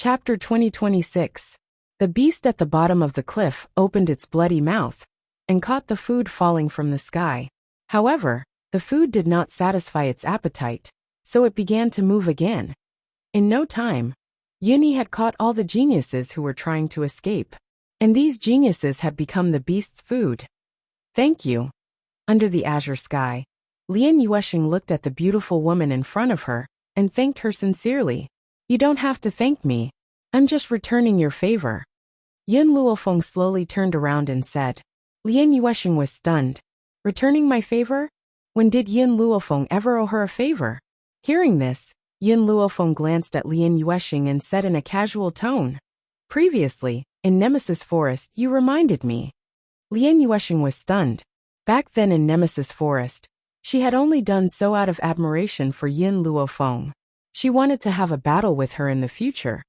Chapter 2026. The beast at the bottom of the cliff opened its bloody mouth and caught the food falling from the sky. However, the food did not satisfy its appetite, so it began to move again. In no time, Yuni had caught all the geniuses who were trying to escape, and these geniuses had become the beast's food. Thank you. Under the azure sky, Lian Yuesheng looked at the beautiful woman in front of her and thanked her sincerely. You don't have to thank me. I'm just returning your favor. Yin Luofeng slowly turned around and said. Lian Yuesheng was stunned. Returning my favor? When did Yin Luofeng ever owe her a favor? Hearing this, Yin Luofeng glanced at Lian Yuesheng and said in a casual tone. Previously, in Nemesis Forest, you reminded me. Lian Yuesheng was stunned. Back then in Nemesis Forest, she had only done so out of admiration for Yin Luofeng. She wanted to have a battle with her in the future.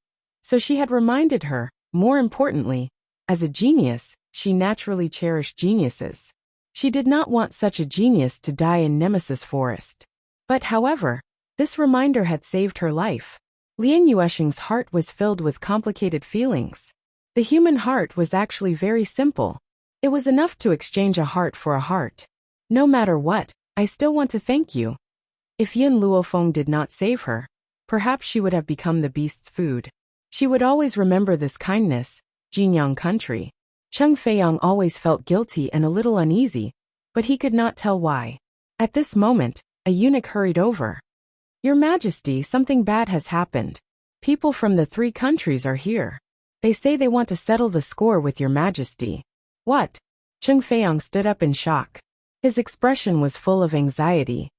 So she had reminded her, more importantly, as a genius, she naturally cherished geniuses. She did not want such a genius to die in Nemesis Forest. But however, this reminder had saved her life. Lian Yuesheng's heart was filled with complicated feelings. The human heart was actually very simple. It was enough to exchange a heart for a heart. No matter what, I still want to thank you. If Yin Luofeng did not save her, perhaps she would have become the beast's food. She would always remember this kindness. Jinyang country. Cheng Feiyang always felt guilty and a little uneasy, but he could not tell why. At this moment, a eunuch hurried over. Your Majesty, something bad has happened. People from the 3 countries are here. They say they want to settle the score with your Majesty. What? Cheng Feiyang stood up in shock. His expression was full of anxiety.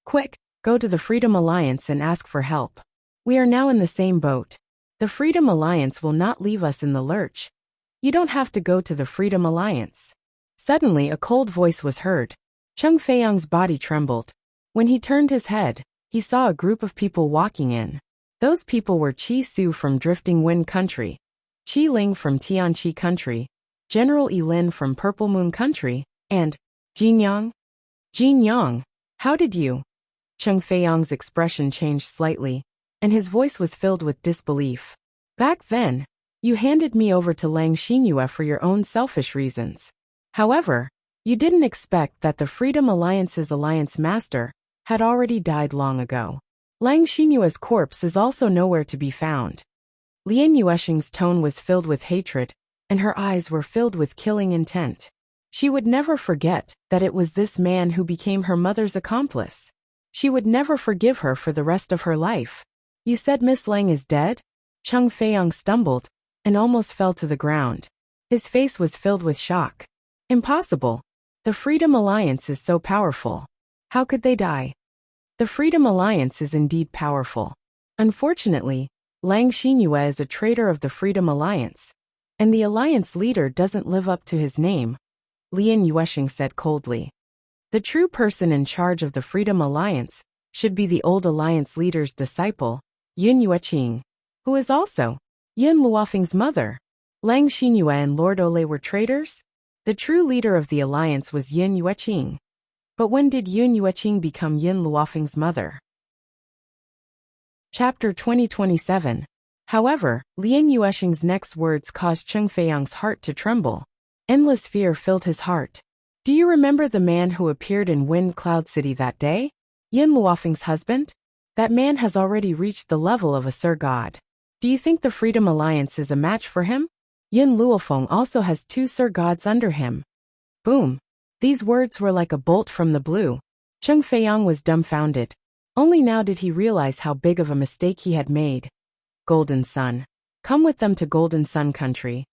Quick, go to the Freedom Alliance and ask for help. We are now in the same boat. The Freedom Alliance will not leave us in the lurch. You don't have to go to the Freedom Alliance. Suddenly a cold voice was heard. Cheng Feiyang's body trembled. When he turned his head, he saw a group of people walking in. Those people were Qi Su from Drifting Wind Country, Qi Ling from Tianqi Country, General Yilin from Purple Moon Country, and Jinyang. Jinyang, how did you? Cheng Feiyang's expression changed slightly, and his voice was filled with disbelief. Back then, you handed me over to Lang Xinyue for your own selfish reasons. However, you didn't expect that the Freedom Alliance's alliance master had already died long ago. Lang Xinyue's corpse is also nowhere to be found. Lian Yuesheng's tone was filled with hatred, and her eyes were filled with killing intent. She would never forget that it was this man who became her mother's accomplice. She would never forgive her for the rest of her life. You said Miss Lang is dead? Cheng Feiyang stumbled and almost fell to the ground. His face was filled with shock. Impossible. The Freedom Alliance is so powerful. How could they die? The Freedom Alliance is indeed powerful. Unfortunately, Lang Xinyue is a traitor of the Freedom Alliance, and the Alliance leader doesn't live up to his name, Lian Yuesheng said coldly. The true person in charge of the Freedom Alliance should be the old Alliance leader's disciple, Yin Yueqing, who is also Yin Luofeng's mother. Lang Xinyue and Lord Ole were traitors? The true leader of the Alliance was Yin Yueqing. But when did Yin Yueqing become Yin Luofeng's mother? Chapter 2027. However, Lian Yuesheng's next words caused Cheng Feiyang's heart to tremble. Endless fear filled his heart. Do you remember the man who appeared in Wind Cloud City that day? Yin Luofeng's husband? That man has already reached the level of a Sir God. Do you think the Freedom Alliance is a match for him? Yin Luofeng also has 2 Sir Gods under him. Boom. These words were like a bolt from the blue. Cheng Feiyang was dumbfounded. Only now did he realize how big of a mistake he had made. Golden Sun. Come with them to Golden Sun country.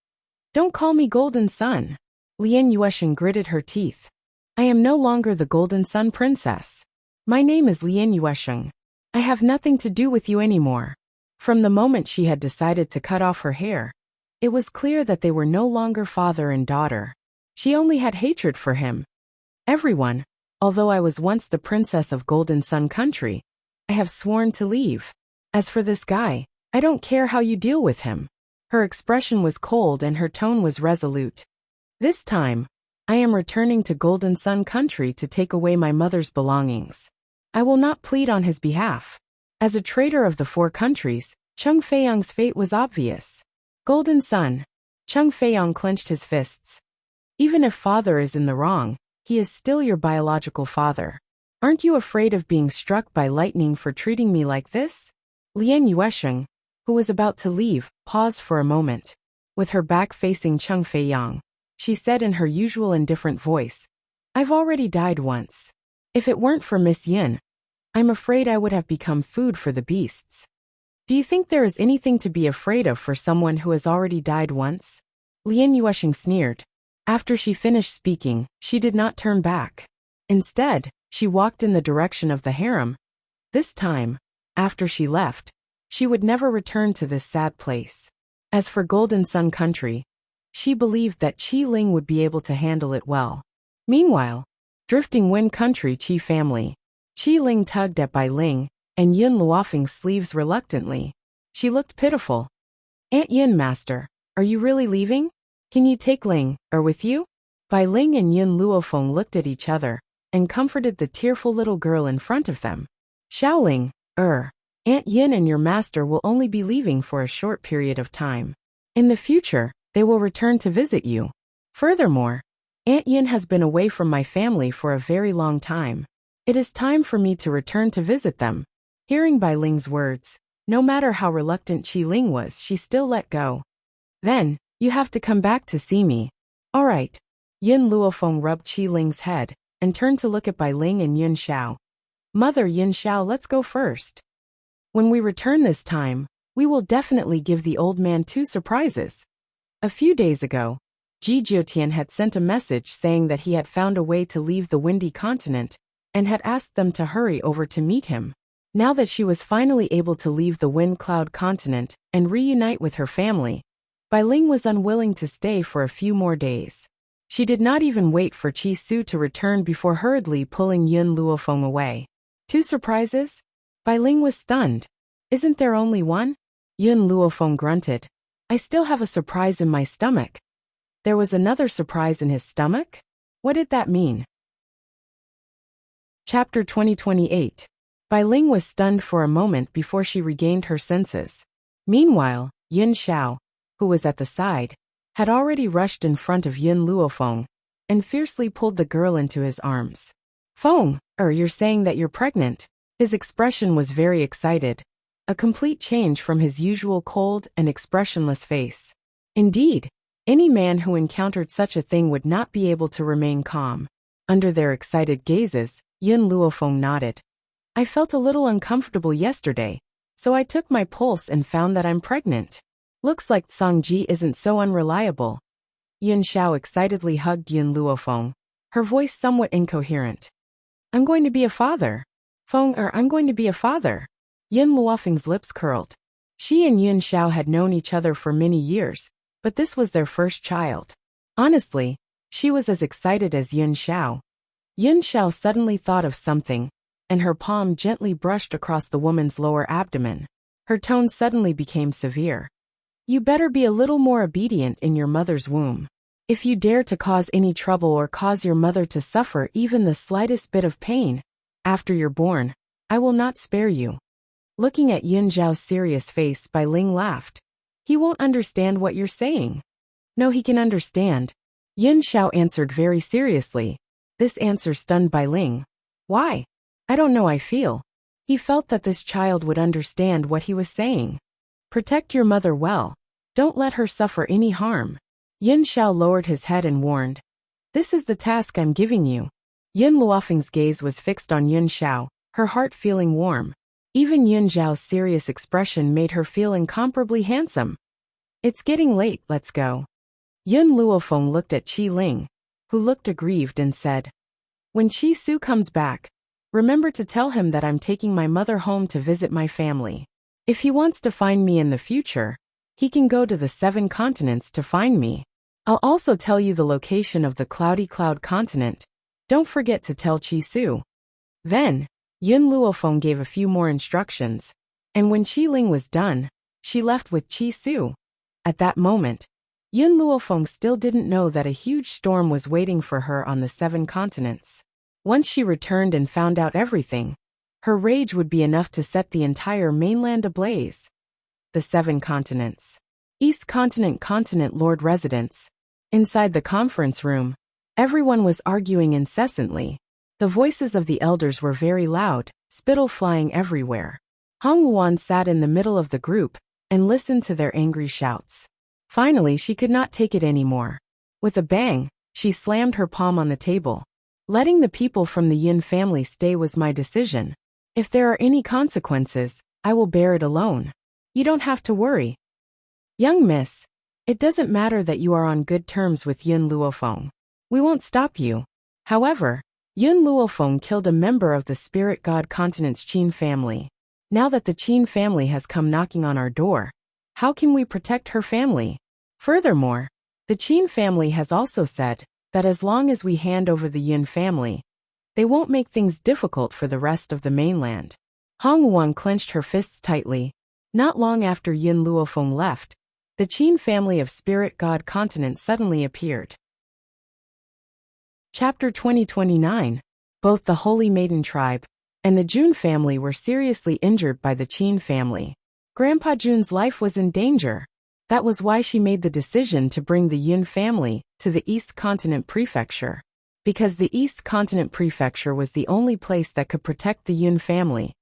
Don't call me Golden Sun. Lian Yuesheng gritted her teeth. I am no longer the Golden Sun princess. My name is Lian Yuesheng. I have nothing to do with you anymore. From the moment she had decided to cut off her hair, it was clear that they were no longer father and daughter. She only had hatred for him. Everyone, although I was once the princess of Golden Sun country, I have sworn to leave. As for this guy, I don't care how you deal with him. Her expression was cold and her tone was resolute. This time, I am returning to Golden Sun country to take away my mother's belongings. I will not plead on his behalf. As a traitor of the 4 countries, Chung Feiyong's fate was obvious. Golden Sun. Chung Feiyong clenched his fists. Even if father is in the wrong, he is still your biological father. Aren't you afraid of being struck by lightning for treating me like this? Lian Yuesheng, who was about to leave, paused for a moment. With her back facing Chung Feiyong, she said in her usual indifferent voice, I've already died once. If it weren't for Miss Yin, I'm afraid I would have become food for the beasts. Do you think there is anything to be afraid of for someone who has already died once? Lian Yuesheng sneered. After she finished speaking, she did not turn back. Instead, she walked in the direction of the harem. This time, after she left, she would never return to this sad place. As for Golden Sun Country, she believed that Qi Ling would be able to handle it well. Meanwhile, Drifting Wind Country Qi family. Qi Ling tugged at Bai Ling and Yun Luofeng's sleeves reluctantly. She looked pitiful. Aunt Yun, master, are you really leaving? Can you take Ling, with you? Bai Ling and Yun Luofeng looked at each other and comforted the tearful little girl in front of them. Xiaoling, Aunt Yin and your master will only be leaving for a short period of time. In the future, they will return to visit you. Furthermore, Aunt Yin has been away from my family for a very long time. It is time for me to return to visit them. Hearing Bai Ling's words, no matter how reluctant Qi Ling was, she still let go. Then, you have to come back to see me. All right. Yun Luofeng rubbed Qi Ling's head and turned to look at Bai Ling and Yun Xiao. Mother Yun Xiao, let's go first. When we return this time, we will definitely give the old man 2 surprises. A few days ago, Ji Jiotian had sent a message saying that he had found a way to leave the windy continent and had asked them to hurry over to meet him. Now that she was finally able to leave the wind cloud continent and reunite with her family, Bai Ling was unwilling to stay for a few more days. She did not even wait for Qi Su to return before hurriedly pulling Yun Luofeng away. 2 surprises? Bai Ling was stunned. Isn't there only one? Yun Luofeng grunted. I still have a surprise in my stomach. There was another surprise in his stomach? What did that mean? Chapter 2028. Bai Ling was stunned for a moment before she regained her senses. Meanwhile, Yun Xiao, who was at the side, had already rushed in front of Yun Luofeng and fiercely pulled the girl into his arms. Feng, you're saying that you're pregnant? His expression was very excited, a complete change from his usual cold and expressionless face. Indeed, any man who encountered such a thing would not be able to remain calm. Under their excited gazes, Yun Luofeng nodded. I felt a little uncomfortable yesterday, so I took my pulse and found that I'm pregnant. Looks like Songji isn't so unreliable. Yun Xiao excitedly hugged Yun Luofeng, her voice somewhat incoherent. I'm going to be a father. Feng, I'm going to be a father. Yun Luofeng's lips curled. She and Yun Xiao had known each other for many years, but this was their first child. Honestly, she was as excited as Yun Xiao. Yun Xiao suddenly thought of something, and her palm gently brushed across the woman's lower abdomen. Her tone suddenly became severe. You better be a little more obedient in your mother's womb. If you dare to cause any trouble or cause your mother to suffer even the slightest bit of pain, after you're born, I will not spare you. Looking at Yun Xiao's serious face, Bai Ling laughed. He won't understand what you're saying. No, he can understand. Yun Xiao answered very seriously. This answer stunned Bai Ling. Why? I don't know, I feel. He felt that this child would understand what he was saying. Protect your mother well. Don't let her suffer any harm. Yun Xiao lowered his head and warned. This is the task I'm giving you. Yun Luofeng's gaze was fixed on Yun Xiao, her heart feeling warm. Even Yun Xiao's serious expression made her feel incomparably handsome. It's getting late, let's go. Yun Luofeng looked at Qi Ling, who looked aggrieved and said, When Qi Su comes back, remember to tell him that I'm taking my mother home to visit my family. If he wants to find me in the future, he can go to the 7 continents to find me. I'll also tell you the location of the Cloudy Cloud continent. Don't forget to tell Qi Su. Then, Yun Luofeng gave a few more instructions, and when Qi Ling was done, she left with Qi Su. At that moment, Yun Luofeng still didn't know that a huge storm was waiting for her on the 7 continents. Once she returned and found out everything, her rage would be enough to set the entire mainland ablaze. the 7 continents. East Continent Continent Lord Residence. Inside the conference room, everyone was arguing incessantly. The voices of the elders were very loud, spittle flying everywhere. Hong Wan sat in the middle of the group and listened to their angry shouts. Finally, she could not take it anymore. With a bang, she slammed her palm on the table. Letting the people from the Yin family stay was my decision. If there are any consequences, I will bear it alone. You don't have to worry. Young miss, it doesn't matter that you are on good terms with Yin Luofeng. We won't stop you. However, Yin Luofeng killed a member of the spirit god continent's Qin family. Now that the Qin family has come knocking on our door, how can we protect her family? Furthermore, the Qin family has also said that as long as we hand over the Yin family, they won't make things difficult for the rest of the mainland. Hong Wan clenched her fists tightly. Not long after Yin Luofeng left, the Qin family of spirit god continent suddenly appeared. Chapter 2029. Both the Holy Maiden tribe and the Jun family were seriously injured by the Qin family. Grandpa Jun's life was in danger. That was why she made the decision to bring the Yin family to the East Continent Prefecture. Because the East Continent Prefecture was the only place that could protect the Yin family.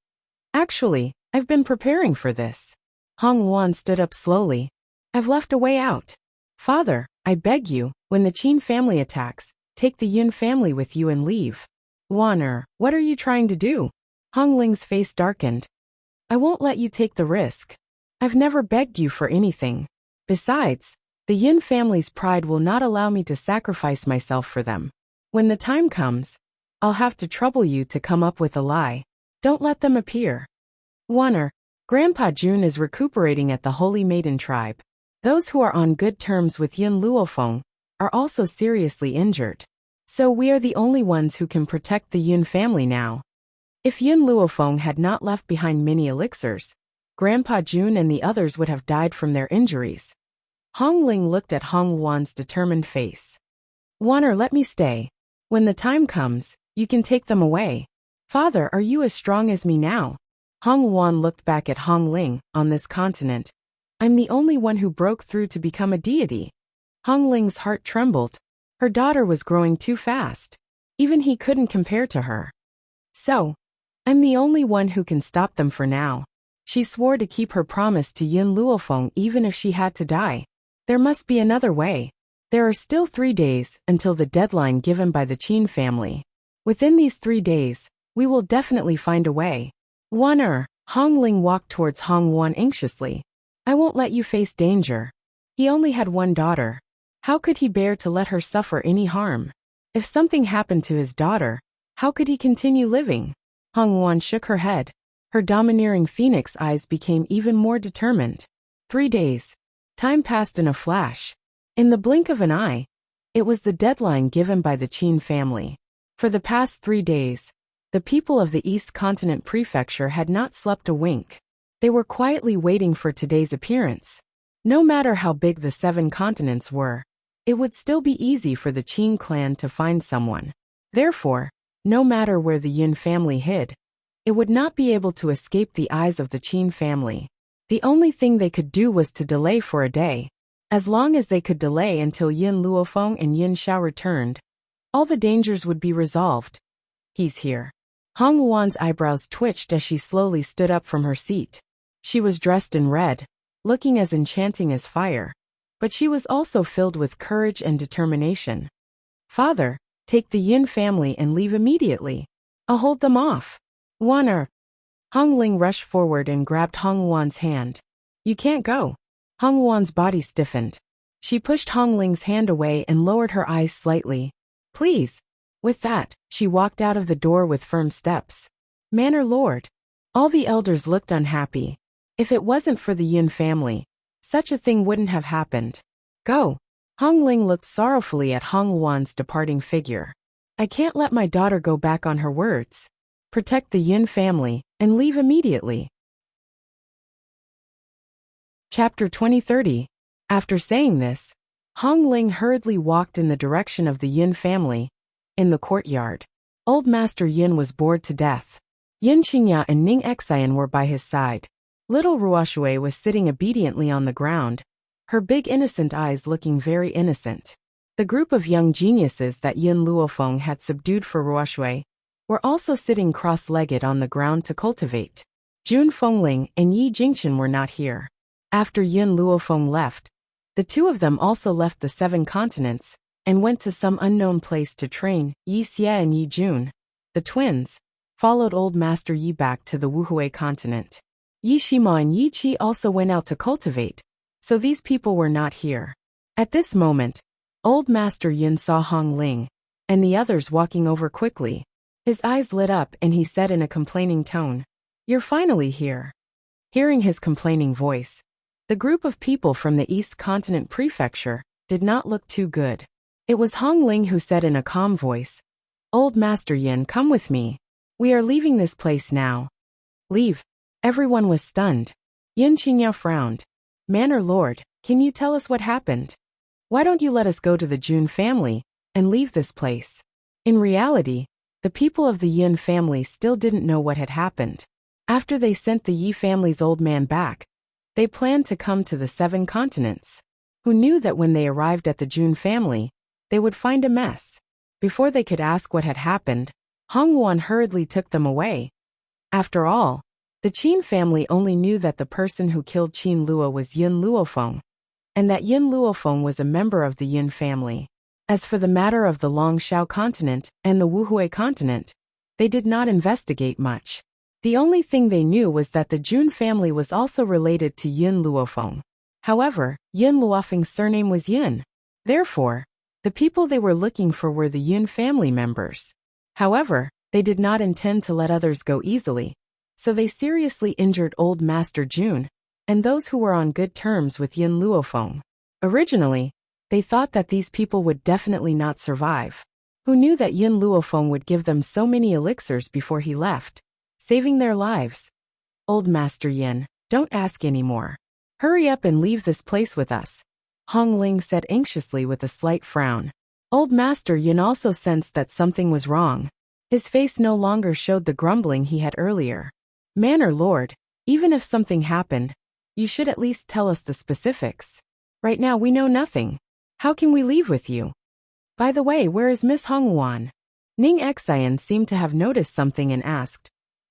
Actually, I've been preparing for this. Hong Wan stood up slowly. I've left a way out. Father, I beg you, when the Qin family attacks, take the Yin family with you and leave. Wan, what are you trying to do? Hong Ling's face darkened. I won't let you take the risk. I've never begged you for anything. Besides, the Yin family's pride will not allow me to sacrifice myself for them. When the time comes, I'll have to trouble you to come up with a lie. Don't let them appear. Wan, Grandpa Jun is recuperating at the Holy Maiden tribe. Those who are on good terms with Yin Luofeng are also seriously injured. So we are the only ones who can protect the Yin family now. If Yin Luofeng had not left behind many elixirs, Grandpa Jun and the others would have died from their injuries. Hong Ling looked at Hong Wan's determined face. Wan, let me stay. When the time comes, you can take them away. Father, are you as strong as me now? Hong Wan looked back at Hong Ling. On this continent, I'm the only one who broke through to become a deity. Hong Ling's heart trembled. Her daughter was growing too fast. Even he couldn't compare to her. So, I'm the only one who can stop them for now. She swore to keep her promise to Yin Luofeng even if she had to die. There must be another way. There are still 3 days until the deadline given by the Qin family. Within these 3 days, we will definitely find a way. Wan, Hong Ling walked towards Hong Wan anxiously. I won't let you face danger. He only had one daughter. How could he bear to let her suffer any harm? If something happened to his daughter, how could he continue living? Hong Wan shook her head. Her domineering phoenix eyes became even more determined. 3 days. Time passed in a flash. In the blink of an eye, it was the deadline given by the Qin family. For the past 3 days, the people of the East Continent Prefecture had not slept a wink. They were quietly waiting for today's appearance. No matter how big the 7 continents were, it would still be easy for the Qin clan to find someone. Therefore, no matter where the Yin family hid, it would not be able to escape the eyes of the Qin family. The only thing they could do was to delay for a day. As long as they could delay until Yin Luofeng and Yin Xiao returned, all the dangers would be resolved. He's here. Hong Wan's eyebrows twitched as she slowly stood up from her seat. She was dressed in red, looking as enchanting as fire, but she was also filled with courage and determination. Father, take the Yin family and leave immediately. I'll hold them off. Wan. Hong Ling rushed forward and grabbed Hong Wan's hand. You can't go. Hong Wan's body stiffened. She pushed Hong Ling's hand away and lowered her eyes slightly. Please. With that, she walked out of the door with firm steps. Manor Lord. All the elders looked unhappy. If it wasn't for the Yin family, such a thing wouldn't have happened. Go. Hong Ling looked sorrowfully at Hong Wan's departing figure. I can't let my daughter go back on her words. Protect the Yin family, and leave immediately. Chapter 2030. After saying this, Hong Ling hurriedly walked in the direction of the Yin family. In the courtyard, Old Master Yin was bored to death. Yin Xingya and Ning Xian were by his side. Little Ruoshui was sitting obediently on the ground, her big innocent eyes looking very innocent. The group of young geniuses that Yin Luofeng had subdued for Ruoshui were also sitting cross-legged on the ground to cultivate. Jun Fengling and Yi Jingchen were not here. After Yin Luofeng left, the two of them also left the 7 continents and went to some unknown place to train. Yi Xie and Yi Jun, the twins, followed Old Master Yi back to the Wuhui continent. Yi Shima and Yi Qi also went out to cultivate, so these people were not here. At this moment, Old Master Yin saw Hong Ling and the others walking over quickly. His eyes lit up and he said in a complaining tone, "You're finally here." Hearing his complaining voice, the group of people from the East Continent Prefecture did not look too good. It was Hong Ling who said in a calm voice, "Old Master Yin, come with me. We are leaving this place now." "Leave?" Everyone was stunned. Yin Qingya frowned. "Manor Lord, can you tell us what happened? Why don't you let us go to the Jun family and leave this place?" In reality, the people of the Yin family still didn't know what had happened. After they sent the Yi family's old man back, they planned to come to the 7 continents. Who knew that when they arrived at the Jun family, they would find a mess? Before they could ask what had happened, Hong Wan hurriedly took them away. After all, the Qin family only knew that the person who killed Qin Luo was Yin Luofeng, and that Yin Luofeng was a member of the Yin family. As for the matter of the Longshao continent and the Wuhui continent, they did not investigate much. The only thing they knew was that the Jun family was also related to Yin Luofeng. However, Yin Luofeng's surname was Yin. Therefore, the people they were looking for were the Yin family members. However, they did not intend to let others go easily, so they seriously injured Old Master Jun and those who were on good terms with Yin Luofeng. Originally, they thought that these people would definitely not survive. Who knew that Yin Luofeng would give them so many elixirs before he left, saving their lives? "Old Master Yin, don't ask anymore. Hurry up and leave this place with us," Hong Ling said anxiously with a slight frown. Old Master Yin also sensed that something was wrong. His face no longer showed the grumbling he had earlier. "Manor Lord, even if something happened, you should at least tell us the specifics. Right now we know nothing. How can we leave with you? By the way, where is Miss Hong Wan?" Ning Xian seemed to have noticed something and asked,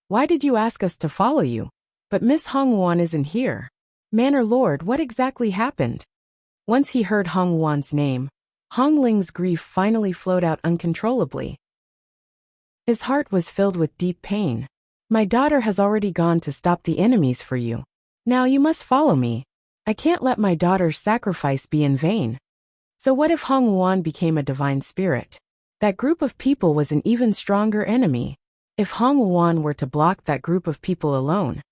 "Why did you ask us to follow you? But Miss Hong Wan isn't here." "Manor Lord, what exactly happened?" Once he heard Hong Wan's name, Hong Ling's grief finally flowed out uncontrollably. His heart was filled with deep pain. "My daughter has already gone to stop the enemies for you. Now you must follow me. I can't let my daughter's sacrifice be in vain." So what if Hong Wan became a divine spirit? That group of people was an even stronger enemy. If Hong Wan were to block that group of people alone,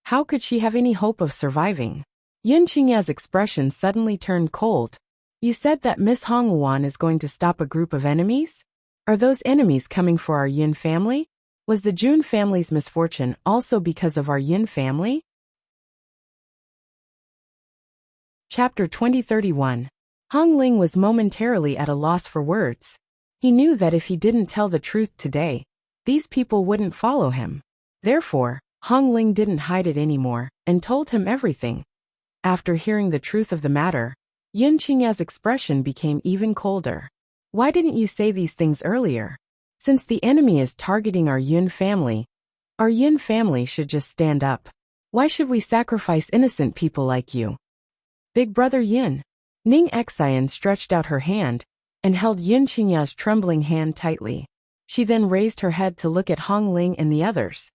how could she have any hope of surviving? Yin Qingya's expression suddenly turned cold. "You said that Miss Hong Wan is going to stop a group of enemies? Are those enemies coming for our Yin family? Was the Jun family's misfortune also because of our Yin family?" Chapter 2031. Hong Ling was momentarily at a loss for words. He knew that if he didn't tell the truth today, these people wouldn't follow him. Therefore, Hong Ling didn't hide it anymore and told him everything. After hearing the truth of the matter, Yin Qingya's expression became even colder. "Why didn't you say these things earlier? Since the enemy is targeting our Yin family should just stand up. Why should we sacrifice innocent people like you? Big brother Yin." Ning Xian stretched out her hand and held Yin Qingya's trembling hand tightly. She then raised her head to look at Hong Ling and the others.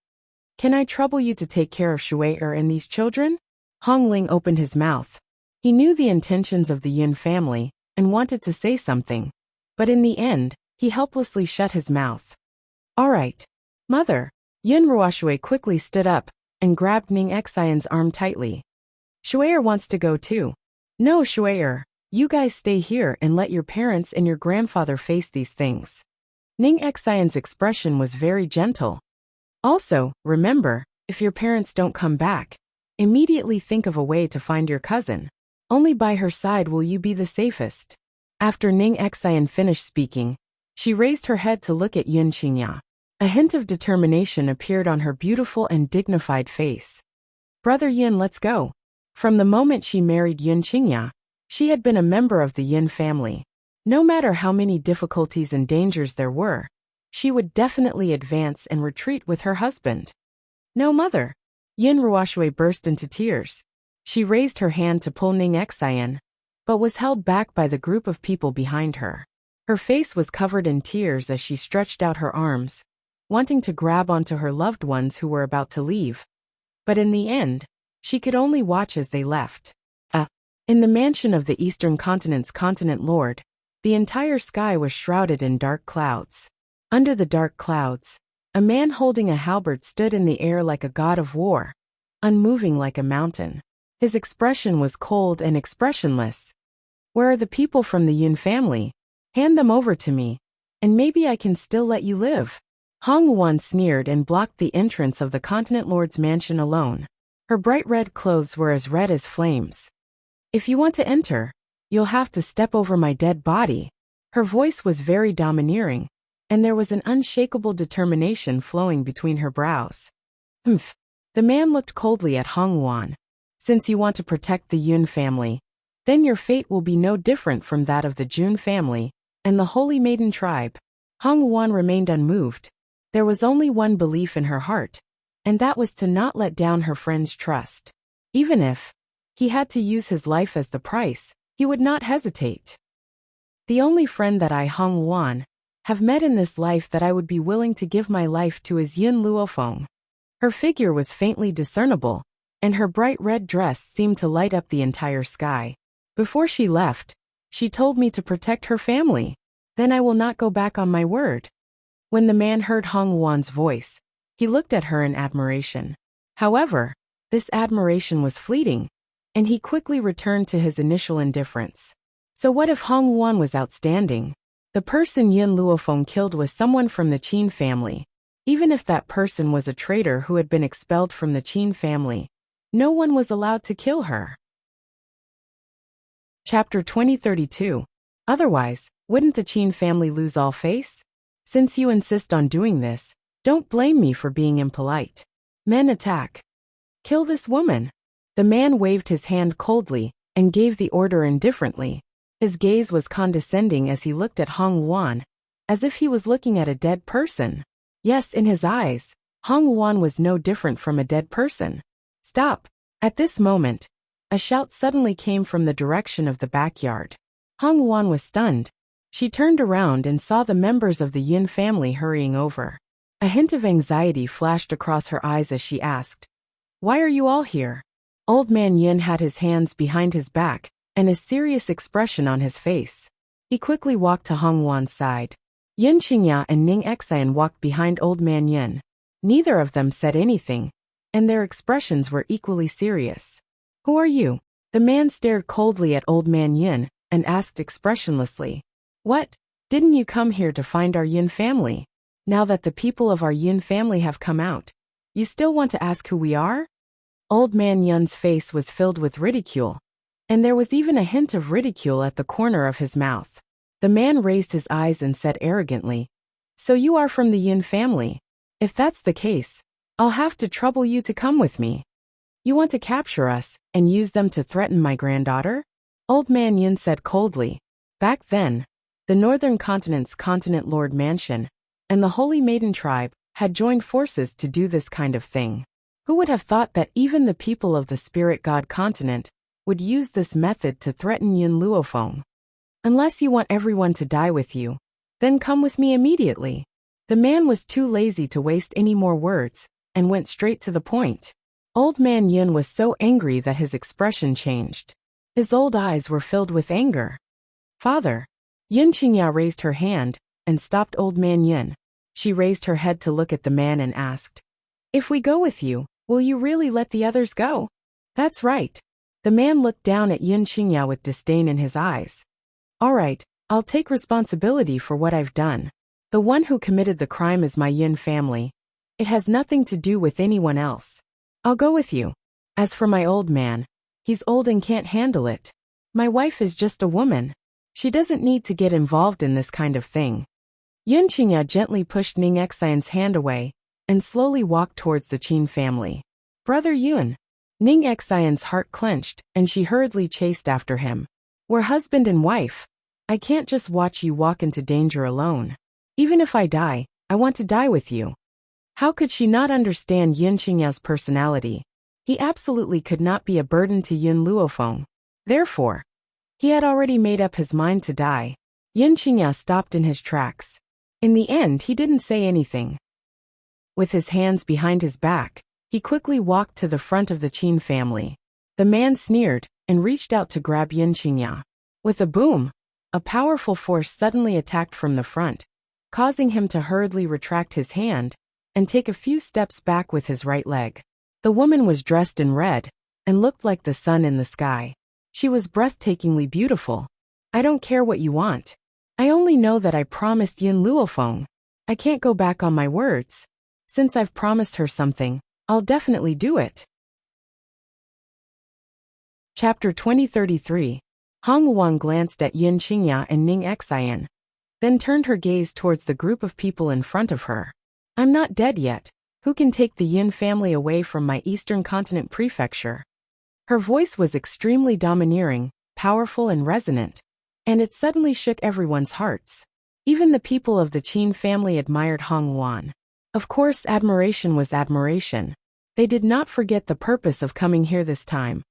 "Can I trouble you to take care of Shuai and these children?" Hong Ling opened his mouth. He knew the intentions of the Yin family and wanted to say something, but in the end, he helplessly shut his mouth. "All right, mother." Yin Ruoshui quickly stood up and grabbed Ning Xian's arm tightly. "Shuai wants to go too." "No, Shuai, you guys stay here and let your parents and your grandfather face these things." Ning Xian's expression was very gentle. "Also, remember, if your parents don't come back, immediately think of a way to find your cousin. Only by her side will you be the safest." After Ning Xian finished speaking, she raised her head to look at Yin Qingya. A hint of determination appeared on her beautiful and dignified face. Brother Yin, let's go. From the moment she married Yun Qingya, she had been a member of the Yin family. No matter how many difficulties and dangers there were, she would definitely advance and retreat with her husband. No, mother. Yin Ruoshui burst into tears. She raised her hand to pull Ning Xian, but was held back by the group of people behind her. Her face was covered in tears as she stretched out her arms, wanting to grab onto her loved ones who were about to leave. But in the end, she could only watch as they left. In the mansion of the Eastern Continent's continent lord, the entire sky was shrouded in dark clouds. Under the dark clouds, a man holding a halberd stood in the air like a god of war, unmoving like a mountain. His expression was cold and expressionless. Where are the people from the Yin family? Hand them over to me, and maybe I can still let you live. Hong Wan sneered and blocked the entrance of the continent lord's mansion alone. Her bright red clothes were as red as flames. If you want to enter, you'll have to step over my dead body. Her voice was very domineering, and there was an unshakable determination flowing between her brows. Humph. The man looked coldly at Hong Wan. Since you want to protect the Yun family, then your fate will be no different from that of the Jun family and the Holy Maiden tribe. Hong Wan remained unmoved. There was only one belief in her heart, and that was to not let down her friend's trust. Even if he had to use his life as the price, he would not hesitate. The only friend that I, Hong Wan, have met in this life that I would be willing to give my life to is Yin Luofeng. Her figure was faintly discernible, and her bright red dress seemed to light up the entire sky. Before she left, she told me to protect her family. Then I will not go back on my word. When the man heard Hong Wan's voice, he looked at her in admiration. However, this admiration was fleeting, and he quickly returned to his initial indifference. So what if Hong Wan was outstanding? The person Yin Luofeng killed was someone from the Qin family. Even if that person was a traitor who had been expelled from the Qin family, no one was allowed to kill her. Chapter 2032. Otherwise, wouldn't the Qin family lose all face? Since you insist on doing this, don't blame me for being impolite. Men attack. Kill this woman. The man waved his hand coldly and gave the order indifferently. His gaze was condescending as he looked at Hong Wan, as if he was looking at a dead person. Yes, in his eyes, Hong Wan was no different from a dead person. Stop. At this moment, a shout suddenly came from the direction of the backyard. Hong Wan was stunned. She turned around and saw the members of the Yin family hurrying over. A hint of anxiety flashed across her eyes as she asked, "Why are you all here?" Old man Yin had his hands behind his back and a serious expression on his face. He quickly walked to Hong Wan's side. Yun Qingya and Ning Xian walked behind old man Yin. Neither of them said anything, and their expressions were equally serious. "Who are you?" The man stared coldly at old man Yin and asked expressionlessly, "What? Didn't you come here to find our Yin family? Now that the people of our Yin family have come out, you still want to ask who we are?" Old man Yun's face was filled with ridicule, and there was even a hint of ridicule at the corner of his mouth. The man raised his eyes and said arrogantly, "So you are from the Yin family? If that's the case, I'll have to trouble you to come with me. You want to capture us and use them to threaten my granddaughter?" Old man Yin said coldly. Back then, the Northern Continent's continent lord mansion and the Holy Maiden tribe had joined forces to do this kind of thing. Who would have thought that even the people of the spirit god continent would use this method to threaten Yin Luofeng? "Unless you want everyone to die with you, then come with me immediately." The man was too lazy to waste any more words and went straight to the point. Old man Yin was so angry that his expression changed. His old eyes were filled with anger. "Father." Yun Qingya raised her hand and stopped old man Yin. She raised her head to look at the man and asked, "If we go with you, will you really let the others go?" "That's right." The man looked down at Yun Qingya with disdain in his eyes. "All right, I'll take responsibility for what I've done. The one who committed the crime is my Yin family. It has nothing to do with anyone else. I'll go with you. As for my old man, he's old and can't handle it. My wife is just a woman. She doesn't need to get involved in this kind of thing." Yun Qingya gently pushed Ning Xian's hand away and slowly walked towards the Qin family. "Brother Yun." Ning Xian's heart clenched, and she hurriedly chased after him. We're husband and wife. I can't just watch you walk into danger alone. Even if I die, I want to die with you. How could she not understand Yin Qingya's personality? He absolutely could not be a burden to Yin Luofeng. Therefore, he had already made up his mind to die. Yin Qingya stopped in his tracks. In the end, he didn't say anything. With his hands behind his back, he quickly walked to the front of the Qin family. The man sneered and reached out to grab Yin Qingya. With a boom, a powerful force suddenly attacked from the front, causing him to hurriedly retract his hand and take a few steps back with his right leg. The woman was dressed in red and looked like the sun in the sky. She was breathtakingly beautiful. I don't care what you want. I only know that I promised Yin Luofeng. I can't go back on my words. Since I've promised her something, I'll definitely do it. Chapter 2033. Hong Wuan glanced at Yin Qingya and Ning Xian, then turned her gaze towards the group of people in front of her. I'm not dead yet. Who can take the Yin family away from my Eastern Continent prefecture? Her voice was extremely domineering, powerful and resonant, and it suddenly shook everyone's hearts. Even the people of the Qin family admired Hong Wuan. Of course, admiration was admiration. They did not forget the purpose of coming here this time.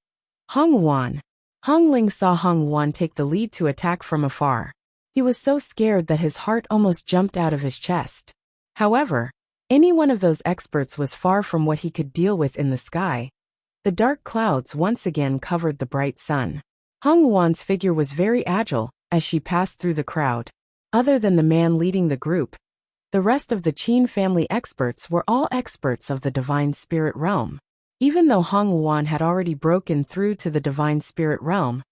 Hong Wuan. Hong Ling saw Hong Wuan take the lead to attack from afar. He was so scared that his heart almost jumped out of his chest. However, any one of those experts was far from what he could deal with in the sky. The dark clouds once again covered the bright sun. Hong Wuan's figure was very agile as she passed through the crowd. Other than the man leading the group, the rest of the Qin family experts were all experts of the divine spirit realm. Even though Hong Wuan had already broken through to the divine spirit realm,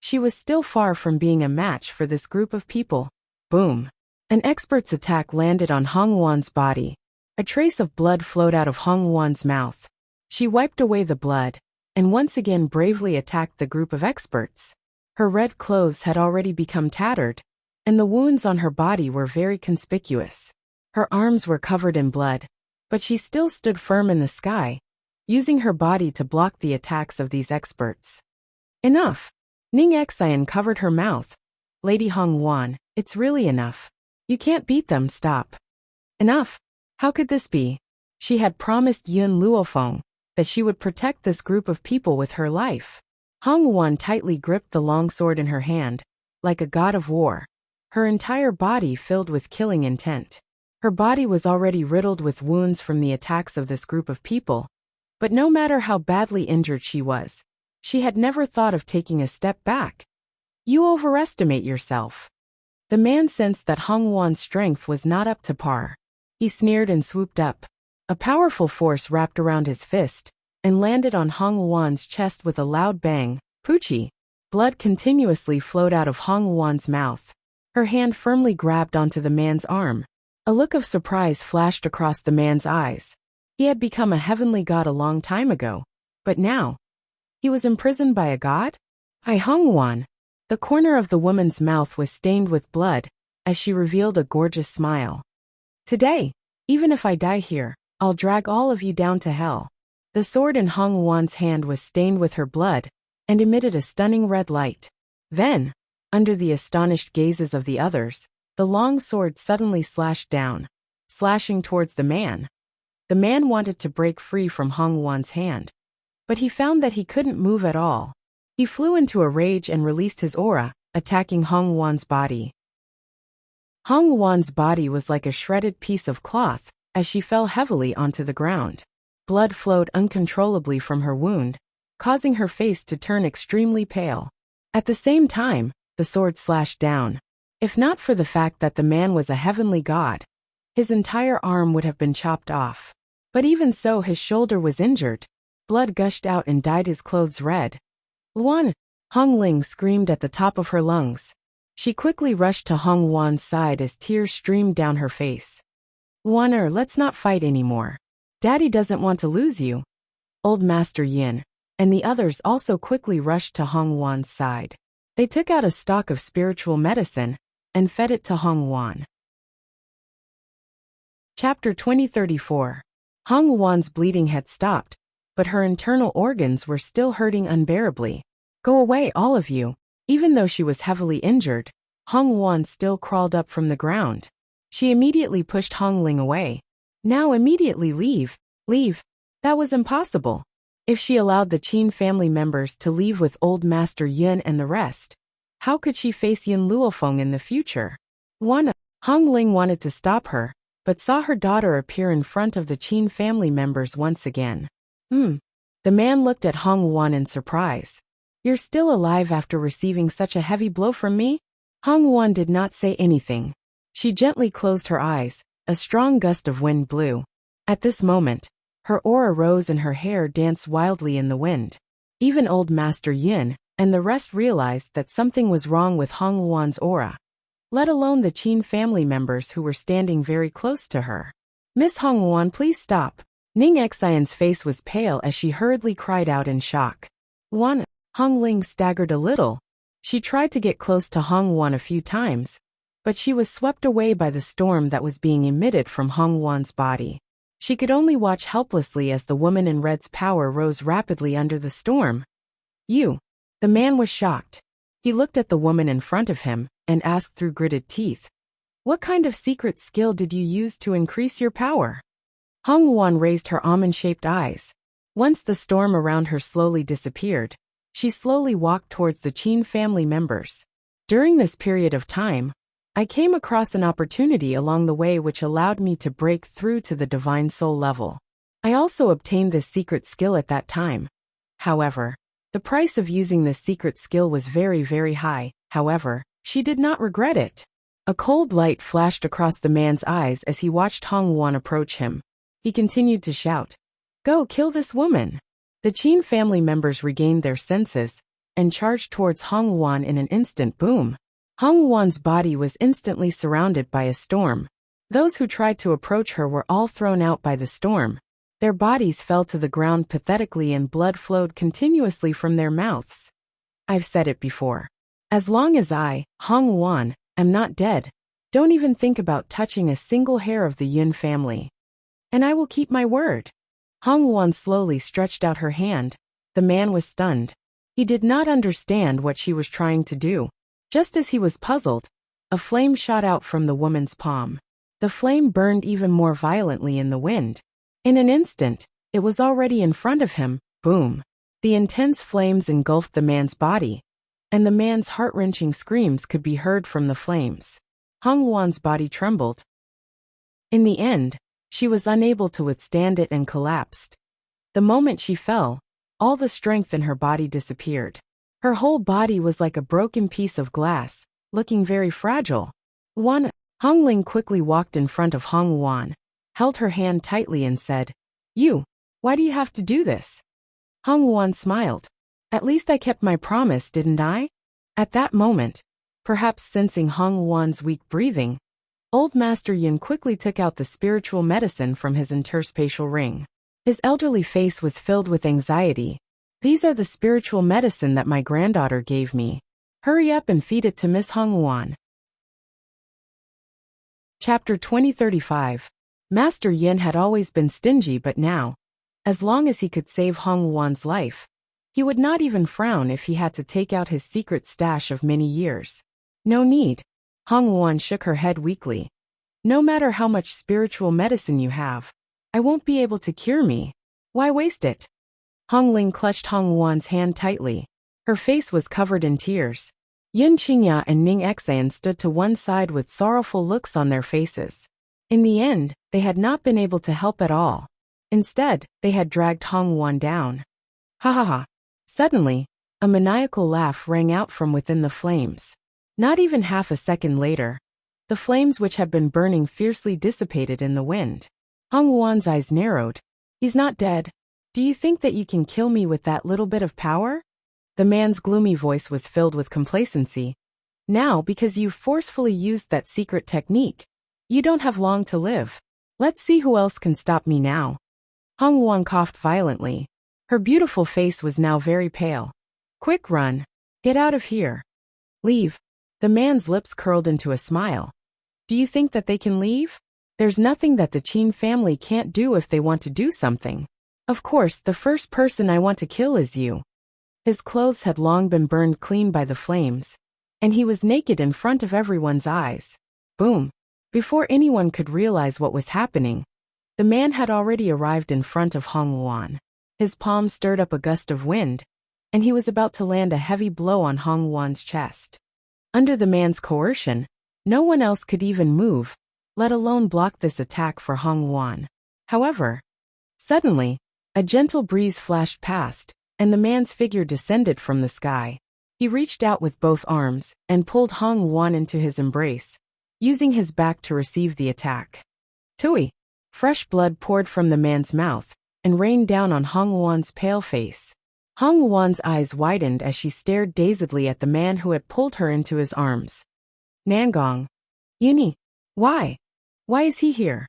she was still far from being a match for this group of people. Boom! An expert's attack landed on Hong Wuan's body. A trace of blood flowed out of Hong Wuan's mouth. She wiped away the blood, and once again bravely attacked the group of experts. Her red clothes had already become tattered, and the wounds on her body were very conspicuous. Her arms were covered in blood, but she still stood firm in the sky, using her body to block the attacks of these experts. Enough! Ning Xian covered her mouth. Lady Hong Wuan, it's really enough. You can't beat them, stop. Enough! How could this be? She had promised Yin Luofeng that she would protect this group of people with her life. Hong Wuan tightly gripped the long sword in her hand, like a god of war, her entire body filled with killing intent. Her body was already riddled with wounds from the attacks of this group of people, but no matter how badly injured she was, she had never thought of taking a step back. You overestimate yourself. The man sensed that Hong Wuan's strength was not up to par. He sneered and swooped up. A powerful force wrapped around his fist and landed on Hong Wuan's chest with a loud bang. Poochie! Blood continuously flowed out of Hong Wuan's mouth. Her hand firmly grabbed onto the man's arm. A look of surprise flashed across the man's eyes. He had become a heavenly god a long time ago, but now, he was imprisoned by a god? Hong Wuan. The corner of the woman's mouth was stained with blood as she revealed a gorgeous smile. Today, even if I die here, I'll drag all of you down to hell. The sword in Hong Wuan's hand was stained with her blood and emitted a stunning red light. Then, under the astonished gazes of the others, the long sword suddenly slashed down, slashing towards the man. The man wanted to break free from Hong Wuan's hand, but he found that he couldn't move at all. He flew into a rage and released his aura, attacking Hong Wuan's body. Hong Wuan's body was like a shredded piece of cloth as she fell heavily onto the ground. Blood flowed uncontrollably from her wound, causing her face to turn extremely pale. At the same time, the sword slashed down. If not for the fact that the man was a heavenly god, his entire arm would have been chopped off. But even so, his shoulder was injured. Blood gushed out and dyed his clothes red. Luan! Hong Ling screamed at the top of her lungs. She quickly rushed to Hong Wuan's side as tears streamed down her face. Luaner, let's not fight anymore. Daddy doesn't want to lose you. Old Master Yin and the others also quickly rushed to Hong Wuan's side. They took out a stock of spiritual medicine and fed it to Hong Wuan. Chapter 2034. Hong Wuan's bleeding had stopped, but her internal organs were still hurting unbearably. Go away, all of you. Even though she was heavily injured, Hong Wan still crawled up from the ground. She immediately pushed Hong Ling away. Now immediately leave. Leave. That was impossible. If she allowed the Qin family members to leave with old Master Yun and the rest, how could she face Yun Luofeng in the future? Hong Ling wanted to stop her, but saw her daughter appear in front of the Qin family members once again. The man looked at Hong Wan in surprise. You're still alive after receiving such a heavy blow from me? Hong Wan did not say anything. She gently closed her eyes. A strong gust of wind blew. At this moment, her aura rose and her hair danced wildly in the wind. Even old Master Yin and the rest realized that something was wrong with Hong Wan's aura, let alone the Qin family members who were standing very close to her. Miss Hong Wan, please stop. Ning Xian's face was pale as she hurriedly cried out in shock. Hong Ling staggered a little. She tried to get close to Hong Wan a few times, but she was swept away by the storm that was being emitted from Hong Wan's body. She could only watch helplessly as the woman in red's power rose rapidly under the storm. You. The man was shocked. He looked at the woman in front of him and asked through gritted teeth, what kind of secret skill did you use to increase your power? Hong Wan raised her almond-shaped eyes. Once the storm around her slowly disappeared, she slowly walked towards the Qin family members. During this period of time, I came across an opportunity along the way which allowed me to break through to the divine soul level. I also obtained this secret skill at that time. However, the price of using this secret skill was very, very high. However, she did not regret it. A cold light flashed across the man's eyes as he watched Hong Wan approach him. He continued to shout, "Go kill this woman!" The Qin family members regained their senses and charged towards Hong Wan in an instant. Boom! Hong Wan's body was instantly surrounded by a storm. Those who tried to approach her were all thrown out by the storm. Their bodies fell to the ground pathetically and blood flowed continuously from their mouths. I've said it before. As long as I, Hong Wan, am not dead, don't even think about touching a single hair of the Yun family. And I will keep my word. Hong Wan slowly stretched out her hand. The man was stunned. He did not understand what she was trying to do. Just as he was puzzled, a flame shot out from the woman's palm. The flame burned even more violently in the wind. In an instant, it was already in front of him. Boom! The intense flames engulfed the man's body, and the man's heart-wrenching screams could be heard from the flames. Hong Wan's body trembled. In the end, she was unable to withstand it and collapsed. The moment she fell, all the strength in her body disappeared. Her whole body was like a broken piece of glass, looking very fragile. Hong Ling quickly walked in front of Hong Wan, held her hand tightly and said, "You, why do you have to do this?" Hong Wan smiled. "At least I kept my promise, didn't I?" At that moment, perhaps sensing Hong Wan's weak breathing, old Master Yun quickly took out the spiritual medicine from his interspatial ring. His elderly face was filled with anxiety. "These are the spiritual medicine that my granddaughter gave me. Hurry up and feed it to Miss Hong Wan." Chapter 2035. Master Yin had always been stingy, but now, as long as he could save Hong Wan's life, he would not even frown if he had to take out his secret stash of many years. "No need." Hong Wan shook her head weakly. "No matter how much spiritual medicine you have, I won't be able to cure me. Why waste it?" Hong Ling clutched Hong Wan's hand tightly. Her face was covered in tears. Yun Qingya and Ning Xian stood to one side with sorrowful looks on their faces. In the end, they had not been able to help at all. Instead, they had dragged Hong Wan down. Ha ha ha. Suddenly, a maniacal laugh rang out from within the flames. Not even half a second later, the flames which had been burning fiercely dissipated in the wind. Hong Wan's eyes narrowed. "He's not dead. Do you think that you can kill me with that little bit of power?" The man's gloomy voice was filled with complacency. "Now, because you forcefully used that secret technique, you don't have long to live. Let's see who else can stop me now." Hong Wan coughed violently. Her beautiful face was now very pale. "Quick, run. Get out of here. Leave." The man's lips curled into a smile. "Do you think that they can leave? There's nothing that the Qin family can't do if they want to do something." Of course, the first person I want to kill is you. His clothes had long been burned clean by the flames, and he was naked in front of everyone's eyes. Boom! Before anyone could realize what was happening, the man had already arrived in front of Hong Wuan. His palm stirred up a gust of wind, and he was about to land a heavy blow on Hong Wuan's chest. Under the man's coercion, no one else could even move, let alone block this attack for Hong Wuan. However, suddenly, a gentle breeze flashed past, and the man's figure descended from the sky. He reached out with both arms and pulled Hong Wuan into his embrace, using his back to receive the attack. Tui! Fresh blood poured from the man's mouth and rained down on Hong Wuan's pale face. Hong Wuan's eyes widened as she stared dazedly at the man who had pulled her into his arms. Nangong. Yuni. Why? Why is he here?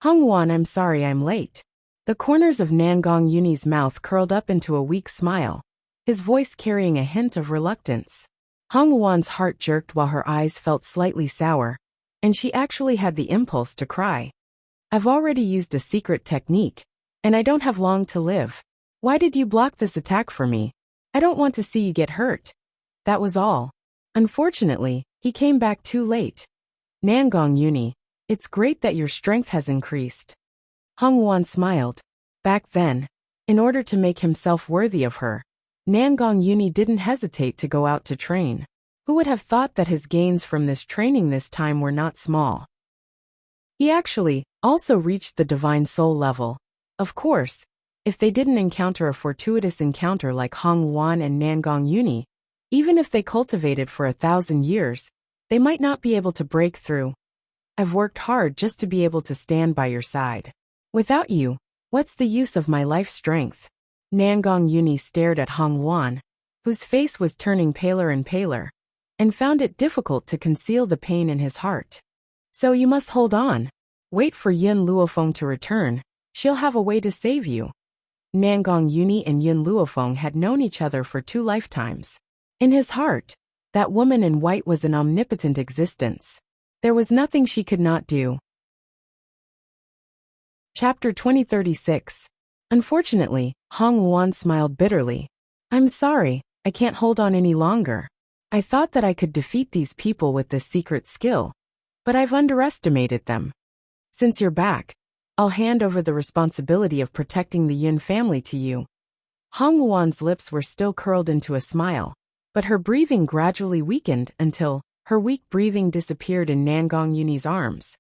Hong Wuan, I'm sorry I'm late. The corners of Nangong Yuni's mouth curled up into a weak smile, his voice carrying a hint of reluctance. Hong Wuan's heart jerked while her eyes felt slightly sour, and she actually had the impulse to cry. I've already used a secret technique, and I don't have long to live. Why did you block this attack for me? I don't want to see you get hurt. That was all. Unfortunately, he came back too late. Nangong Yuni, it's great that your strength has increased. Hong Wuan smiled. Back then, in order to make himself worthy of her, Nangong Yuni didn't hesitate to go out to train. Who would have thought that his gains from this training this time were not small? He actually also reached the divine soul level. Of course, if they didn't encounter a fortuitous encounter like Hong Wuan and Nangong Yuni, even if they cultivated for 1,000 years, they might not be able to break through. I've worked hard just to be able to stand by your side. Without you, what's the use of my life strength? Nangong Yuni stared at Hong Wuan, whose face was turning paler and paler, and found it difficult to conceal the pain in his heart. So you must hold on. Wait for Yun Luofeng to return. She'll have a way to save you. Nangong Yuni and Yun Luofeng had known each other for 2 lifetimes. In his heart, that woman in white was an omnipotent existence. There was nothing she could not do. Chapter 2036. Unfortunately, Hong Wuan smiled bitterly. I'm sorry, I can't hold on any longer. I thought that I could defeat these people with this secret skill, but I've underestimated them. Since you're back, I'll hand over the responsibility of protecting the Yun family to you. Hong Wuan's lips were still curled into a smile, but her breathing gradually weakened until her weak breathing disappeared in Nangong Yuni's arms.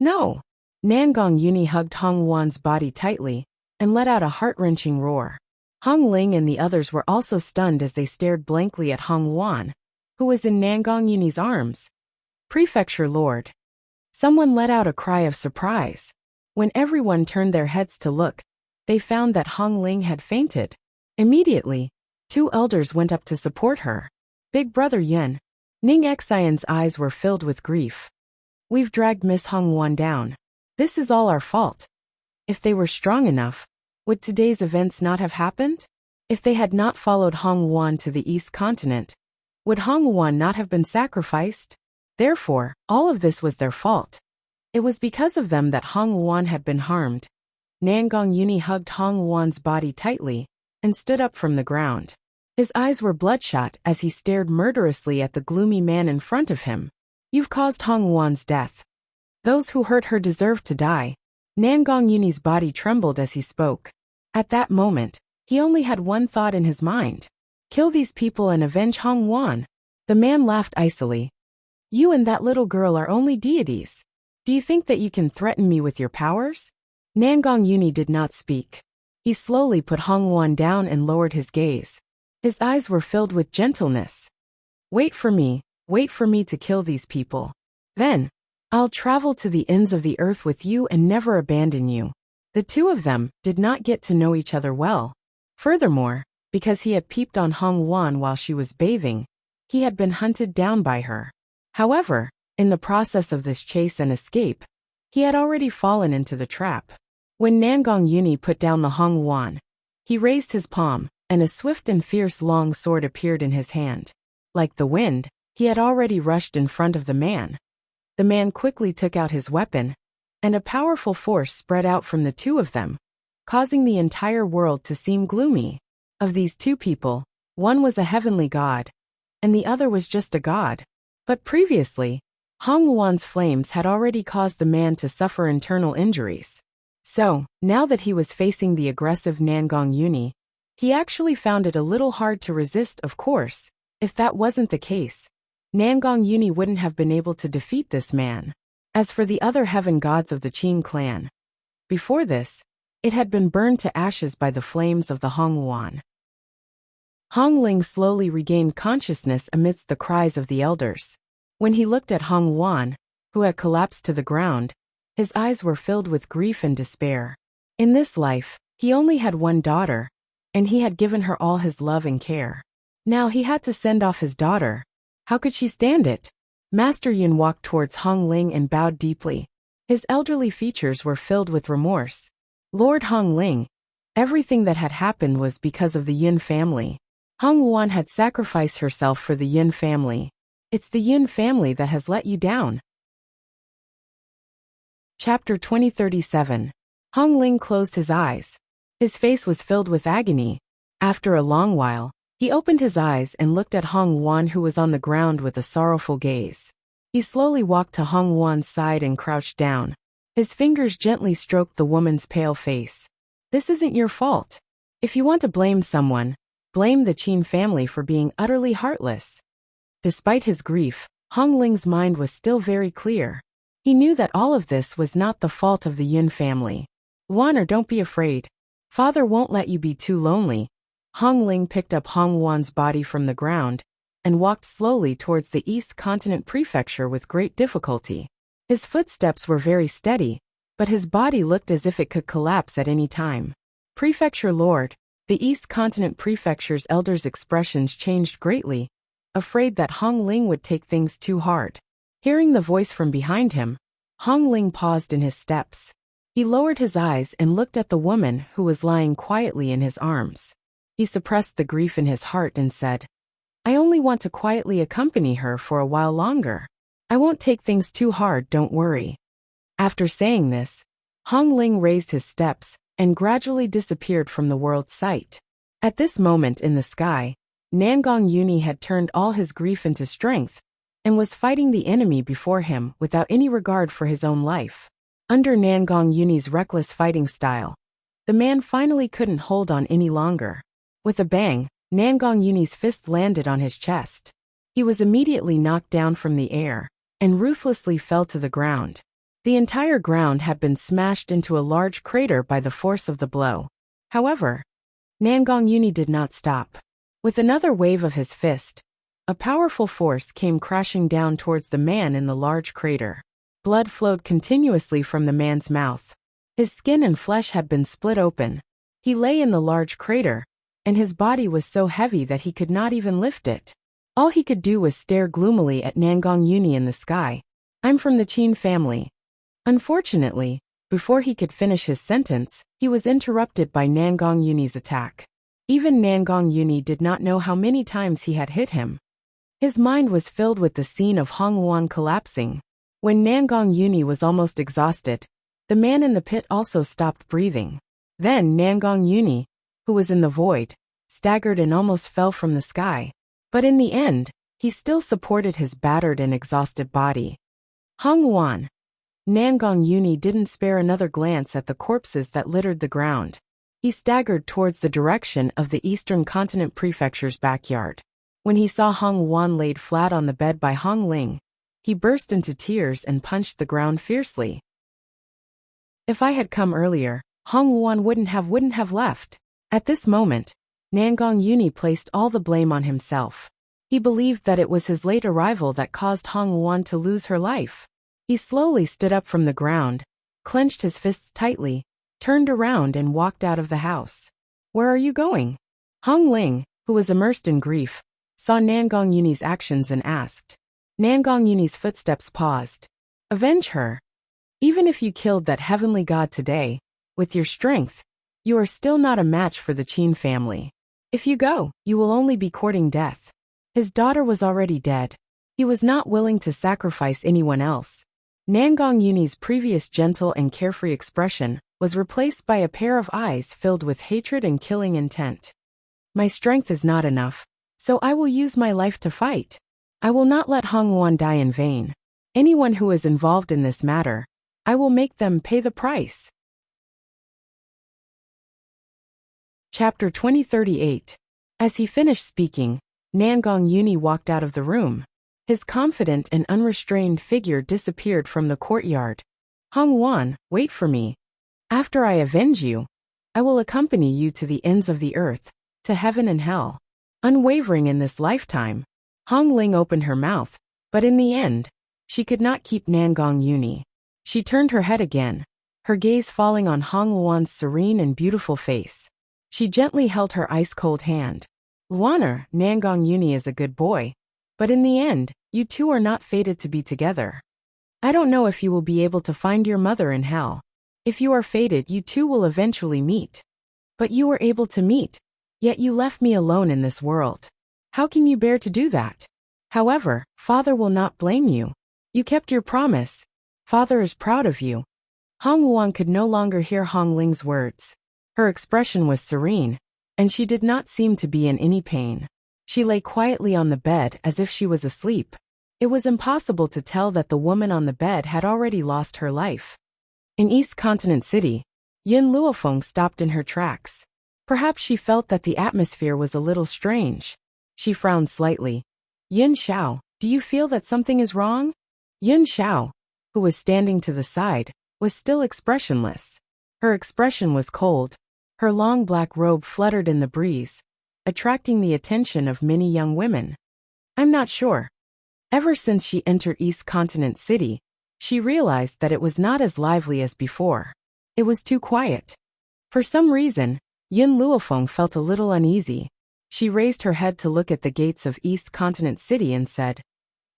No! Nangong Yuni hugged Hong Wuan's body tightly and let out a heart-wrenching roar. Hong Ling and the others were also stunned as they stared blankly at Hong Wuan, who was in Nangong Yuni's arms. Prefecture Lord. Someone let out a cry of surprise. When everyone turned their heads to look, they found that Hong Ling had fainted. Immediately, 2 elders went up to support her. Big Brother Yun. Ning Xian's eyes were filled with grief. We've dragged Miss Hong Wuan down. This is all our fault. If they were strong enough, would today's events not have happened? If they had not followed Hong Wuan to the East Continent, would Hong Wuan not have been sacrificed? Therefore, all of this was their fault. It was because of them that Hong Wuan had been harmed. Nangong Yuni hugged Hong Wuan's body tightly and stood up from the ground. His eyes were bloodshot as he stared murderously at the gloomy man in front of him. You've caused Hong Wuan's death. Those who hurt her deserve to die. Nangong Yuni's body trembled as he spoke. At that moment, he only had one thought in his mind. Kill these people and avenge Hong Wuan. The man laughed icily. You and that little girl are only deities. Do you think that you can threaten me with your powers? Nangong Yuni did not speak. He slowly put Hong Wuan down and lowered his gaze. His eyes were filled with gentleness. Wait for me to kill these people. Then, I'll travel to the ends of the earth with you and never abandon you. The 2 of them did not get to know each other well. Furthermore, because he had peeped on Hong Wuan while she was bathing, he had been hunted down by her. However, in the process of this chase and escape, he had already fallen into the trap. When Nangong Yuni put down the Hong Wuan, he raised his palm, and a swift and fierce long sword appeared in his hand. Like the wind, he had already rushed in front of the man. The man quickly took out his weapon, and a powerful force spread out from the 2 of them. causing the entire world to seem gloomy. Of these two people, one was a heavenly god, and the other was just a god. But previously, Hong Wuan's flames had already caused the man to suffer internal injuries. So, now that he was facing the aggressive Nangong Yuni, he actually found it a little hard to resist. Of course, if that wasn't the case, Nangong Yuni wouldn't have been able to defeat this man. As for the other heaven gods of the Qin clan, before this, it had been burned to ashes by the flames of the Hong Wuan. Hong Ling slowly regained consciousness amidst the cries of the elders. When he looked at Hong Wuan, who had collapsed to the ground, his eyes were filled with grief and despair. In this life, he only had one daughter, and he had given her all his love and care. Now he had to send off his daughter. How could she stand it? Master Yun walked towards Hong Ling and bowed deeply. His elderly features were filled with remorse. Lord Hong Ling, everything that had happened was because of the Yun family. Hong Wuan had sacrificed herself for the Yun family. It's the Yun family that has let you down. Chapter 2037. Hong Ling closed his eyes. His face was filled with agony. After a long while, he opened his eyes and looked at Hong Wuan, who was on the ground with a sorrowful gaze. He slowly walked to Hong Wuan's side and crouched down. His fingers gently stroked the woman's pale face. This isn't your fault. If you want to blame someone, blame the Qin family for being utterly heartless. Despite his grief, Hong Ling's mind was still very clear. He knew that all of this was not the fault of the Yun family. Wuan, don't be afraid. Father won't let you be too lonely. Hong Ling picked up Hong Wuan's body from the ground and walked slowly towards the East Continent Prefecture with great difficulty. His footsteps were very steady, but his body looked as if it could collapse at any time. Prefecture Lord, the East Continent Prefecture's elders' expressions changed greatly, afraid that Hong Ling would take things too hard. Hearing the voice from behind him, Hong Ling paused in his steps. He lowered his eyes and looked at the woman who was lying quietly in his arms. He suppressed the grief in his heart and said, I only want to quietly accompany her for a while longer. I won't take things too hard, don't worry. After saying this, Hong Ling raised his steps and gradually disappeared from the world's sight. At this moment in the sky, Nangong Yuni had turned all his grief into strength and was fighting the enemy before him without any regard for his own life. Under Nangong Yuni's reckless fighting style, the man finally couldn't hold on any longer. With a bang, Nangong Yuni's fist landed on his chest. He was immediately knocked down from the air and ruthlessly fell to the ground. The entire ground had been smashed into a large crater by the force of the blow. However, Nangong Yuni did not stop. With another wave of his fist, a powerful force came crashing down towards the man in the large crater. Blood flowed continuously from the man's mouth. His skin and flesh had been split open. He lay in the large crater, and his body was so heavy that he could not even lift it. All he could do was stare gloomily at Nangong Yuni in the sky. I'm from the Qin family. Unfortunately, before he could finish his sentence, he was interrupted by Nangong Yuni's attack. Even Nangong Yuni did not know how many times he had hit him. His mind was filled with the scene of Hong Wuan collapsing. When Nangong Yuni was almost exhausted, the man in the pit also stopped breathing. Then Nangong Yuni, who was in the void, staggered and almost fell from the sky. But in the end, he still supported his battered and exhausted body. Hong Wuan. Nangong Yuni didn't spare another glance at the corpses that littered the ground. He staggered towards the direction of the Eastern Continent Prefecture's backyard. When he saw Hong Wuan laid flat on the bed by Hong Ling, he burst into tears and punched the ground fiercely. If I had come earlier, Hong Wuan wouldn't have left. At this moment, Nangong Yuni placed all the blame on himself. He believed that it was his late arrival that caused Hong Wuan to lose her life. He slowly stood up from the ground, clenched his fists tightly, turned around and walked out of the house. Where are you going? Hong Ling, who was immersed in grief, saw Nangong Yuni's actions and asked. Nangong Yuni's footsteps paused. Avenge her. Even if you killed that heavenly god today, with your strength, you are still not a match for the Qin family. If you go, you will only be courting death. His daughter was already dead. He was not willing to sacrifice anyone else. Nangong Yuni's previous gentle and carefree expression was replaced by a pair of eyes filled with hatred and killing intent. My strength is not enough, so I will use my life to fight. I will not let Hongwon die in vain. Anyone who is involved in this matter, I will make them pay the price. Chapter 2038. As he finished speaking, Nangong Uni walked out of the room. His confident and unrestrained figure disappeared from the courtyard. Hongwon, wait for me. After I avenge you, I will accompany you to the ends of the earth, to heaven and hell. Unwavering in this lifetime, Hong Ling opened her mouth, but in the end, she could not keep Nangong Uni. She turned her head again, her gaze falling on Hongwon's serene and beautiful face. She gently held her ice-cold hand. Luaner, Nangong Uni is a good boy, but in the end, you two are not fated to be together. I don't know if you will be able to find your mother in hell. If you are fated, you two will eventually meet. But you were able to meet, yet you left me alone in this world. How can you bear to do that? However, Father will not blame you. You kept your promise. Father is proud of you. Hongwon could no longer hear Hong Ling's words. Her expression was serene, and she did not seem to be in any pain. She lay quietly on the bed as if she was asleep. It was impossible to tell that the woman on the bed had already lost her life. In East Continent City, Yin Luofeng stopped in her tracks. Perhaps she felt that the atmosphere was a little strange. She frowned slightly. Yin Xiao, do you feel that something is wrong? Yin Xiao, who was standing to the side, was still expressionless. Her expression was cold. Her long black robe fluttered in the breeze, attracting the attention of many young women. I'm not sure. Ever since she entered East Continent City, she realized that it was not as lively as before. It was too quiet. For some reason, Yin Luofeng felt a little uneasy. She raised her head to look at the gates of East Continent City and said,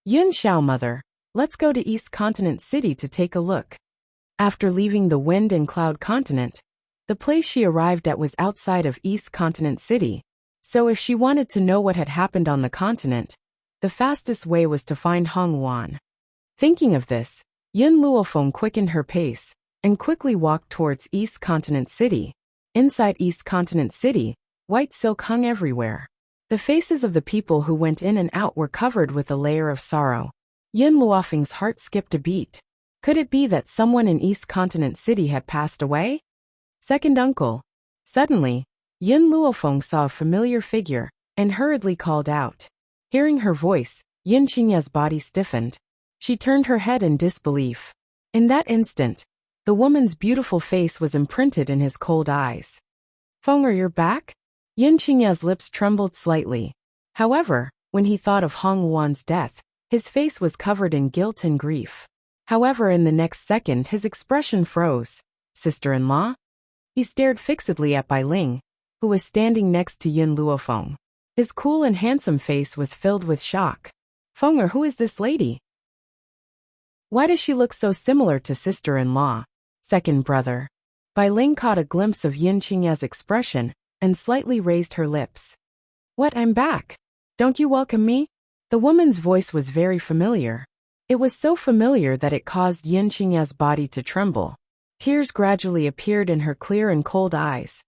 Yin Xiao mother, let's go to East Continent City to take a look. After leaving the Wind and Cloud Continent, the place she arrived at was outside of East Continent City, so if she wanted to know what had happened on the continent, the fastest way was to find Hongwon. Thinking of this, Yin Luofeng quickened her pace and quickly walked towards East Continent City. Inside East Continent City, white silk hung everywhere. The faces of the people who went in and out were covered with a layer of sorrow. Yin Luofeng's heart skipped a beat. Could it be that someone in East Continent City had passed away? Second uncle. Suddenly, Yin Luofeng saw a familiar figure and hurriedly called out. Hearing her voice, Yin Qingya's body stiffened. She turned her head in disbelief. In that instant, the woman's beautiful face was imprinted in his cold eyes. Fenger, you're back? Yin Qingya's lips trembled slightly. However, when he thought of Hongwon's death, his face was covered in guilt and grief. However, in the next second his expression froze. Sister-in-law? He stared fixedly at Bai Ling, who was standing next to Yin Luofeng. His cool and handsome face was filled with shock. Fenger, who is this lady? Why does she look so similar to sister-in-law? Second brother. Bai Ling caught a glimpse of Yin Qingya's expression and slightly raised her lips. What, I'm back. Don't you welcome me? The woman's voice was very familiar. It was so familiar that it caused Yin Qingya's body to tremble. Tears gradually appeared in her clear and cold eyes.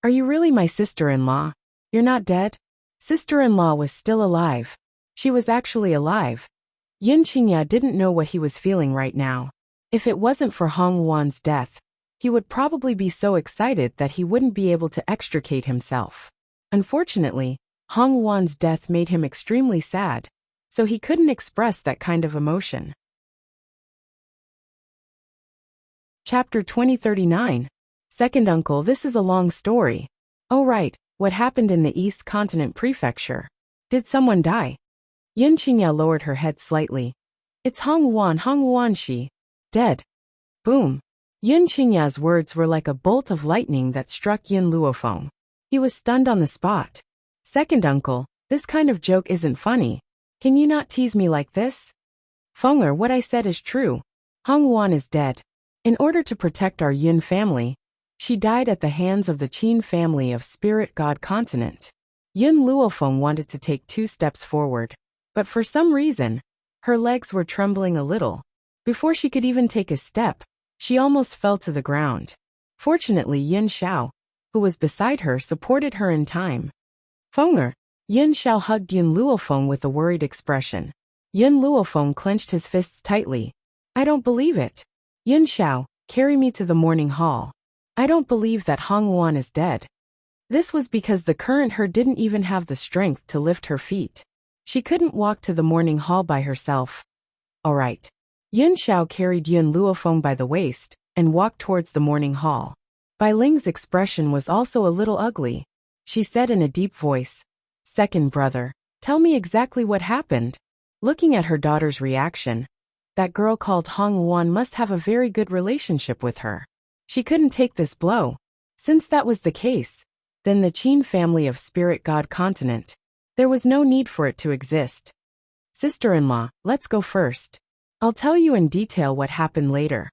Are you really my sister-in-law? You're not dead? Sister-in-law was still alive. She was actually alive. Yin Qingya didn't know what he was feeling right now. If it wasn't for Hongwon's death, he would probably be so excited that he wouldn't be able to extricate himself. Unfortunately, Hongwon's death made him extremely sad, so he couldn't express that kind of emotion. Chapter 2039. Second uncle, this is a long story. Oh right, what happened in the East Continent Prefecture? Did someone die? Yin Qingya lowered her head slightly. It's Hongwon she. Dead. Boom. Yin Qingya's words were like a bolt of lightning that struck Yin Luofeng. He was stunned on the spot. Second uncle, this kind of joke isn't funny. Can you not tease me like this? Fenger, what I said is true. Hongwon is dead. In order to protect our Yin family, she died at the hands of the Qin family of Spirit God Continent. Yin Luofeng wanted to take 2 steps forward, but for some reason, her legs were trembling a little. Before she could even take a step, she almost fell to the ground. Fortunately, Yin Xiao, who was beside her, supported her in time. Fenger. Yin Xiao hugged Yin Luofeng with a worried expression. Yin Luofeng clenched his fists tightly. I don't believe it. Yin Xiao, carry me to the morning hall. I don't believe that Hong Wan is dead. This was because the current her didn't even have the strength to lift her feet. She couldn't walk to the morning hall by herself. All right. Yin Xiao carried Yin Luofeng by the waist and walked towards the morning hall. Bai Ling's expression was also a little ugly. She said in a deep voice, Second brother, tell me exactly what happened. Looking at her daughter's reaction, that girl called Hong Wan must have a very good relationship with her. She couldn't take this blow. Since that was the case, then the Qin family of spirit god continent, there was no need for it to exist. Sister-in-law, let's go first. I'll tell you in detail what happened later.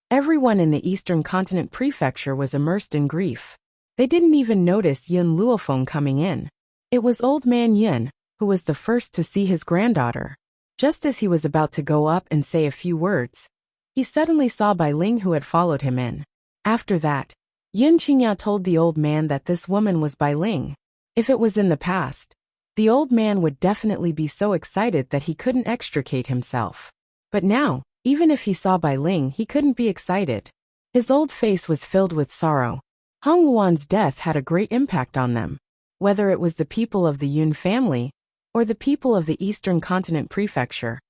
Everyone in the Eastern Continent prefecture was immersed in grief. They didn't even notice Yin Luofeng coming in. It was old man Yin, who was the first to see his granddaughter. Just as he was about to go up and say a few words, he suddenly saw Bai Ling, who had followed him in. After that, Yin Qingya told the old man that this woman was Bai Ling. If it was in the past, the old man would definitely be so excited that he couldn't extricate himself. But now, even if he saw Bai Ling, he couldn't be excited. His old face was filled with sorrow. Hong Wan's death had a great impact on them. Whether it was the people of the Yun family, or the people of the Eastern Continent prefecture,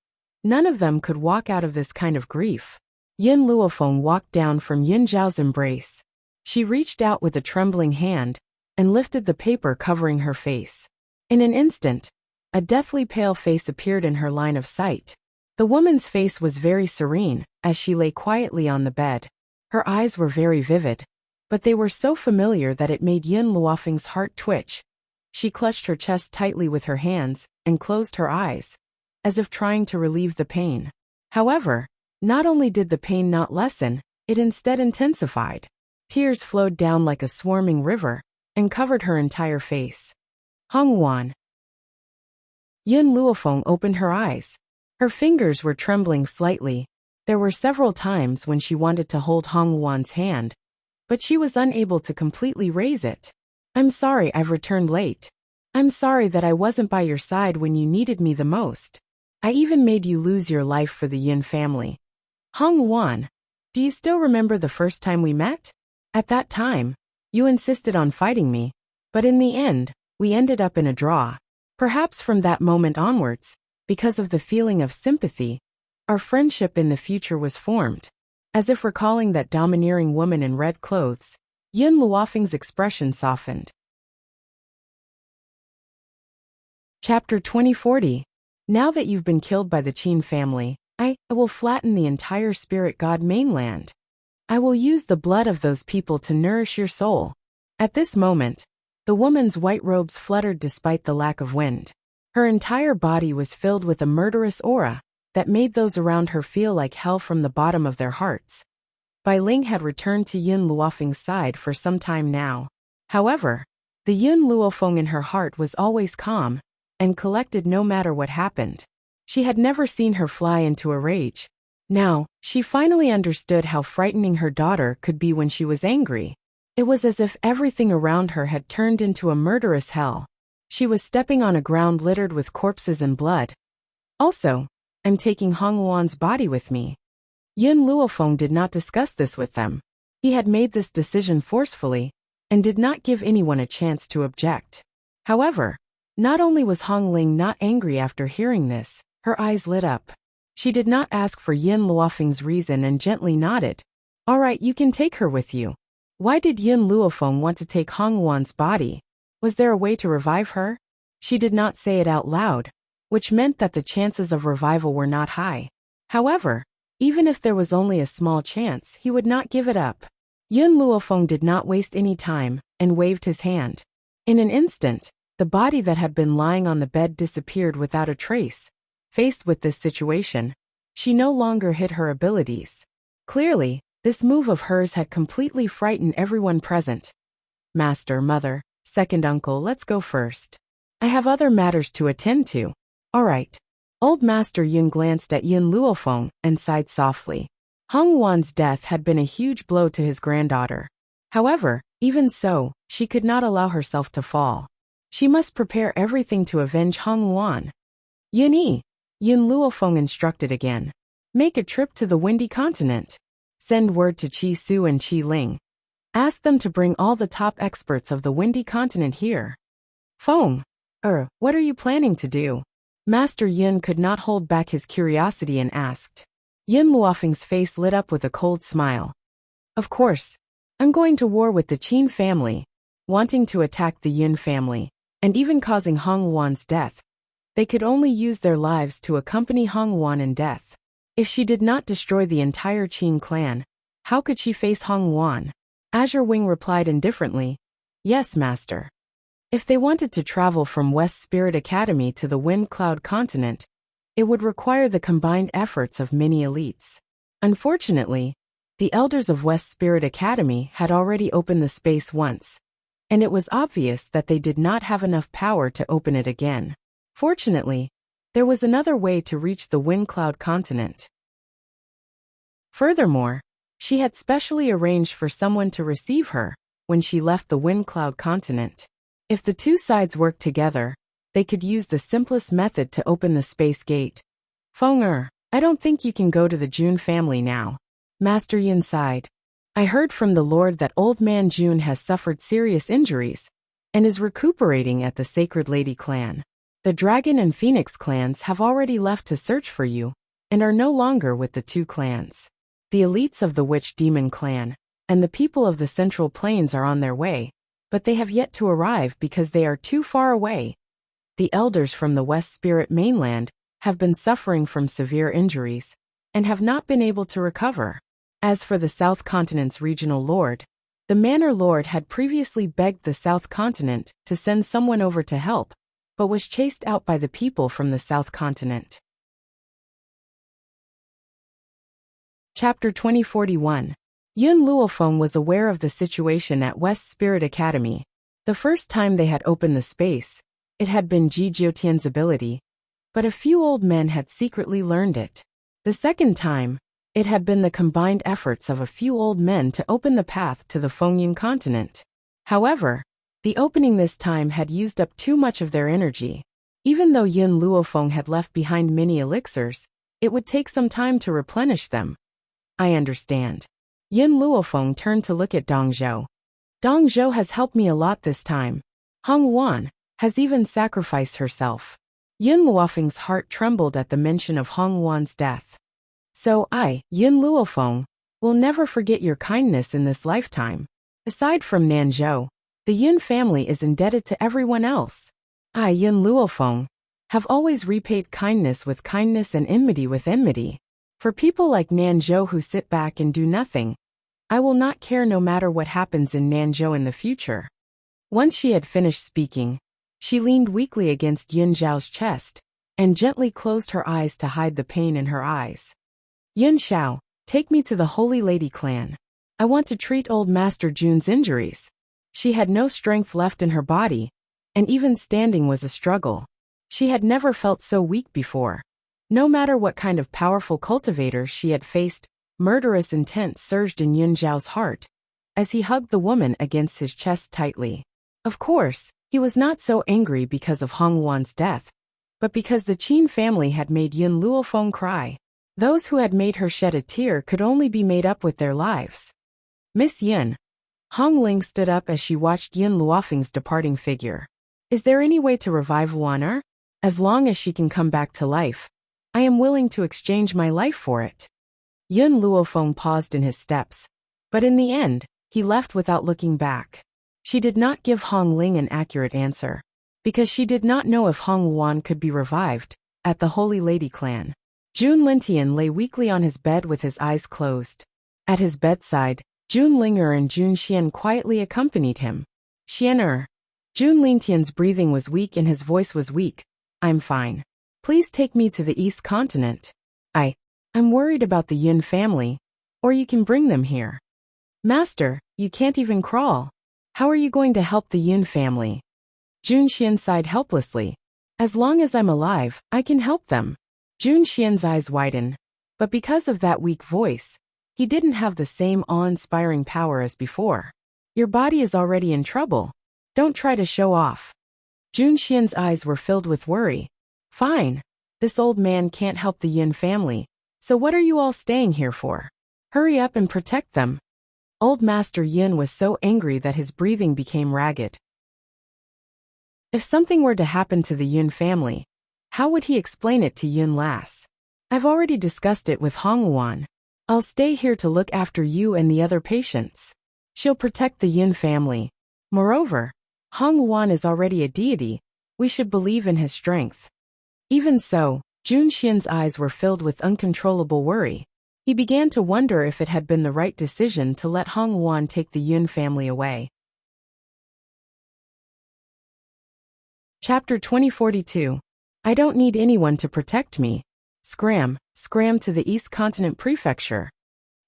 none of them could walk out of this kind of grief. Yin Luofeng walked down from Yin Zhao's embrace. She reached out with a trembling hand and lifted the paper covering her face. In an instant, a deathly pale face appeared in her line of sight. The woman's face was very serene as she lay quietly on the bed. Her eyes were very vivid, but they were so familiar that it made Yin Luofeng's heart twitch. She clutched her chest tightly with her hands and closed her eyes, as if trying to relieve the pain. However, not only did the pain not lessen, it instead intensified. Tears flowed down like a swarming river and covered her entire face. Hong Wan. Yin Luofeng opened her eyes. Her fingers were trembling slightly. There were several times when she wanted to hold Hong Wan's hand, but she was unable to completely raise it. I'm sorry I've returned late. I'm sorry that I wasn't by your side when you needed me the most. I even made you lose your life for the Yin family. Hong Wan, do you still remember the first time we met? At that time, you insisted on fighting me, but in the end, we ended up in a draw. Perhaps from that moment onwards, because of the feeling of sympathy, our friendship in the future was formed. As if recalling that domineering woman in red clothes, Yin Luofeng's expression softened. Chapter 2040. Now that you've been killed by the Qin family, I will flatten the entire spirit god mainland. I will use the blood of those people to nourish your soul. At this moment, the woman's white robes fluttered despite the lack of wind. Her entire body was filled with a murderous aura that made those around her feel like hell from the bottom of their hearts. Bai Ling had returned to Yin Luofeng's side for some time now. However, the Yin Luofeng in her heart was always calm and collected no matter what happened. She had never seen her fly into a rage. Now, she finally understood how frightening her daughter could be when she was angry. It was as if everything around her had turned into a murderous hell. She was stepping on a ground littered with corpses and blood. Also, I'm taking Hong Wan's body with me. Yin Luofeng did not discuss this with them. He had made this decision forcefully and did not give anyone a chance to object. However, not only was Hong Ling not angry after hearing this, her eyes lit up. She did not ask for Yin Luofeng's reason and gently nodded. All right, you can take her with you. Why did Yin Luofeng want to take Hong Wan's body? Was there a way to revive her? She did not say it out loud, which meant that the chances of revival were not high. However, even if there was only a small chance, he would not give it up. Yin Luofeng did not waste any time and waved his hand. In an instant, the body that had been lying on the bed disappeared without a trace. Faced with this situation, she no longer hid her abilities. Clearly, this move of hers had completely frightened everyone present. Master, mother, second uncle, let's go first. I have other matters to attend to. All right. Old Master Yun glanced at Yin Luofeng and sighed softly. Hong Wan's death had been a huge blow to his granddaughter. However, even so, she could not allow herself to fall. She must prepare everything to avenge Hong Wuan. Yun Luofeng instructed again. Make a trip to the windy continent. Send word to Qi Su and Qi Ling. Ask them to bring all the top experts of the windy continent here. Feng, what are you planning to do? Master Yun could not hold back his curiosity and asked. Yun Luofeng's face lit up with a cold smile. Of course, I'm going to war with the Qin family, wanting to attack the Yun family, and even causing Hong Wuan's death. They could only use their lives to accompany Hong Wuan in death. If she did not destroy the entire Qin clan, how could she face Hong Wuan? Azure Wing replied indifferently, Yes, master. If they wanted to travel from West Spirit Academy to the Wind Cloud continent, it would require the combined efforts of many elites. Unfortunately, the elders of West Spirit Academy had already opened the space once, and it was obvious that they did not have enough power to open it again. Fortunately, there was another way to reach the Wind Cloud continent. Furthermore, she had specially arranged for someone to receive her when she left the Wind Cloud continent. If the two sides worked together, they could use the simplest method to open the space gate. Feng, I don't think you can go to the Jun family now. Master Yun sighed. I heard from the Lord that old man Jun has suffered serious injuries and is recuperating at the Sacred Lady clan. The Dragon and Phoenix clans have already left to search for you and are no longer with the two clans. The elites of the Witch Demon clan and the people of the Central Plains are on their way, but they have yet to arrive because they are too far away. The elders from the West Spirit mainland have been suffering from severe injuries and have not been able to recover. As for the South Continent's regional lord, the Manor Lord had previously begged the South Continent to send someone over to help, but was chased out by the people from the South Continent. Chapter 2041. Yun Luofeng was aware of the situation at West Spirit Academy. The first time they had opened the space, it had been Ji Jiutian's ability, but a few old men had secretly learned it. The second time, it had been the combined efforts of a few old men to open the path to the Fengyun continent. However, the opening this time had used up too much of their energy. Even though Yun Luofeng had left behind many elixirs, it would take some time to replenish them. I understand. Yun Luofeng turned to look at Dong Zhou. Dong Zhou has helped me a lot this time. Hong Wuan has even sacrificed herself. Yun Luofeng's heart trembled at the mention of Hong Wuan's death. So I, Yun Luofeng, will never forget your kindness in this lifetime. Aside from Nanzhou, the Yun family is indebted to everyone else. I, Yun Luofeng, have always repaid kindness with kindness and enmity with enmity. For people like Nanzhou who sit back and do nothing, I will not care no matter what happens in Nanzhou in the future. Once she had finished speaking, she leaned weakly against Yun Zhao's chest and gently closed her eyes to hide the pain in her eyes. Yun Xiao, take me to the Holy Lady clan. I want to treat old Master Jun's injuries. She had no strength left in her body, and even standing was a struggle. She had never felt so weak before. No matter what kind of powerful cultivator she had faced, murderous intent surged in Yun Zhao's heart as he hugged the woman against his chest tightly. Of course, he was not so angry because of Hong Wuan's death, but because the Qin family had made Yun Luofeng cry. Those who had made her shed a tear could only be made up with their lives. Miss Yun. Hong Ling stood up as she watched Yun Luofeng's departing figure. Is there any way to revive Wan? As long as she can come back to life, I am willing to exchange my life for it. Yun Luofeng paused in his steps, but in the end, he left without looking back. She did not give Hong Ling an accurate answer, because she did not know if Hong Wuan could be revived at the Holy Lady clan. Jun Lintian lay weakly on his bed with his eyes closed. At his bedside, Jun Linger and Jun Xian quietly accompanied him. Xian. Jun Lintian's breathing was weak and his voice was weak. I'm fine. Please take me to the East Continent. I'm worried about the Yun family, or you can bring them here. Master, you can't even crawl. How are you going to help the Yun family? Jun Xian sighed helplessly. As long as I'm alive, I can help them. Jun Xian's eyes widened, but because of that weak voice, he didn't have the same awe-inspiring power as before. Your body is already in trouble. Don't try to show off. Jun Xian's eyes were filled with worry. Fine. This old man can't help the Yin family, so what are you all staying here for? Hurry up and protect them. Old Master Yin was so angry that his breathing became ragged. If something were to happen to the Yin family, how would he explain it to Yin Lass? I've already discussed it with Hong Wan. I'll stay here to look after you and the other patients. She'll protect the Yin family. Moreover, Hong Wan is already a deity. We should believe in his strength. Even so, Jun Xian's eyes were filled with uncontrollable worry. He began to wonder if it had been the right decision to let Hong Wan take the Yin family away. Chapter 2042. I don't need anyone to protect me. Scram to the East Continent Prefecture.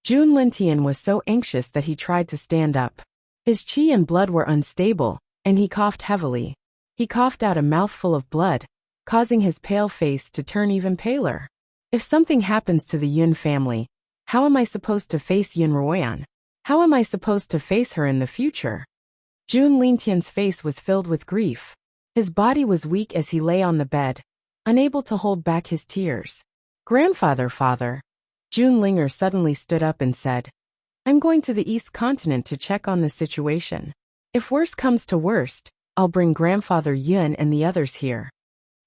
Jun Lintian was so anxious that he tried to stand up. His qi and blood were unstable, and he coughed heavily. He coughed out a mouthful of blood, causing his pale face to turn even paler. If something happens to the Yun family, how am I supposed to face Yun Ruoyan? How am I supposed to face her in the future? Jun Lintian's face was filled with grief. His body was weak as he lay on the bed, unable to hold back his tears. Grandfather, father. Jun Linger suddenly stood up and said, I'm going to the East Continent to check on the situation. If worst comes to worst, I'll bring Grandfather Yun and the others here.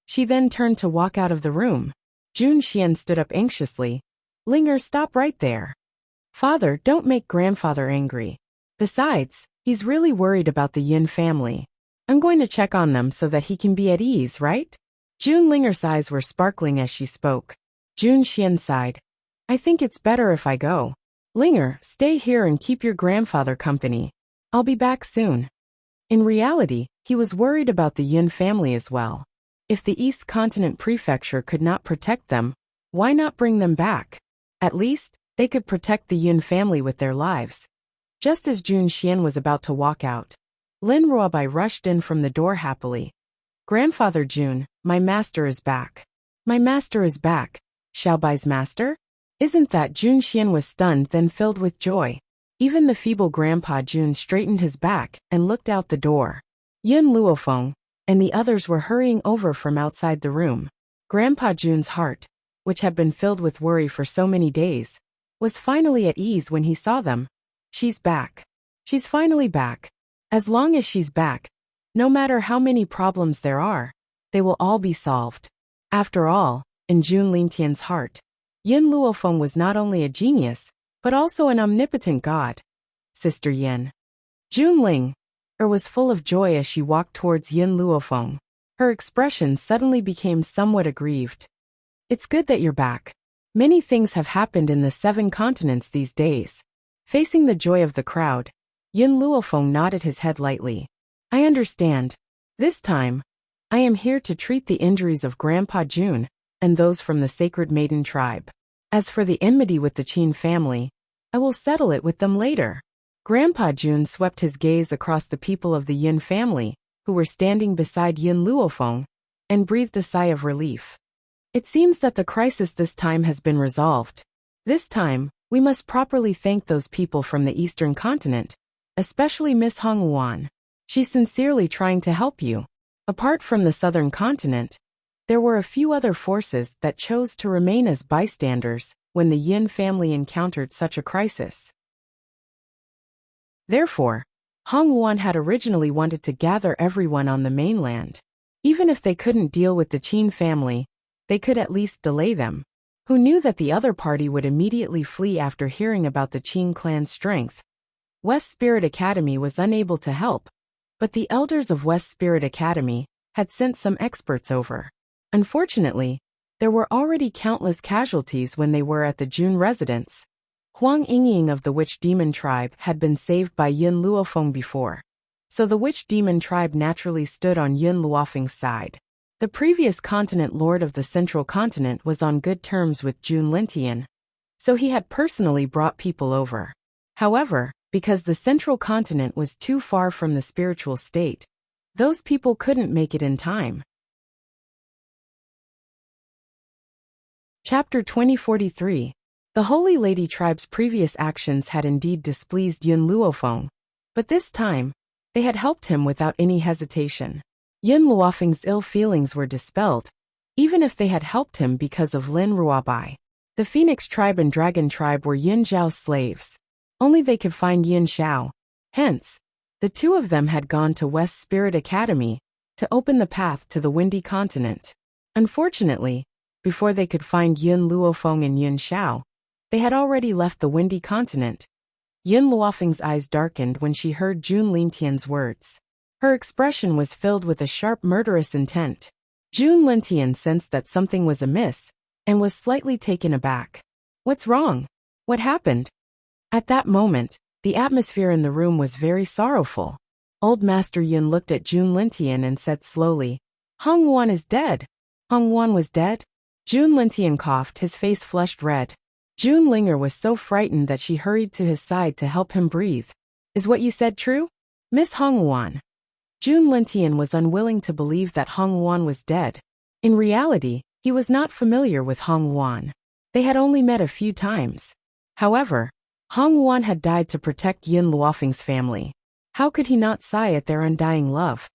She then turned to walk out of the room. Jun Xian stood up anxiously. Linger, stop right there. Father, don't make Grandfather angry. Besides, he's really worried about the Yun family. I'm going to check on them so that he can be at ease, right? Jun Linger's eyes were sparkling as she spoke. Jun Xian sighed. I think it's better if I go. Linger, stay here and keep your grandfather company. I'll be back soon. In reality, he was worried about the Yun family as well. If the East Continent Prefecture could not protect them, why not bring them back? At least, they could protect the Yun family with their lives. Just as Jun Xian was about to walk out, Lin Ruobai rushed in from the door happily. Grandfather Jun, my master is back. My master is back. Xiaobai's master? Isn't that? Jun Xian was stunned then filled with joy. Even the feeble Grandpa Jun straightened his back and looked out the door. Yin Luofeng and the others were hurrying over from outside the room. Grandpa Jun's heart, which had been filled with worry for so many days, was finally at ease when he saw them. She's back. She's finally back. As long as she's back, no matter how many problems there are, they will all be solved. After all, in Jun Lintian's heart, Yin Luofeng was not only a genius, but also an omnipotent god. Sister Yin. Jun Ling was full of joy as she walked towards Yin Luofeng. Her expression suddenly became somewhat aggrieved. It's good that you're back. Many things have happened in the 7 continents these days. Facing the joy of the crowd, Yin Luofeng nodded his head lightly. I understand. This time, I am here to treat the injuries of Grandpa Jun and those from the Sacred Maiden tribe. As for the enmity with the Qin family, I will settle it with them later. Grandpa Jun swept his gaze across the people of the Yin family, who were standing beside Yin Luofeng, and breathed a sigh of relief. It seems that the crisis this time has been resolved. This time, we must properly thank those people from the Eastern Continent, especially Miss Hong Wan. She's sincerely trying to help you. Apart from the Southern Continent, there were a few other forces that chose to remain as bystanders when the Yin family encountered such a crisis. Therefore, Hong Wan had originally wanted to gather everyone on the mainland. Even if they couldn't deal with the Qin family, they could at least delay them. Who knew that the other party would immediately flee after hearing about the Qin clan's strength? West Spirit Academy was unable to help, but the elders of West Spirit Academy had sent some experts over. Unfortunately, there were already countless casualties when they were at the Jun residence. Huang Yingying of the Witch Demon tribe had been saved by Yin Luofeng before, so the Witch Demon tribe naturally stood on Yin Luofeng's side. The previous continent lord of the Central Continent was on good terms with Jun Lintian, so he had personally brought people over. However, because the Central Continent was too far from the spiritual state, those people couldn't make it in time. Chapter 2043. The Holy Lady tribe's previous actions had indeed displeased Yin Luofeng, But this time, they had helped him without any hesitation. Yin Luofeng's ill feelings were dispelled, even if they had helped him because of Lin Ruobai. The Phoenix tribe and Dragon tribe were Yin Zhao's slaves. Only they could find Yin Xiao. Hence, the two of them had gone to West Spirit Academy to open the path to the Windy Continent. Unfortunately, before they could find Yin Luofeng and Yin Xiao, they had already left the Windy Continent. Yin Luofeng's eyes darkened when she heard Jun Lintian's words. Her expression was filled with a sharp murderous intent. Jun Lintian sensed that something was amiss and was slightly taken aback. What's wrong? What happened? At that moment, the atmosphere in the room was very sorrowful. Old Master Yun looked at Jun Lintian and said slowly, Hong Wan is dead. Hong Wan was dead? Jun Lintian coughed, his face flushed red. Jun Linger was so frightened that she hurried to his side to help him breathe. Is what you said true? Miss Hong Wan. Jun Lintian was unwilling to believe that Hong Wan was dead. In reality, he was not familiar with Hong Wan. They had only met a few times. However, Hong Wan had died to protect Yin Luofeng's family. How could he not sigh at their undying love?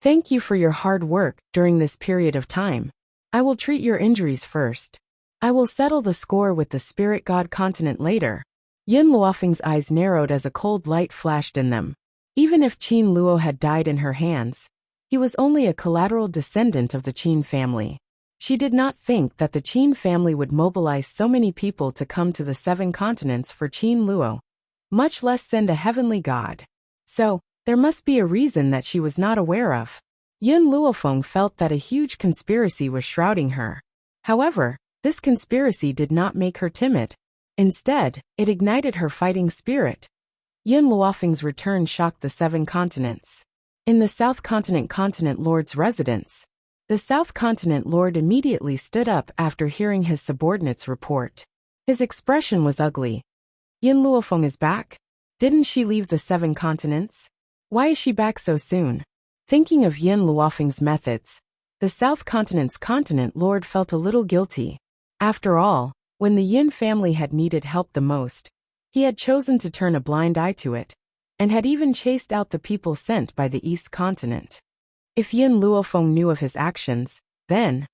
Thank you for your hard work during this period of time. I will treat your injuries first. I will settle the score with the spirit god continent later. Yin Luofeng's eyes narrowed as a cold light flashed in them. Even if Qin Luo had died in her hands, he was only a collateral descendant of the Qin family. She did not think that the Qin family would mobilize so many people to come to the 7 continents for Qin Luo, much less send a heavenly god. So, there must be a reason that she was not aware of. Yin Luofeng felt that a huge conspiracy was shrouding her. However, this conspiracy did not make her timid. Instead, it ignited her fighting spirit. Yin Luofeng's return shocked the 7 continents. In the South Continent Continent Lord's residence, the South Continent Lord immediately stood up after hearing his subordinate's report. His expression was ugly. Yin Luofeng is back? Didn't she leave the 7 continents? Why is she back so soon? Thinking of Yin Luofeng's methods, the South Continent's Continent Lord felt a little guilty. After all, when the Yin family had needed help the most, he had chosen to turn a blind eye to it, and had even chased out the people sent by the East Continent. If Yin Luofeng knew of his actions, then,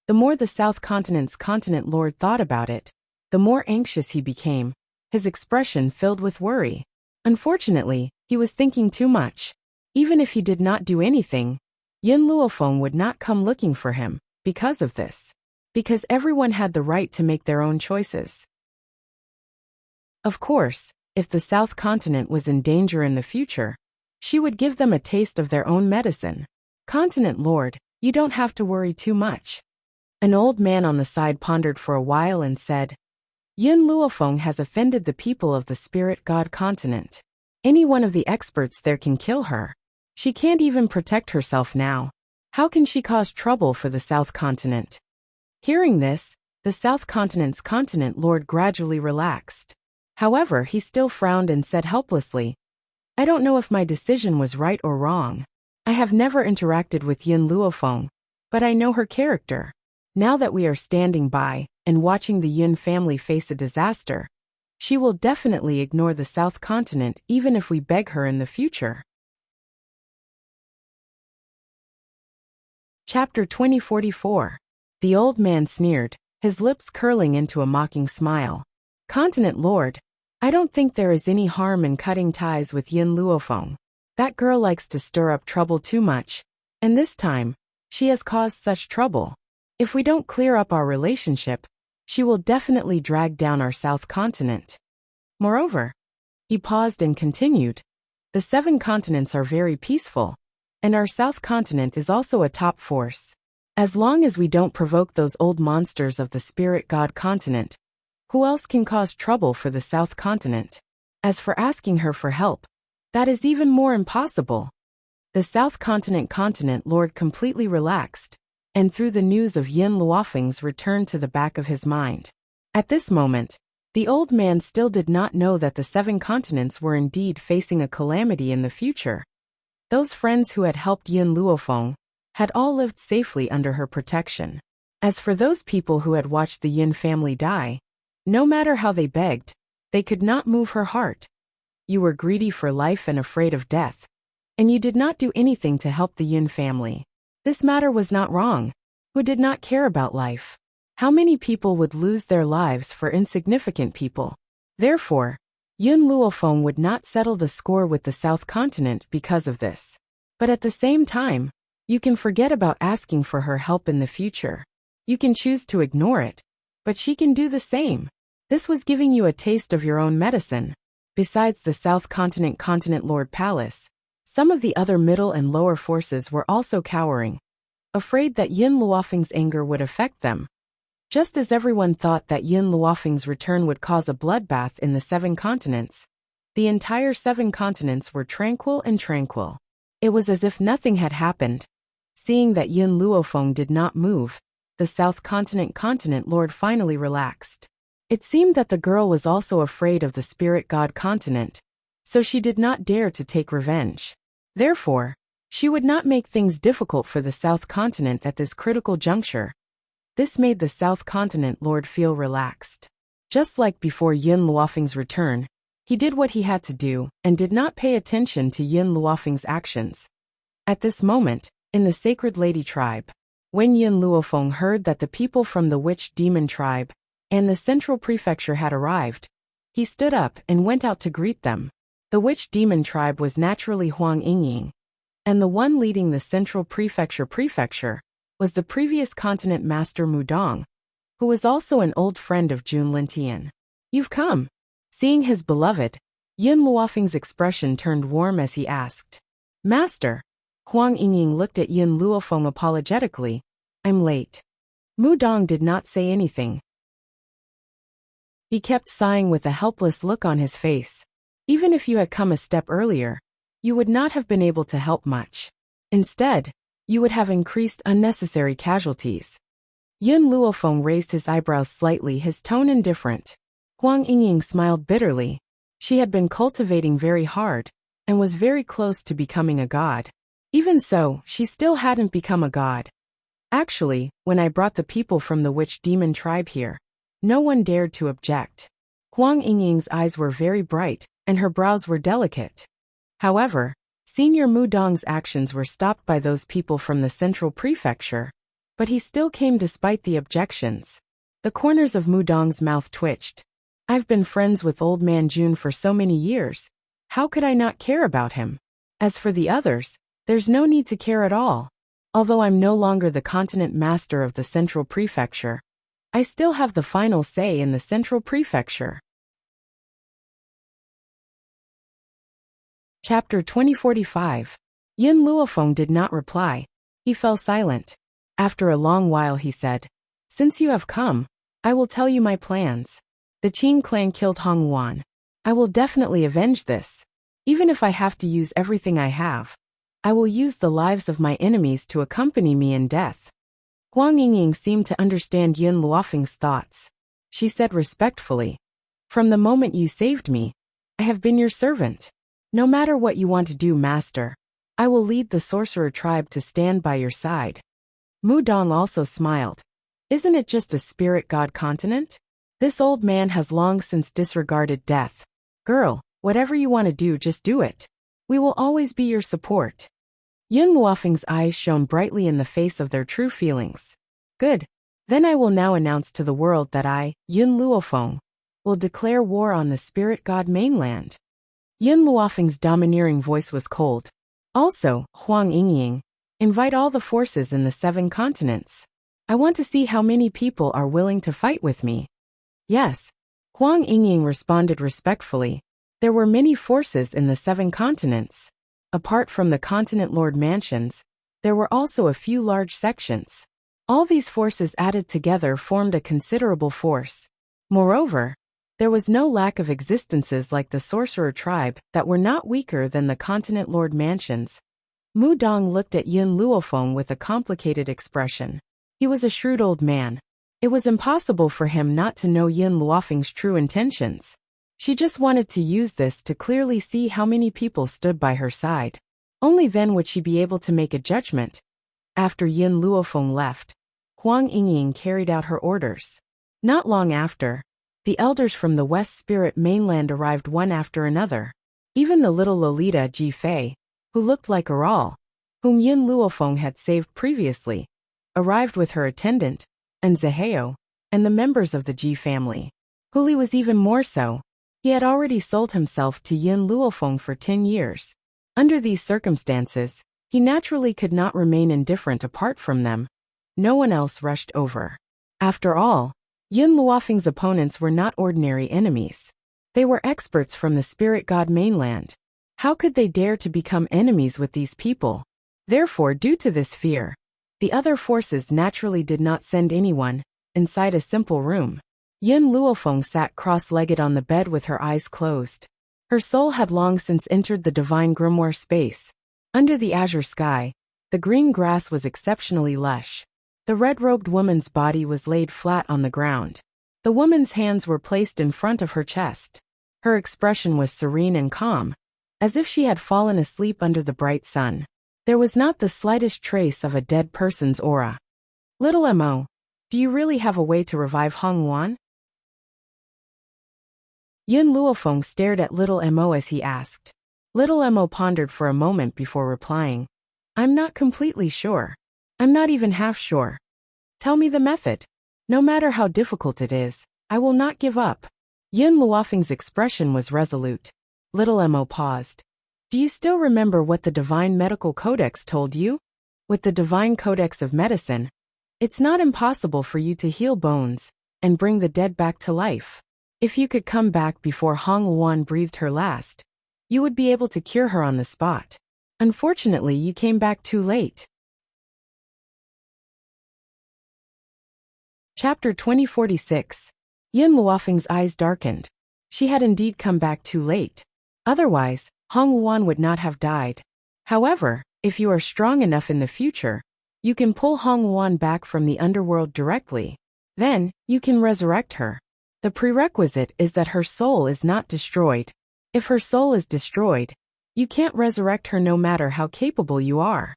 the more the South Continent's Continent Lord thought about it, the more anxious he became, his expression filled with worry. Unfortunately, he was thinking too much. Even if he did not do anything, Yin Luofeng would not come looking for him, because of this. Because everyone had the right to make their own choices. Of course, if the South Continent was in danger in the future, she would give them a taste of their own medicine. Continent Lord, you don't have to worry too much. An old man on the side pondered for a while and said, Yin Luofeng has offended the people of the spirit god continent. Any one of the experts there can kill her. She can't even protect herself now. How can she cause trouble for the South Continent? Hearing this, the South Continent's Continent Lord gradually relaxed. However, he still frowned and said helplessly, I don't know if my decision was right or wrong. I have never interacted with Yin Luofeng, but I know her character. Now that we are standing by and watching the Yin family face a disaster, she will definitely ignore the South Continent even if we beg her in the future. Chapter 2044. The old man sneered, his lips curling into a mocking smile. Continent Lord, I don't think there is any harm in cutting ties with Yin Luofeng. That girl likes to stir up trouble too much, and this time, she has caused such trouble. If we don't clear up our relationship, she will definitely drag down our South Continent. Moreover, he paused and continued, the 7 continents are very peaceful, and our South Continent is also a top force. As long as we don't provoke those old monsters of the spirit god continent, who else can cause trouble for the South Continent? As for asking her for help, that is even more impossible. The South Continent Continent Lord completely relaxed, and threw the news of Yin Luofeng's return to the back of his mind. At this moment, the old man still did not know that the 7 continents were indeed facing a calamity in the future. Those friends who had helped Yin Luofeng had all lived safely under her protection. As for those people who had watched the Yin family die, no matter how they begged, they could not move her heart. you were greedy for life and afraid of death. And you did not do anything to help the Yun family. This matter was not wrong. Who did not care about life? How many people would lose their lives for insignificant people? Therefore, Yun Luofeng would not settle the score with the South Continent because of this. But at the same time, you can forget about asking for her help in the future. You can choose to ignore it, but she can do the same. This was giving you a taste of your own medicine. Besides the South Continent Lord Palace, some of the other middle and lower forces were also cowering, afraid that Yun Luofeng's anger would affect them. Just as everyone thought that Yun Luofeng's return would cause a bloodbath in the 7 continents, the entire 7 continents were tranquil. It was as if nothing had happened. Seeing that Yun Luofeng did not move, the South Continent Lord finally relaxed. It seemed that the girl was also afraid of the spirit god continent, so she did not dare to take revenge. Therefore, she would not make things difficult for the South Continent at this critical juncture. This made the South Continent Lord feel relaxed. Just like before Yun Luofeng's return, he did what he had to do and did not pay attention to Yun Luofeng's actions. At this moment, in the Sacred Lady tribe, when Yun Luofeng heard that the people from the Witch Demon tribe and the Central Prefecture had arrived, he stood up and went out to greet them. The Witch Demon tribe was naturally Huang Yingying, and the one leading the Central Prefecture was the previous continent master Mudong, who was also an old friend of Jun Lintian. You've come. Seeing his beloved, Yun Luofeng's expression turned warm as he asked, Master. Huang Yingying looked at Yun Luofeng apologetically. I'm late. Mudong did not say anything. He kept sighing with a helpless look on his face. Even if you had come a step earlier, you would not have been able to help much. Instead, you would have increased unnecessary casualties. Yun Luofeng raised his eyebrows slightly, his tone indifferent. Huang Yingying smiled bitterly. She had been cultivating very hard, and was very close to becoming a god. Even so, she still hadn't become a god. Actually, when I brought the people from the Witch Demon tribe here, no one dared to object. Huang Yingying's eyes were very bright, and her brows were delicate. However, Senior Mudong's actions were stopped by those people from the Central Prefecture, but he still came despite the objections. The corners of Mudong's mouth twitched. I've been friends with Old Man Jun for so many years. How could I not care about him? As for the others, there's no need to care at all. Although I'm no longer the continent master of the Central Prefecture, I still have the final say in the Central Prefecture. Chapter 2045. Yun Luofeng did not reply. He fell silent. After a long while he said, Since you have come, I will tell you my plans. The Qin clan killed Hong Wan. I will definitely avenge this. Even if I have to use everything I have, I will use the lives of my enemies to accompany me in death. Huang Yingying seemed to understand Yun Luofeng's thoughts. She said respectfully, From the moment you saved me, I have been your servant. No matter what you want to do, master, I will lead the sorcerer tribe to stand by your side. Mudong also smiled. Isn't it just a spirit god continent? This old man has long since disregarded death. Girl, whatever you want to do, just do it. We will always be your support. Yun Luofeng's eyes shone brightly in the face of their true feelings. Good. Then I will now announce to the world that I, Yun Luofeng, will declare war on the spirit god mainland. Yun Luofeng's domineering voice was cold. Also, Huang Yingying, invite all the forces in the 7 continents. I want to see how many people are willing to fight with me. Yes. Huang Yingying responded respectfully. There were many forces in the 7 continents. Apart from the continent lord mansions, there were also a few large sections. All these forces added together formed a considerable force. Moreover, there was no lack of existences like the sorcerer tribe that were not weaker than the continent lord mansions. Mudong looked at Yun Luofeng with a complicated expression. He was a shrewd old man. It was impossible for him not to know Yun Luofeng's true intentions. She just wanted to use this to clearly see how many people stood by her side. Only then would she be able to make a judgment. After Yun Luofeng left, Huang Yingying carried out her orders. Not long after, the elders from the West Spirit mainland arrived one after another. Even the little Lolita Ji Fei, who looked like Aral, whom Yin Luofeng had saved previously, arrived with her attendant, and Zaheo, and the members of the Ji family. Huli was even more so. He had already sold himself to Yin Luofeng for 10 years. Under these circumstances, he naturally could not remain indifferent apart from them. No one else rushed over. After all, Yin Luofeng's opponents were not ordinary enemies. They were experts from the spirit god mainland. How could they dare to become enemies with these people? Therefore, due to this fear, the other forces naturally did not send anyone inside a simple room. Yin Luofeng sat cross-legged on the bed with her eyes closed. Her soul had long since entered the divine grimoire space. Under the azure sky, the green grass was exceptionally lush. The red-robed woman's body was laid flat on the ground. The woman's hands were placed in front of her chest. Her expression was serene and calm, as if she had fallen asleep under the bright sun. There was not the slightest trace of a dead person's aura. Little Mo, do you really have a way to revive Hong Wan? Yin Luofeng stared at Little Mo as he asked. Little Mo pondered for a moment before replying. I'm not completely sure. I'm not even half sure. Tell me the method. No matter how difficult it is, I will not give up. Yin Luofeng's expression was resolute. Little Mo paused. Do you still remember what the Divine Medical Codex told you? With the Divine Codex of Medicine, it's not impossible for you to heal bones and bring the dead back to life. If you could come back before Hong Wan breathed her last, you would be able to cure her on the spot. Unfortunately, you came back too late. Chapter 2046. Yin Luofeng's eyes darkened. She had indeed come back too late. Otherwise, Hong Wan would not have died. However, if you are strong enough in the future, you can pull Hong Wan back from the underworld directly. Then, you can resurrect her. The prerequisite is that her soul is not destroyed. If her soul is destroyed, you can't resurrect her no matter how capable you are.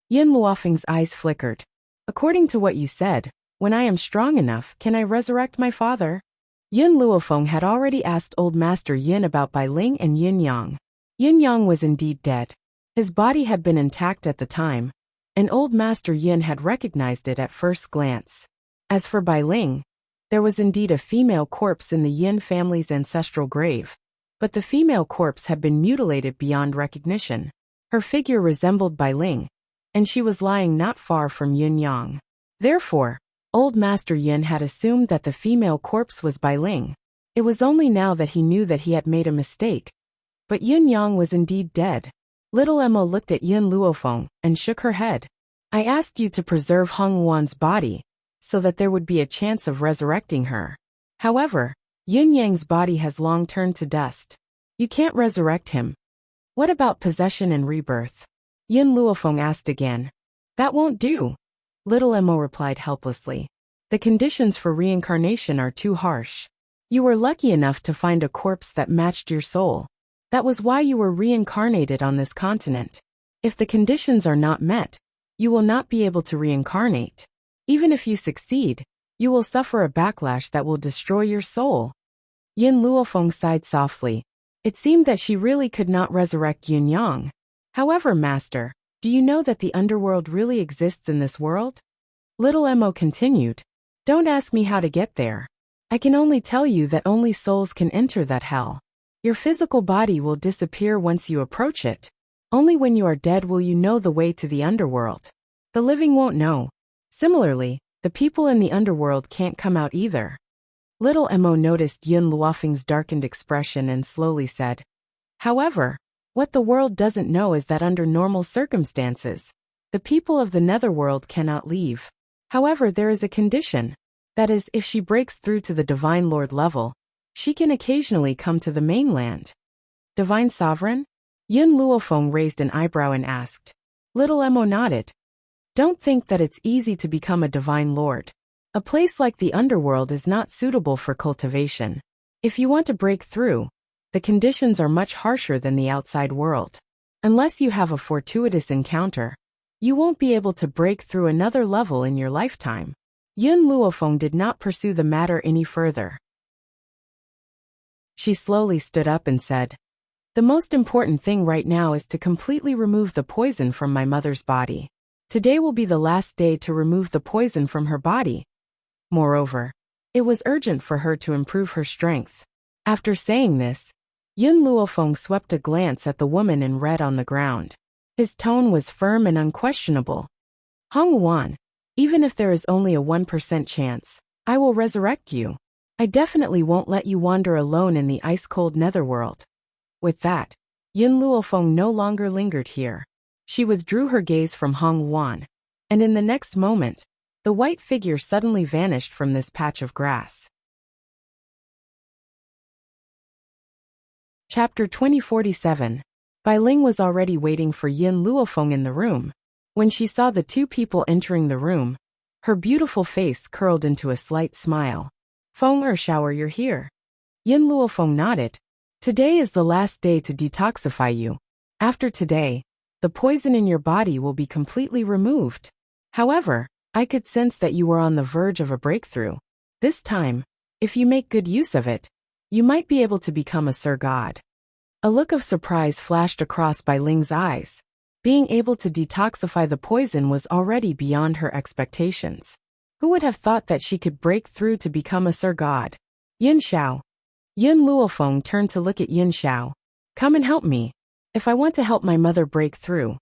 Yin Luofeng's eyes flickered. According to what you said, when I am strong enough, can I resurrect my father? Yin Luofeng had already asked Old Master Yin about Bai Ling and Yin Yang. Yin Yang was indeed dead. His body had been intact at the time, and Old Master Yin had recognized it at first glance. As for Bai Ling, there was indeed a female corpse in the Yin family's ancestral grave, but the female corpse had been mutilated beyond recognition. Her figure resembled Bai Ling, and she was lying not far from Yin Yang. Therefore, Old Master Yin had assumed that the female corpse was Bai Ling. It was only now that he knew that he had made a mistake. But Yin Yang was indeed dead. Little Emma looked at Yin Luofeng and shook her head. I asked you to preserve Hong Wan's body, so that there would be a chance of resurrecting her. However, Yin Yang's body has long turned to dust. You can't resurrect him. What about possession and rebirth? Yin Luofeng asked again. That won't do. Little Emma replied helplessly. The conditions for reincarnation are too harsh. You were lucky enough to find a corpse that matched your soul. That was why you were reincarnated on this continent. If the conditions are not met, you will not be able to reincarnate. Even if you succeed, you will suffer a backlash that will destroy your soul. Yin Luofeng sighed softly. It seemed that she really could not resurrect Yin Yang. However, Master, do you know that the underworld really exists in this world? Little Mo continued. Don't ask me how to get there. I can only tell you that only souls can enter that hell. Your physical body will disappear once you approach it. Only when you are dead will you know the way to the underworld. The living won't know. Similarly, the people in the underworld can't come out either. Little Mo noticed Yin Luofeng's darkened expression and slowly said, however, what the world doesn't know is that under normal circumstances, the people of the netherworld cannot leave. However, there is a condition. That is, if she breaks through to the Divine Lord level, she can occasionally come to the mainland. Divine Sovereign? Yin Luofeng raised an eyebrow and asked. Little Mo nodded. Don't think that it's easy to become a Divine Lord. A place like the underworld is not suitable for cultivation. If you want to break through, the conditions are much harsher than the outside world. Unless you have a fortuitous encounter, you won't be able to break through another level in your lifetime. Yin Luofeng did not pursue the matter any further. She slowly stood up and said, The most important thing right now is to completely remove the poison from my mother's body. Today will be the last day to remove the poison from her body. Moreover, it was urgent for her to improve her strength. After saying this, Yun Luofeng swept a glance at the woman in red on the ground. His tone was firm and unquestionable. Hong Wan, even if there is only a 1% chance, I will resurrect you. I definitely won't let you wander alone in the ice-cold netherworld. With that, Yun Luofeng no longer lingered here. She withdrew her gaze from Hong Wan, and in the next moment, the white figure suddenly vanished from this patch of grass. Chapter 2047. Bai Ling was already waiting for Yun Luofeng in the room. When she saw the two people entering the room, her beautiful face curled into a slight smile. Feng Ershauer, you're here. Yun Luofeng nodded. Today is the last day to detoxify you. After today, the poison in your body will be completely removed. However, I could sense that you were on the verge of a breakthrough. This time, if you make good use of it, you might be able to become a Sir God. A look of surprise flashed across Bai Ling's eyes. Being able to detoxify the poison was already beyond her expectations. Who would have thought that she could break through to become a Sir God? Yun Xiao. Yun Luofeng turned to look at Yun Xiao. Come and help me. If I want to help my mother break through,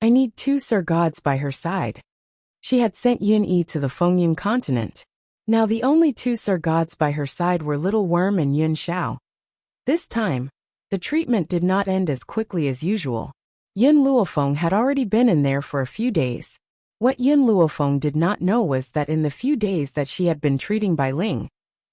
I need 2 Sir Gods by her side. She had sent Yun Yi to the Fengyun continent. Now the only 2 Sir Gods by her side were Little Worm and Yun Xiao. This time, the treatment did not end as quickly as usual. Yun Luofeng had already been in there for a few days. What Yun Luofeng did not know was that in the few days that she had been treating Bai Ling,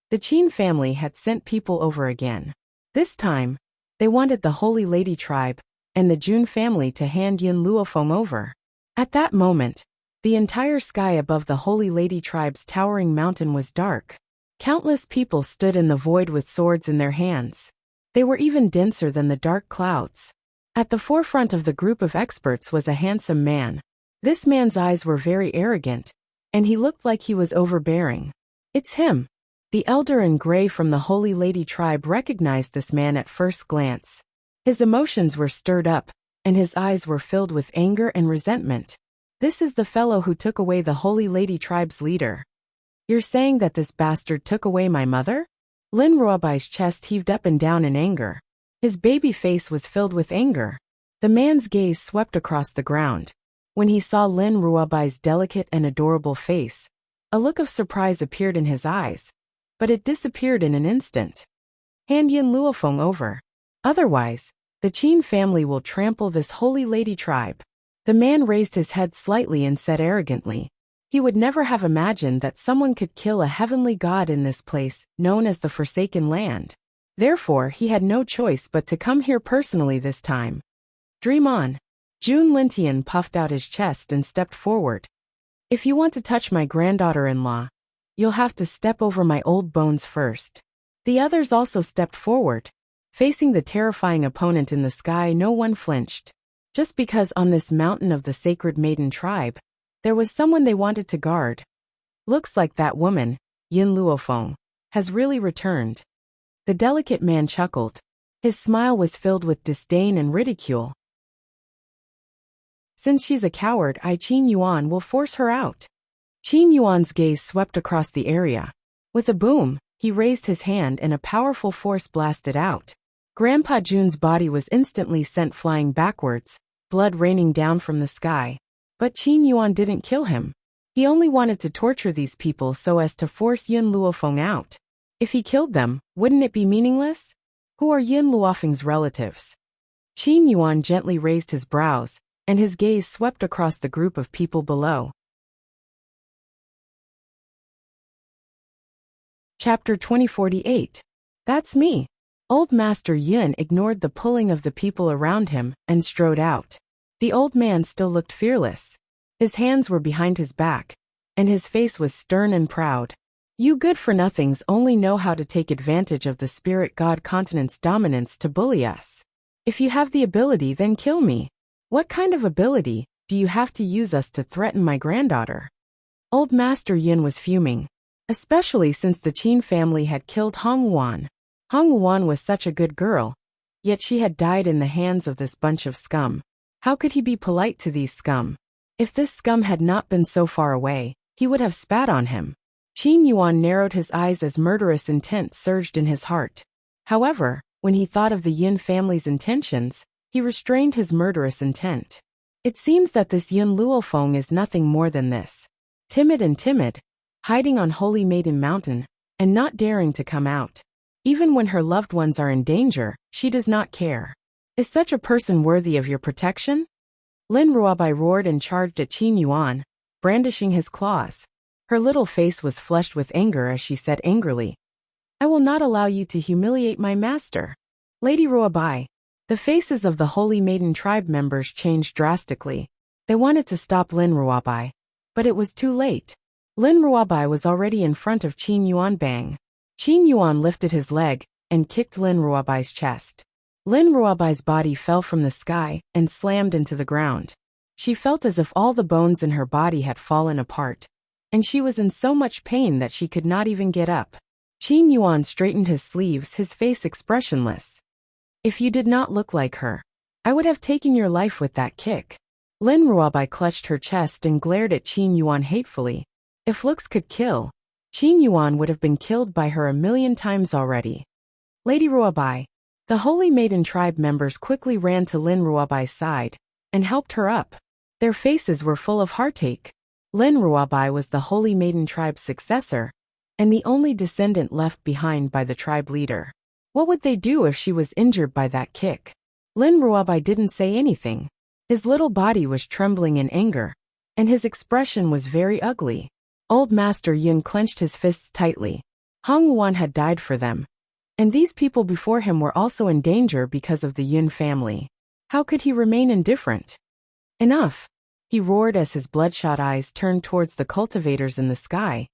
the Qin family had sent people over again. This time, they wanted the Holy Lady tribe and the Jun family to hand Yun Luofeng over. At that moment, the entire sky above the Holy Lady tribe's towering mountain was dark. Countless people stood in the void with swords in their hands. They were even denser than the dark clouds. At the forefront of the group of experts was a handsome man. This man's eyes were very arrogant, and he looked like he was overbearing. It's him. The elder in gray from the Holy Lady tribe recognized this man at first glance. His emotions were stirred up, and his eyes were filled with anger and resentment. This is the fellow who took away the Holy Lady tribe's leader. You're saying that this bastard took away my mother? Lin Ruobai's chest heaved up and down in anger. His baby face was filled with anger. The man's gaze swept across the ground. When he saw Lin Ruobai's delicate and adorable face, a look of surprise appeared in his eyes, but it disappeared in an instant. Hand Yun Luofeng over. Otherwise, the Qin family will trample this Holy Lady tribe. The man raised his head slightly and said arrogantly. He would never have imagined that someone could kill a heavenly god in this place, known as the Forsaken Land. Therefore, he had no choice but to come here personally this time. Dream on. Jun Lintian puffed out his chest and stepped forward. If you want to touch my granddaughter-in-law, you'll have to step over my old bones first. The others also stepped forward. Facing the terrifying opponent in the sky, no one flinched. Just because on this mountain of the Sacred Maiden tribe, there was someone they wanted to guard. Looks like that woman, Yun Luofeng, has really returned. The delicate man chuckled. His smile was filled with disdain and ridicule. Since she's a coward, Qin Yuan will force her out. Qin Yuan's gaze swept across the area. With a boom, he raised his hand and a powerful force blasted out. Grandpa Jun's body was instantly sent flying backwards, blood raining down from the sky. But Qin Yuan didn't kill him. He only wanted to torture these people so as to force Yun Luofeng out. If he killed them, wouldn't it be meaningless? Who are Yun Luofeng's relatives? Qin Yuan gently raised his brows, and his gaze swept across the group of people below. Chapter 2048. That's me. Old Master Yun ignored the pulling of the people around him and strode out. The old man still looked fearless. His hands were behind his back, and his face was stern and proud. You good-for-nothings only know how to take advantage of the spirit god continent's dominance to bully us. If you have the ability, then kill me. What kind of ability do you have to use us to threaten my granddaughter? Old Master Yun was fuming, especially since the Qin family had killed Hong Wan. Hong Wan was such a good girl, Yet she had died in the hands of this bunch of scum. How could he be polite to these scum? If this scum had not been so far away, he would have spat on him. Qin Yuan narrowed his eyes as murderous intent surged in his heart. However, when he thought of the Yun family's intentions, he restrained his murderous intent. It seems that this Yun Luofeng is nothing more than this. Timid, hiding on Holy Maiden Mountain, and not daring to come out. Even when her loved ones are in danger, she does not care. Is such a person worthy of your protection? Lin Ruobai roared and charged at Qin Yuan, brandishing his claws. Her little face was flushed with anger as she said angrily, I will not allow you to humiliate my master. Lady Ruobai. The faces of the Holy Maiden tribe members changed drastically. They wanted to stop Lin Ruobai, but it was too late. Lin Ruobai was already in front of Qin Yuan. Bang! Qin Yuan lifted his leg and kicked Lin Ruobai's chest. Lin Ruobai's body fell from the sky and slammed into the ground. She felt as if all the bones in her body had fallen apart, and she was in so much pain that she could not even get up. Qin Yuan straightened his sleeves, his face expressionless. If you did not look like her, I would have taken your life with that kick. Lin Ruobai clutched her chest and glared at Qin Yuan hatefully. If looks could kill, Qin Yuan would have been killed by her 1,000,000 times already. Lady Ruobai. The Holy Maiden tribe members quickly ran to Lin Ruobai's side and helped her up. Their faces were full of heartache. Lin Ruobai was the Holy Maiden tribe's successor, and the only descendant left behind by the tribe leader. What would they do if she was injured by that kick? Lin Ruobai didn't say anything. His little body was trembling in anger, and his expression was very ugly. Old Master Yun clenched his fists tightly. Hong Wan had died for them, and these people before him were also in danger because of the Yun family. How could he remain indifferent? Enough! He roared as his bloodshot eyes turned towards the cultivators in the sky.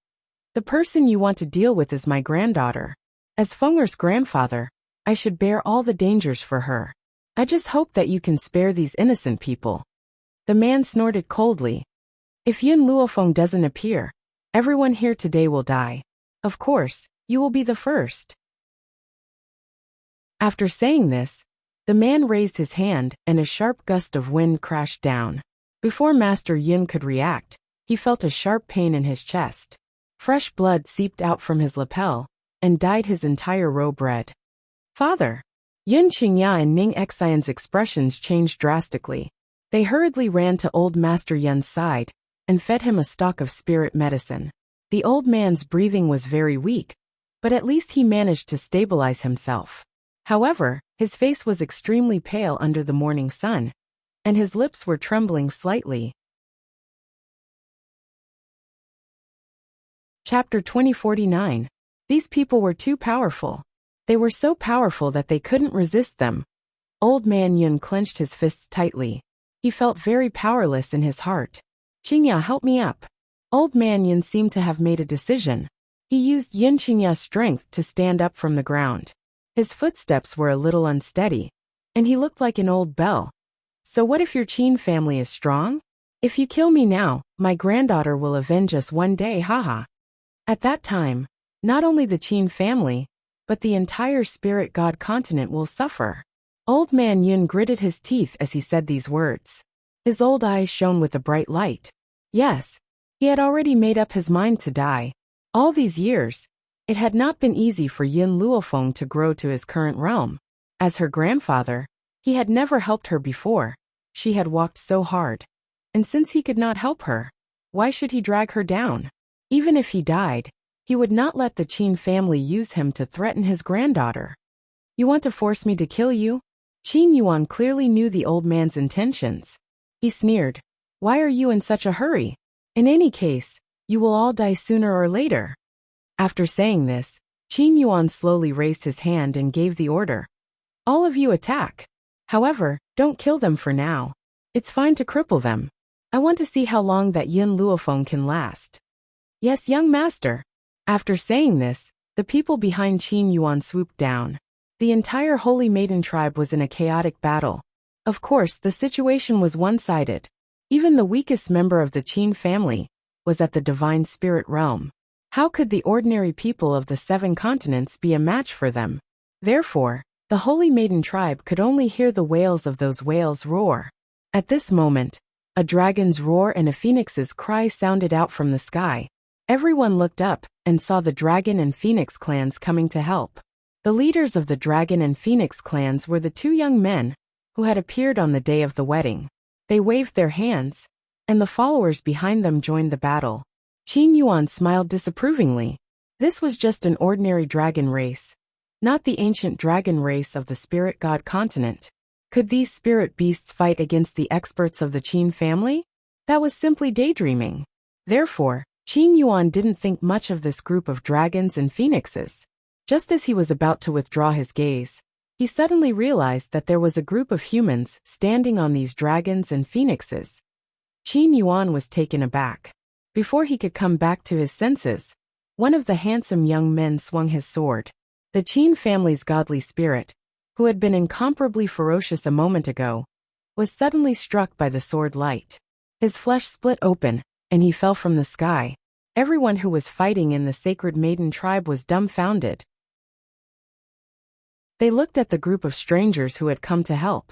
The person you want to deal with is my granddaughter. As Feng'er's grandfather, I should bear all the dangers for her. I just hope that you can spare these innocent people. The man snorted coldly. If Yun Luofeng doesn't appear, everyone here today will die. Of course, you will be the first. After saying this, the man raised his hand and a sharp gust of wind crashed down. Before Master Yun could react, he felt a sharp pain in his chest. Fresh blood seeped out from his lapel and dyed his entire robe red. Father! Yun Qingya and Ning Xian's expressions changed drastically. They hurriedly ran to old Master Yun's side and fed him a stock of spirit medicine. The old man's breathing was very weak, but at least he managed to stabilize himself. However, his face was extremely pale under the morning sun, and his lips were trembling slightly. Chapter 2049. These people were too powerful. They were so powerful that they couldn't resist them. Old Man Yun clenched his fists tightly. He felt very powerless in his heart. Qingya, help me up. Old Man Yun seemed to have made a decision. He used Yun Qingya's strength to stand up from the ground. His footsteps were a little unsteady, and he looked like an old bell. So what if your Qin family is strong? If you kill me now, my granddaughter will avenge us one day, haha. At that time, not only the Qin family, but the entire spirit god continent will suffer. Old Man Yun gritted his teeth as he said these words. His old eyes shone with a bright light. Yes, he had already made up his mind to die. All these years, it had not been easy for Yun Luofeng to grow to his current realm. As her grandfather, he had never helped her before. She had walked so hard. And since he could not help her, why should he drag her down? Even if he died, he would not let the Qin family use him to threaten his granddaughter. You want to force me to kill you? Qin Yuan clearly knew the old man's intentions. He sneered. Why are you in such a hurry? In any case, you will all die sooner or later. After saying this, Qin Yuan slowly raised his hand and gave the order. All of you attack. However, don't kill them for now. It's fine to cripple them. I want to see how long that Yun Luofeng can last. Yes, young master. After saying this, the people behind Qin Yuan swooped down. The entire Holy Maiden tribe was in a chaotic battle. Of course, the situation was one-sided. Even the weakest member of the Qin family was at the divine spirit realm. How could the ordinary people of the 7 continents be a match for them? Therefore, The Holy Maiden tribe could only hear the wails of those whales roar. At this moment, a dragon's roar and a phoenix's cry sounded out from the sky. Everyone looked up and saw the dragon and phoenix clans coming to help. The leaders of the dragon and phoenix clans were the two young men who had appeared on the day of the wedding. They waved their hands, and the followers behind them joined the battle. Qin Yuan smiled disapprovingly. This was just an ordinary dragon race, not the ancient dragon race of the spirit god continent. Could these spirit beasts fight against the experts of the Qin family? That was simply daydreaming. Therefore, Qin Yuan didn't think much of this group of dragons and phoenixes. Just as he was about to withdraw his gaze, he suddenly realized that there was a group of humans standing on these dragons and phoenixes. Qin Yuan was taken aback. Before he could come back to his senses, one of the handsome young men swung his sword. The Qin family's godly spirit, who had been incomparably ferocious a moment ago, was suddenly struck by the sword light. His flesh split open, and he fell from the sky. Everyone who was fighting in the Sacred Maiden tribe was dumbfounded. They looked at the group of strangers who had come to help.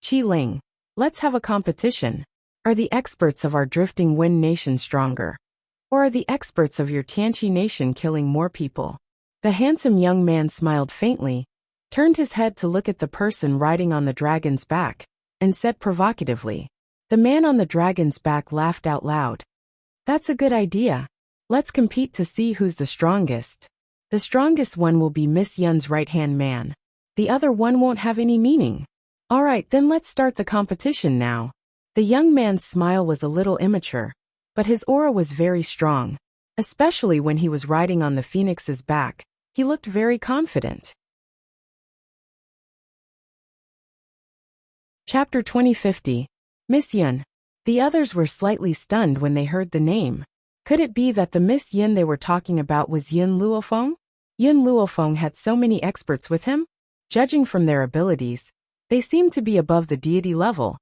Qi Ling, let's have a competition. Are the experts of our Drifting Wind nation stronger? Or are the experts of your Tianqi nation killing more people? The handsome young man smiled faintly, turned his head to look at the person riding on the dragon's back, and said provocatively. The man on the dragon's back laughed out loud. That's a good idea. Let's compete to see who's the strongest. The strongest one will be Miss Yun's right-hand man. The other one won't have any meaning. All right, then let's start the competition now. The young man's smile was a little immature, but his aura was very strong. Especially when he was riding on the phoenix's back, he looked very confident. Chapter 2050. Miss Yun. The others were slightly stunned when they heard the name. Could it be that the Miss Yun they were talking about was Yun Luofeng? Yun Luofeng had so many experts with him? Judging from their abilities, they seemed to be above the deity level.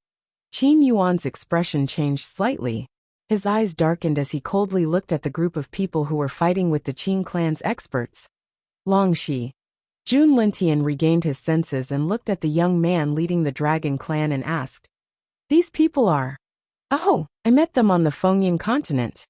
Qin Yuan's expression changed slightly. His eyes darkened as he coldly looked at the group of people who were fighting with the Qin clan's experts. Long Shi. Jun Lintian regained his senses and looked at the young man leading the dragon clan and asked, "These people are..." "Oh, I met them on the Fengyan continent."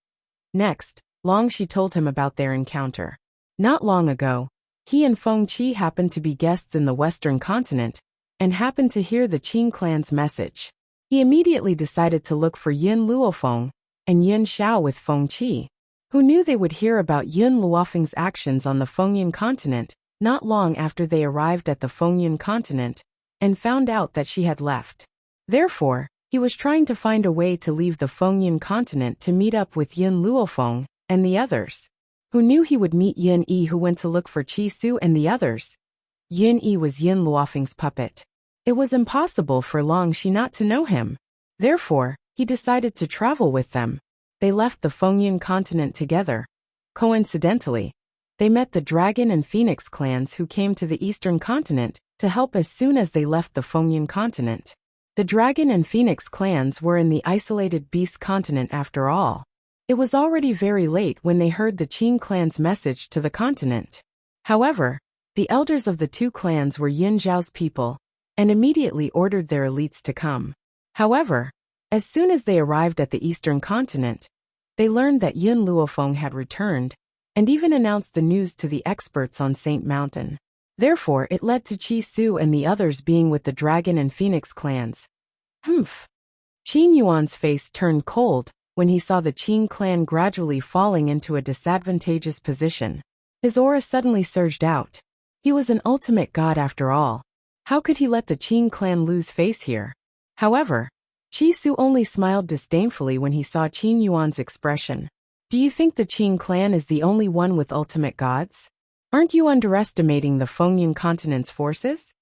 Next, Long Shi told him about their encounter. Not long ago, he and Feng Qi happened to be guests in the western continent, and happened to hear the Qin clan's message. He immediately decided to look for Yun Luofeng and Yun Xiao with Feng Qi, who knew they would hear about Yun Luofeng's actions on the Fengyan continent not long after they arrived at the Fengyan continent, and found out that she had left. Therefore, he was trying to find a way to leave the Fengyan continent to meet up with Yun Luofeng and the others, who knew he would meet Yun Yi, who went to look for Qi Su and the others. Yun Yi was Yun Luofeng's puppet. It was impossible for Long Shi not to know him. Therefore, he decided to travel with them. They left the Fengyan continent together. Coincidentally, they met the Dragon and Phoenix clans who came to the Eastern continent to help as soon as they left the Fengyan continent. The Dragon and Phoenix clans were in the isolated Beast continent after all. It was already very late when they heard the Qin clan's message to the continent. However, the elders of the two clans were Yin Zhao's people, and immediately ordered their elites to come. However, as soon as they arrived at the Eastern continent, they learned that Yun Luofeng had returned, and even announced the news to the experts on Saint Mountain. Therefore, it led to Qi Su and the others being with the Dragon and Phoenix clans. Humph. Qin Yuan's face turned cold when he saw the Qin clan gradually falling into a disadvantageous position. His aura suddenly surged out. He was an ultimate god after all. How could he let the Qin clan lose face here? However, Qi Su only smiled disdainfully when he saw Qin Yuan's expression. Do you think the Qin clan is the only one with ultimate gods? Aren't you underestimating the Fengyan continent's forces?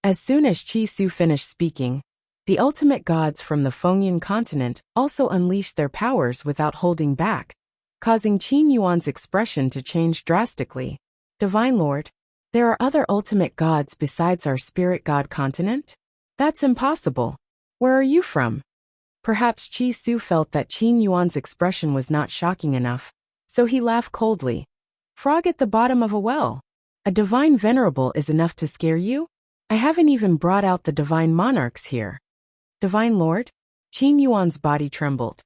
As soon as Qi Su finished speaking, the ultimate gods from the Fengyan continent also unleashed their powers without holding back, causing Qin Yuan's expression to change drastically. Divine Lord, there are other ultimate gods besides our spirit god continent? That's impossible. Where are you from? Perhaps Qi Su felt that Qin Yuan's expression was not shocking enough, so he laughed coldly. Frog at the bottom of a well. A divine venerable is enough to scare you? I haven't even brought out the divine monarchs here. Divine Lord? Qin Yuan's body trembled.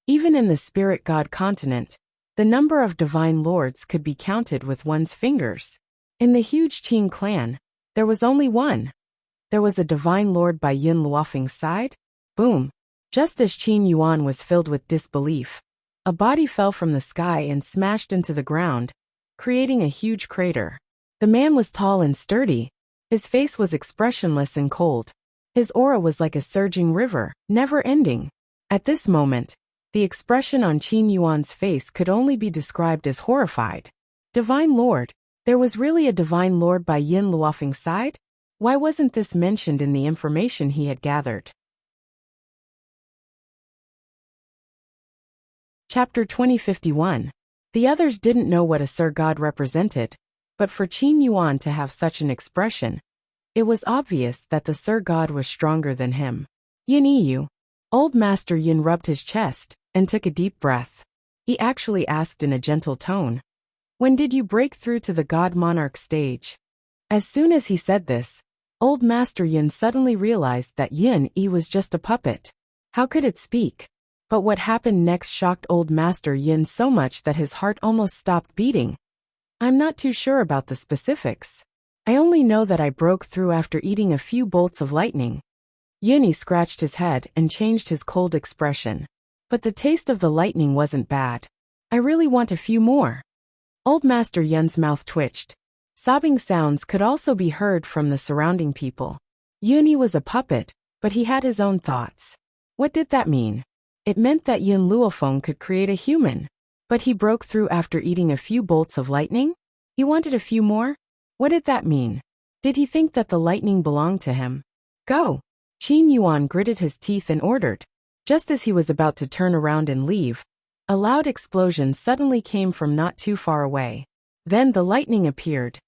Even in the spirit god continent, the number of divine lords could be counted with one's fingers. In the huge Qin clan, there was only one. There was a divine lord by Yin Luofeng's side. Boom! Just as Qin Yuan was filled with disbelief, a body fell from the sky and smashed into the ground, creating a huge crater. The man was tall and sturdy. His face was expressionless and cold. His aura was like a surging river, never ending. At this moment, the expression on Qin Yuan's face could only be described as horrified. Divine Lord? There was really a divine lord by Yin Luofeng's side? Why wasn't this mentioned in the information he had gathered? Chapter 2051. The others didn't know what a Sir God represented, but for Qin Yuan to have such an expression, it was obvious that the Sir God was stronger than him. Yin Yu. Old Master Yin rubbed his chest and took a deep breath. He actually asked in a gentle tone, "When did you break through to the God Monarch stage?" As soon as he said this, Old Master Yin suddenly realized that Yin Yi was just a puppet. How could it speak? But what happened next shocked Old Master Yin so much that his heart almost stopped beating. I'm not too sure about the specifics. I only know that I broke through after eating a few bolts of lightning. Yin Yi scratched his head and changed his cold expression. But the taste of the lightning wasn't bad. I really want a few more. Old Master Yin's mouth twitched. Sobbing sounds could also be heard from the surrounding people. Yin Yi was a puppet, but he had his own thoughts. What did that mean? It meant that Yin Luofeng could create a human. But he broke through after eating a few bolts of lightning? He wanted a few more? What did that mean? Did he think that the lightning belonged to him? Go! Qin Yuan gritted his teeth and ordered. Just as he was about to turn around and leave, a loud explosion suddenly came from not too far away. Then the lightning appeared.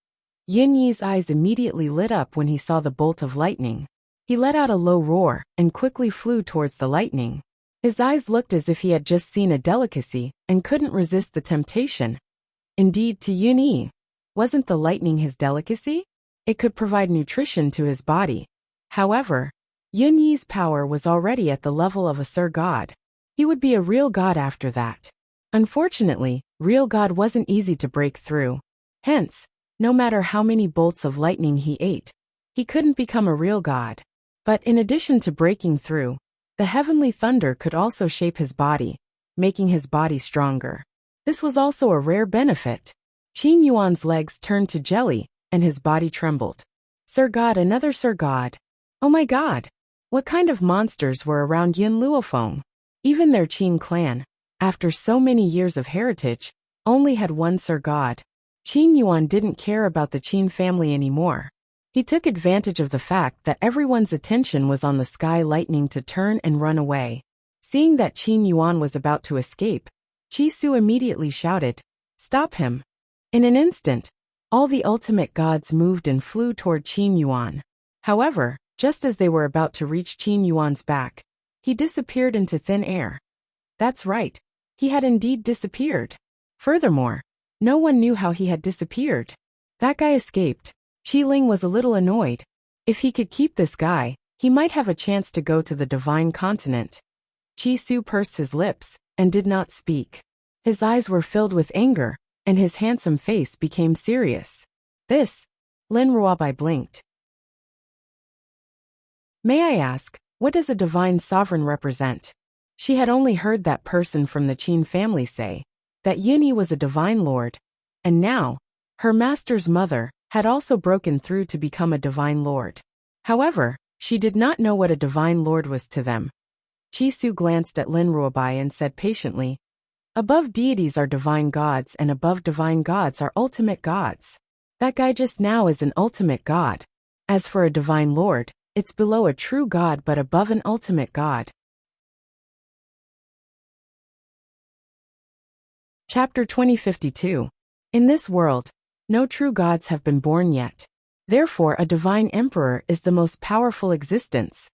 Yin Yi's eyes immediately lit up when he saw the bolt of lightning. He let out a low roar and quickly flew towards the lightning. His eyes looked as if he had just seen a delicacy and couldn't resist the temptation. Indeed, to Yin Yi, wasn't the lightning his delicacy? It could provide nutrition to his body. However, Yin Yi's power was already at the level of a Sir God. He would be a real god after that. Unfortunately, real god wasn't easy to break through. Hence, no matter how many bolts of lightning he ate, he couldn't become a real god. But in addition to breaking through, the heavenly thunder could also shape his body, making his body stronger. This was also a rare benefit. Qin Yuan's legs turned to jelly, and his body trembled. Sir God, another Sir God. Oh my God! What kind of monsters were around Yin Luofeng? Even their Qin clan, after so many years of heritage, only had one Sir God. Qin Yuan didn't care about the Qin family anymore. He took advantage of the fact that everyone's attention was on the sky lightning to turn and run away. Seeing that Qin Yuan was about to escape, Qi Su immediately shouted, "Stop him!" In an instant, all the ultimate gods moved and flew toward Qin Yuan. However, just as they were about to reach Qin Yuan's back, he disappeared into thin air. That's right, he had indeed disappeared. Furthermore, no one knew how he had disappeared. That guy escaped. Qi Ling was a little annoyed. If he could keep this guy, he might have a chance to go to the divine continent. Qi Su pursed his lips and did not speak. His eyes were filled with anger, and his handsome face became serious. This, Lin Ruobai blinked. May I ask, what does a divine sovereign represent? She had only heard that person from the Qin family say that Yin Yi was a divine lord, and now, her master's mother had also broken through to become a divine lord. However, she did not know what a divine lord was to them. Qi Su glanced at Lin Ruobai and said patiently, "Above deities are divine gods, and above divine gods are ultimate gods. That guy just now is an ultimate god. As for a divine lord, it's below a true god but above an ultimate god." Chapter 2052. In this world, no true gods have been born yet. Therefore, a divine emperor is the most powerful existence.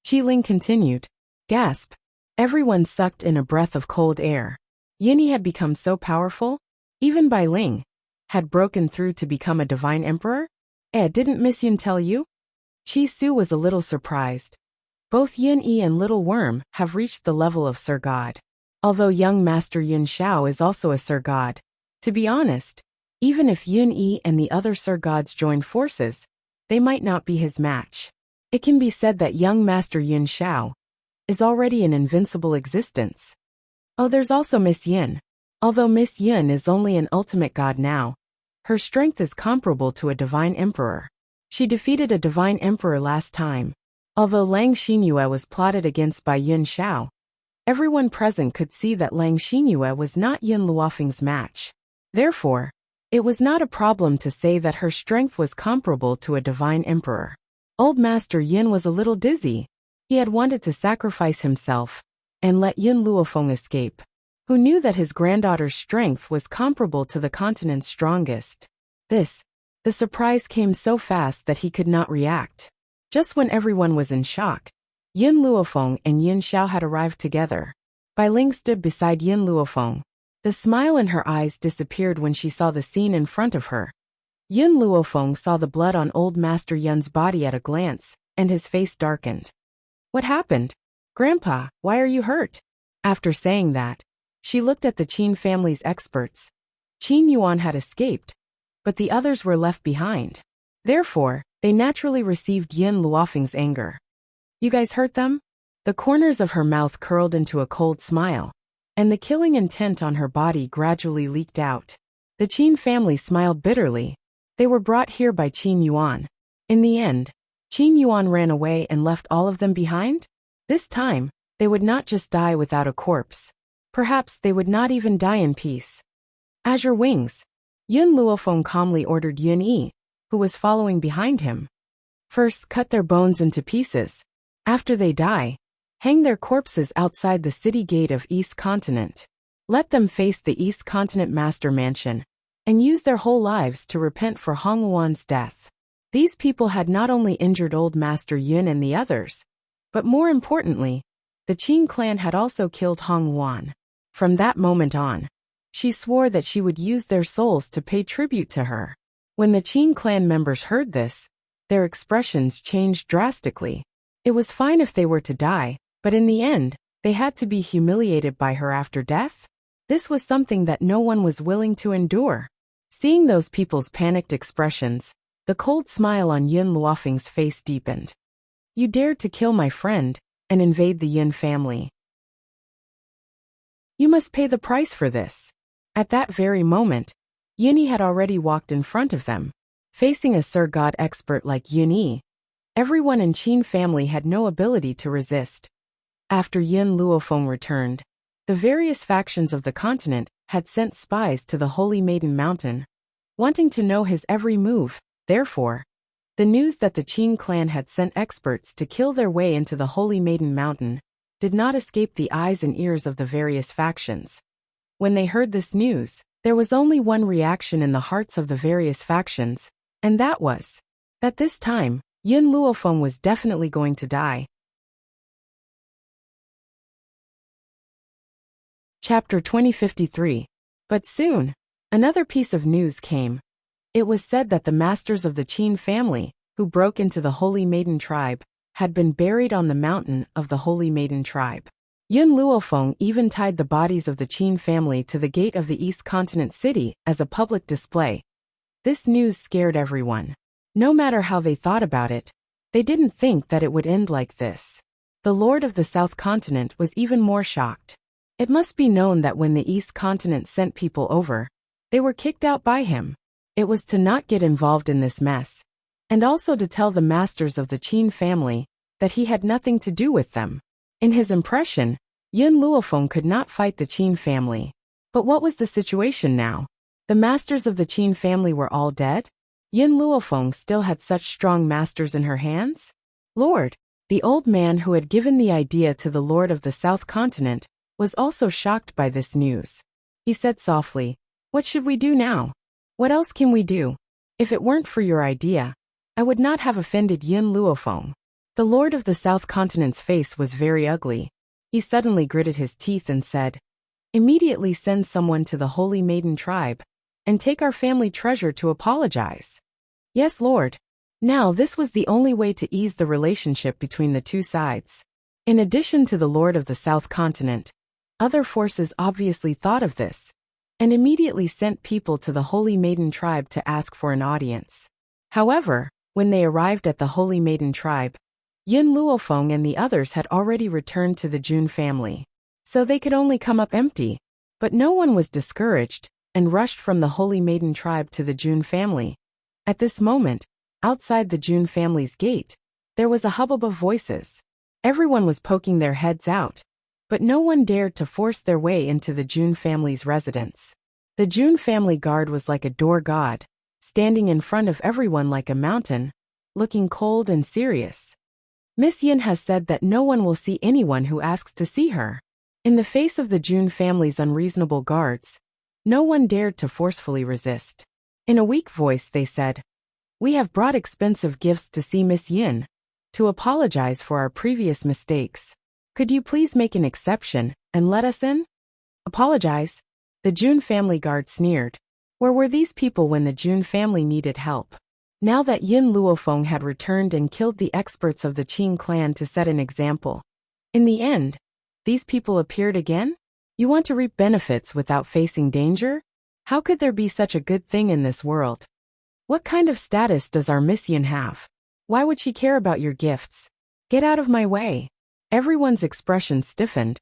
Qi Ling continued. Gasp. Everyone sucked in a breath of cold air. Yin Yi had become so powerful, even Bai Ling had broken through to become a divine emperor? Didn't Miss Yun tell you? Chi Su was a little surprised. Both Yun Yi and Little Worm have reached the level of Sir God. Although young Master Yun Xiao is also a Sir God. To be honest, even if Yun Yi and the other Sir Gods joined forces, they might not be his match. It can be said that young Master Yun Xiao is already an invincible existence. Oh, there's also Miss Yin. Although Miss Yin is only an ultimate god now, her strength is comparable to a divine emperor. She defeated a divine emperor last time. Although Lang Xinyue was plotted against by Yun Xiao, everyone present could see that Lang Xinyue was not Yun Luofeng's match. Therefore, it was not a problem to say that her strength was comparable to a divine emperor. Old Master Yin was a little dizzy. He had wanted to sacrifice himself and let Yun Luofeng escape, who knew that his granddaughter's strength was comparable to the continent's strongest. The surprise came so fast that he could not react. Just when everyone was in shock, Yun Luofeng and Yun Xiao had arrived together. Bai Ling stood beside Yun Luofeng. The smile in her eyes disappeared when she saw the scene in front of her. Yun Luofeng saw the blood on old Master Yun's body at a glance, and his face darkened. What happened? Grandpa, why are you hurt? After saying that, she looked at the Qin family's experts. Qin Yuan had escaped, but the others were left behind. Therefore, they naturally received Yin Luofeng's anger. You guys hurt them? The corners of her mouth curled into a cold smile, and the killing intent on her body gradually leaked out. The Qin family smiled bitterly. They were brought here by Qin Yuan. In the end, Qin Yuan ran away and left all of them behind? This time, they would not just die without a corpse. Perhaps they would not even die in peace. Azure Wings. Yun Luofeng calmly ordered Yun Yi, who was following behind him. First, cut their bones into pieces. After they die, hang their corpses outside the city gate of East Continent. Let them face the East Continent Master Mansion, and use their whole lives to repent for Hong Wuan's death. These people had not only injured old Master Yun and the others, but more importantly, the Qin clan had also killed Hong Wuan. From that moment on, she swore that she would use their souls to pay tribute to her. When the Qin clan members heard this, their expressions changed drastically. It was fine if they were to die, but in the end, they had to be humiliated by her after death? This was something that no one was willing to endure. Seeing those people's panicked expressions, the cold smile on Yun Luofeng's face deepened. You dared to kill my friend and invade the Yun family. You must pay the price for this. At that very moment, Yun Yi had already walked in front of them. Facing a Sir God expert like Yun Yi, everyone in Qin family had no ability to resist. After Yun Luofeng returned, the various factions of the continent had sent spies to the Holy Maiden Mountain, wanting to know his every move. Therefore, the news that the Qin clan had sent experts to kill their way into the Holy Maiden Mountain did not escape the eyes and ears of the various factions. When they heard this news, there was only one reaction in the hearts of the various factions, and that was that this time, Yun Luofeng was definitely going to die. Chapter 2053. But soon, another piece of news came. It was said that the masters of the Qin family, who broke into the Holy Maiden tribe, had been buried on the mountain of the Holy Maiden tribe. Yun Luofeng even tied the bodies of the Qin family to the gate of the East Continent city as a public display. This news scared everyone. No matter how they thought about it, they didn't think that it would end like this. The Lord of the South Continent was even more shocked. It must be known that when the East Continent sent people over, they were kicked out by him. It was to not get involved in this mess, and also to tell the masters of the Qin family that he had nothing to do with them. In his impression, Yun Luofeng could not fight the Qin family. But what was the situation now? The masters of the Qin family were all dead? Yun Luofeng still had such strong masters in her hands? Lord, the old man who had given the idea to the Lord of the South Continent, was also shocked by this news. He said softly, "What should we do now? What else can we do? If it weren't for your idea, I would not have offended Yun Luofeng." The Lord of the South Continent's face was very ugly. He suddenly gritted his teeth and said, "Immediately send someone to the Holy Maiden tribe, and take our family treasure to apologize." Yes, Lord. Now this was the only way to ease the relationship between the two sides. In addition to the Lord of the South Continent, other forces obviously thought of this, and immediately sent people to the Holy Maiden tribe to ask for an audience. However, when they arrived at the Holy Maiden tribe, Yin Luofeng and the others had already returned to the Jun family, so they could only come up empty. But no one was discouraged, and rushed from the Holy Maiden tribe to the Jun family. At this moment, outside the Jun family's gate, there was a hubbub of voices. Everyone was poking their heads out, but no one dared to force their way into the Jun family's residence. The Jun family guard was like a door god, standing in front of everyone like a mountain, looking cold and serious. Miss Yin has said that no one will see anyone who asks to see her. In the face of the Jun family's unreasonable guards, no one dared to forcefully resist. In a weak voice they said, "We have brought expensive gifts to see Miss Yin, to apologize for our previous mistakes. Could you please make an exception and let us in?" Apologize? The Jun family guard sneered. Where were these people when the Jun family needed help? Now that Yin Luofeng had returned and killed the experts of the Qing clan to set an example. In the end, these people appeared again? You want to reap benefits without facing danger? How could there be such a good thing in this world? What kind of status does our Miss Yin have? Why would she care about your gifts? Get out of my way. Everyone's expression stiffened.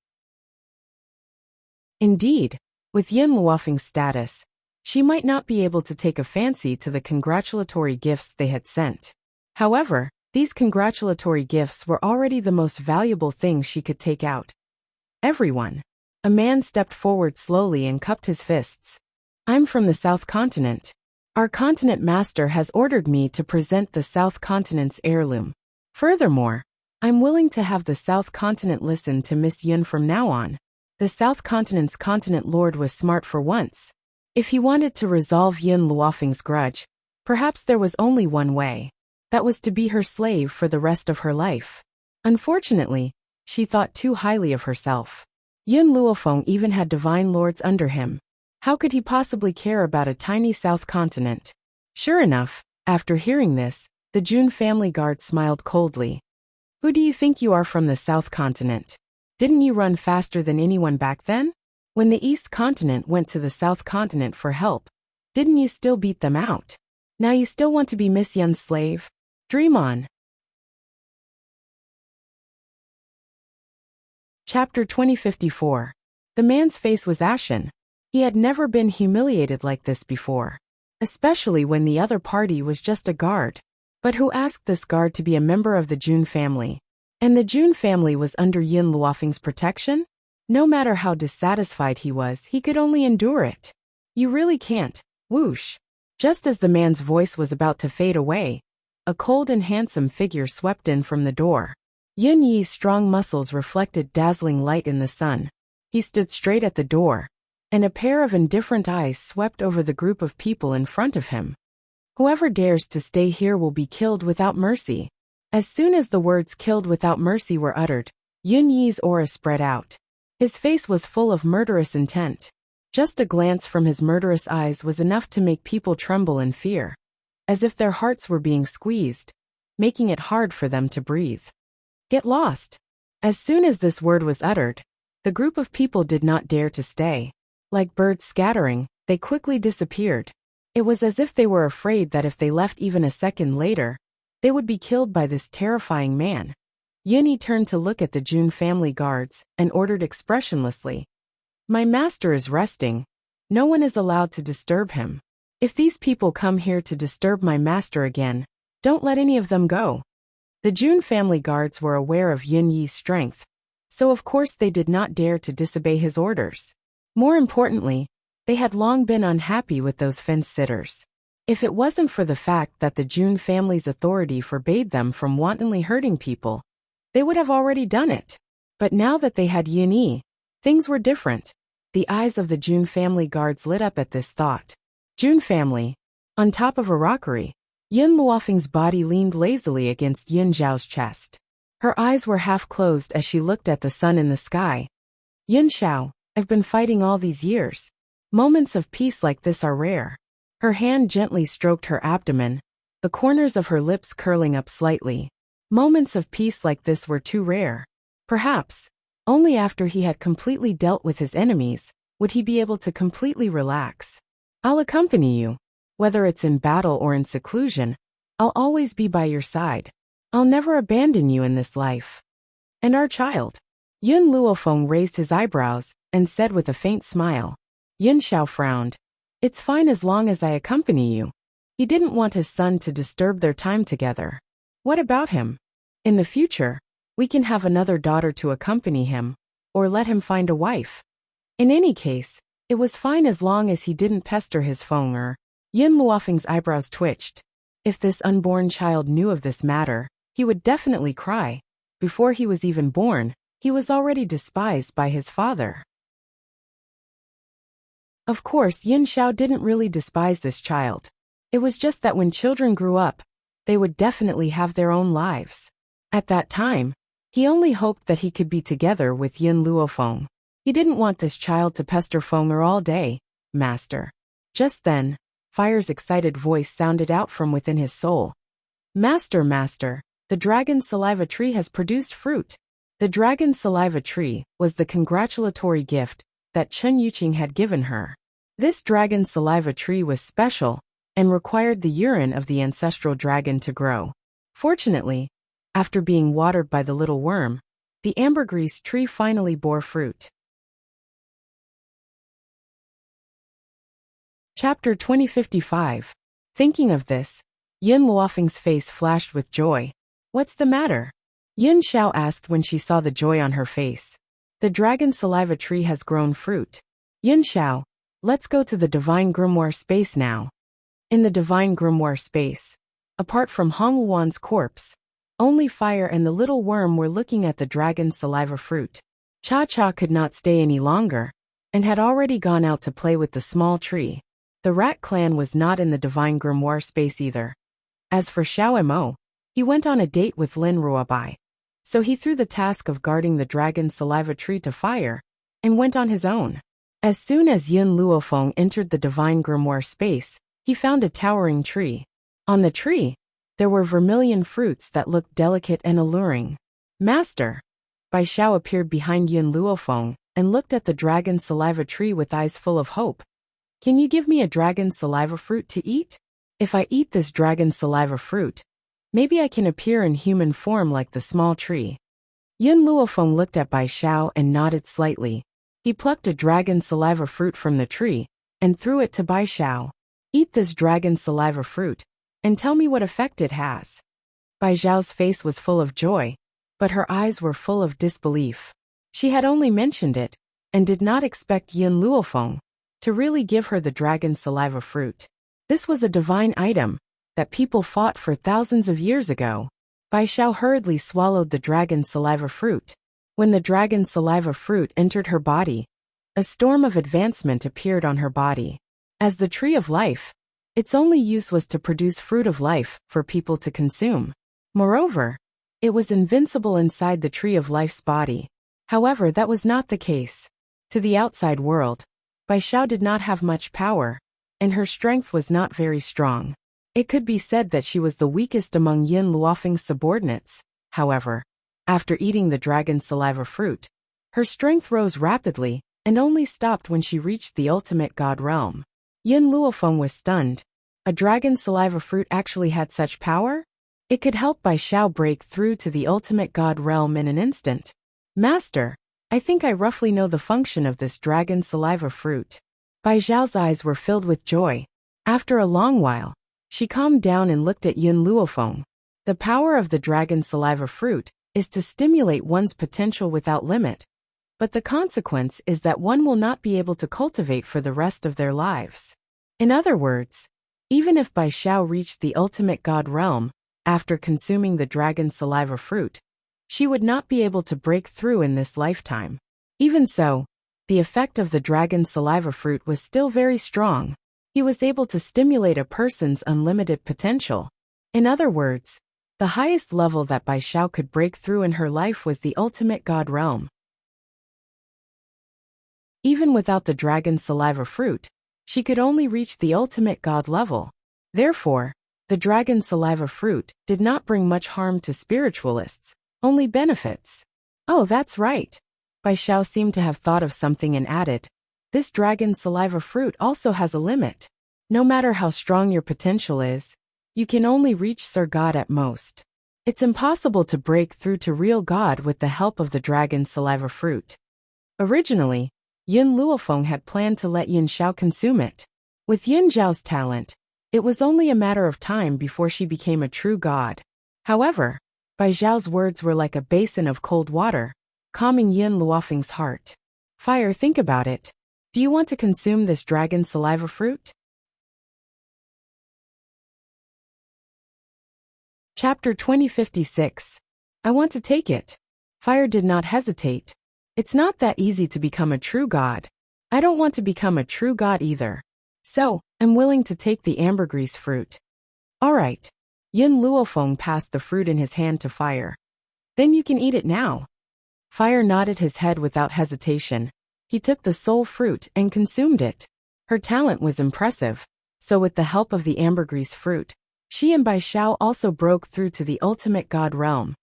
Indeed, with Yin Luofeng's status, she might not be able to take a fancy to the congratulatory gifts they had sent. However, these congratulatory gifts were already the most valuable things she could take out. Everyone. A man stepped forward slowly and cupped his fists. I'm from the South Continent. Our continent master has ordered me to present the South Continent's heirloom. Furthermore, I'm willing to have the South Continent listen to Miss Yin from now on. The South Continent's continent lord was smart for once. If he wanted to resolve Yin Luofeng's grudge, perhaps there was only one way. That was to be her slave for the rest of her life. Unfortunately, she thought too highly of herself. Yin Luofeng even had divine lords under him. How could he possibly care about a tiny South Continent? Sure enough, after hearing this, the Jun family guard smiled coldly. Who do you think you are from the South Continent? Didn't you run faster than anyone back then? When the East Continent went to the South Continent for help, didn't you still beat them out? Now you still want to be Miss Yin's slave? Dream on. Chapter 2054. The man's face was ashen. He had never been humiliated like this before, especially when the other party was just a guard. But who asked this guard to be a member of the Jun family? And the Jun family was under Yin Luofeng's protection? No matter how dissatisfied he was, he could only endure it. You really can't. Whoosh. Just as the man's voice was about to fade away, a cold and handsome figure swept in from the door. Yun Yi's strong muscles reflected dazzling light in the sun. He stood straight at the door, and a pair of indifferent eyes swept over the group of people in front of him. Whoever dares to stay here will be killed without mercy. As soon as the words "killed without mercy" were uttered, Yun Yi's aura spread out. His face was full of murderous intent. Just a glance from his murderous eyes was enough to make people tremble in fear, as if their hearts were being squeezed, making it hard for them to breathe. Get lost. As soon as this word was uttered, the group of people did not dare to stay. Like birds scattering, they quickly disappeared. It was as if they were afraid that if they left even a second later, they would be killed by this terrifying man. Yuni turned to look at the Jun family guards and ordered expressionlessly, "My master is resting. No one is allowed to disturb him. If these people come here to disturb my master again, don't let any of them go." The Jun family guards were aware of Yun Yi's strength, so of course they did not dare to disobey his orders. More importantly, they had long been unhappy with those fence-sitters. If it wasn't for the fact that the Jun family's authority forbade them from wantonly hurting people, they would have already done it. But now that they had Yun Yi, things were different. The eyes of the Jun family guards lit up at this thought. Jun family. On top of a rockery, Yin Luofeng's body leaned lazily against Yin Zhao's chest. Her eyes were half closed as she looked at the sun in the sky. Yin Zhao, I've been fighting all these years. Moments of peace like this are rare. Her hand gently stroked her abdomen, the corners of her lips curling up slightly. Moments of peace like this were too rare. Perhaps, only after he had completely dealt with his enemies, would he be able to completely relax. I'll accompany you. Whether it's in battle or in seclusion, I'll always be by your side. I'll never abandon you in this life. And our child? Yun Luofeng raised his eyebrows and said with a faint smile. Yun Xiao frowned. It's fine as long as I accompany you. He didn't want his son to disturb their time together. What about him? In the future, we can have another daughter to accompany him, or let him find a wife. In any case, it was fine as long as he didn't pester his Feng. Yin Luofeng's eyebrows twitched. If this unborn child knew of this matter, he would definitely cry. Before he was even born, he was already despised by his father. Of course, Yin Xiao didn't really despise this child. It was just that when children grew up, they would definitely have their own lives. At that time, he only hoped that he could be together with Yin Luofeng. He didn't want this child to pester Fenger all day. Master. Just then, Fire's excited voice sounded out from within his soul. Master, master, the dragon saliva tree has produced fruit. The dragon saliva tree was the congratulatory gift that Chen Yuqing had given her. This dragon saliva tree was special and required the urine of the ancestral dragon to grow. Fortunately, after being watered by the little worm, the ambergris tree finally bore fruit. Chapter 2055. Thinking of this, Yin Luofeng's face flashed with joy. What's the matter? Yin Xiao asked when she saw the joy on her face. The dragon saliva tree has grown fruit. Yin Xiao, let's go to the divine grimoire space now. In the divine grimoire space, apart from Hong Wuan's corpse, only Fire and the little worm were looking at the dragon saliva fruit. Cha-Cha could not stay any longer, and had already gone out to play with the small tree. The rat clan was not in the divine grimoire space either. As for Xiao Mo, he went on a date with Lin Ruobai. So he threw the task of guarding the dragon saliva tree to Fire, and went on his own. As soon as Yin Luofeng entered the divine grimoire space, he found a towering tree. On the tree, there were vermilion fruits that looked delicate and alluring. Master! Bai Xiao appeared behind Yin Luofeng and looked at the dragon saliva tree with eyes full of hope. Can you give me a dragon saliva fruit to eat? If I eat this dragon saliva fruit, maybe I can appear in human form like the small tree. Yin Luofeng looked at Bai Xiao and nodded slightly. He plucked a dragon saliva fruit from the tree and threw it to Bai Xiao. Eat this dragon saliva fruit and tell me what effect it has. Bai Xiao's face was full of joy, but her eyes were full of disbelief. She had only mentioned it and did not expect Yin Luofeng to really give her the dragon saliva fruit. This was a divine item that people fought for thousands of years ago. Bai Xiao hurriedly swallowed the dragon saliva fruit. When the dragon saliva fruit entered her body, a storm of advancement appeared on her body. As the tree of life, its only use was to produce fruit of life for people to consume. Moreover, it was invincible inside the tree of life's body. However, that was not the case. To the outside world, Bai Xiao did not have much power, and her strength was not very strong. It could be said that she was the weakest among Yin Luofeng's subordinates. However, after eating the dragon saliva fruit, her strength rose rapidly and only stopped when she reached the ultimate god realm. Yin Luofeng was stunned. A dragon saliva fruit actually had such power? It could help Bai Xiao break through to the ultimate god realm in an instant. Master, I think I roughly know the function of this dragon saliva fruit. Bai Xiao's eyes were filled with joy. After a long while, she calmed down and looked at Yin Luofeng. The power of the dragon saliva fruit is to stimulate one's potential without limit. But the consequence is that one will not be able to cultivate for the rest of their lives. In other words, even if Bai Xiao reached the ultimate god realm after consuming the dragon saliva fruit, she would not be able to break through in this lifetime. Even so, the effect of the dragon saliva fruit was still very strong. He was able to stimulate a person's unlimited potential. In other words, the highest level that Bai Xiao could break through in her life was the ultimate god realm. Even without the dragon saliva fruit, she could only reach the ultimate god level. Therefore, The dragon saliva fruit did not bring much harm to spiritualists, only benefits. Oh, that's right. Bai Xiao seemed to have thought of something and added, this dragon saliva fruit also has a limit. No matter how strong your potential is, you can only reach Sir God at most. It's impossible to break through to real God with the help of the dragon saliva fruit. Originally, Yun Luofeng had planned to let Yun Xiao consume it. With Yun Zhao's talent, it was only a matter of time before she became a true god. However, Bai Zhao's words were like a basin of cold water, calming Yun Luofeng's heart. Fire, think about it. Do you want to consume this dragon saliva fruit? Chapter 2056. I want to take it. Fire did not hesitate. It's not that easy to become a true god. I don't want to become a true god either. So, I'm willing to take the ambergris fruit. Alright. Yun Luofeng passed the fruit in his hand to Fire. Then you can eat it now. Fire nodded his head without hesitation. He took the soul fruit and consumed it. Her talent was impressive, so with the help of the ambergris fruit, she and Bai Xiao also broke through to the ultimate god realm.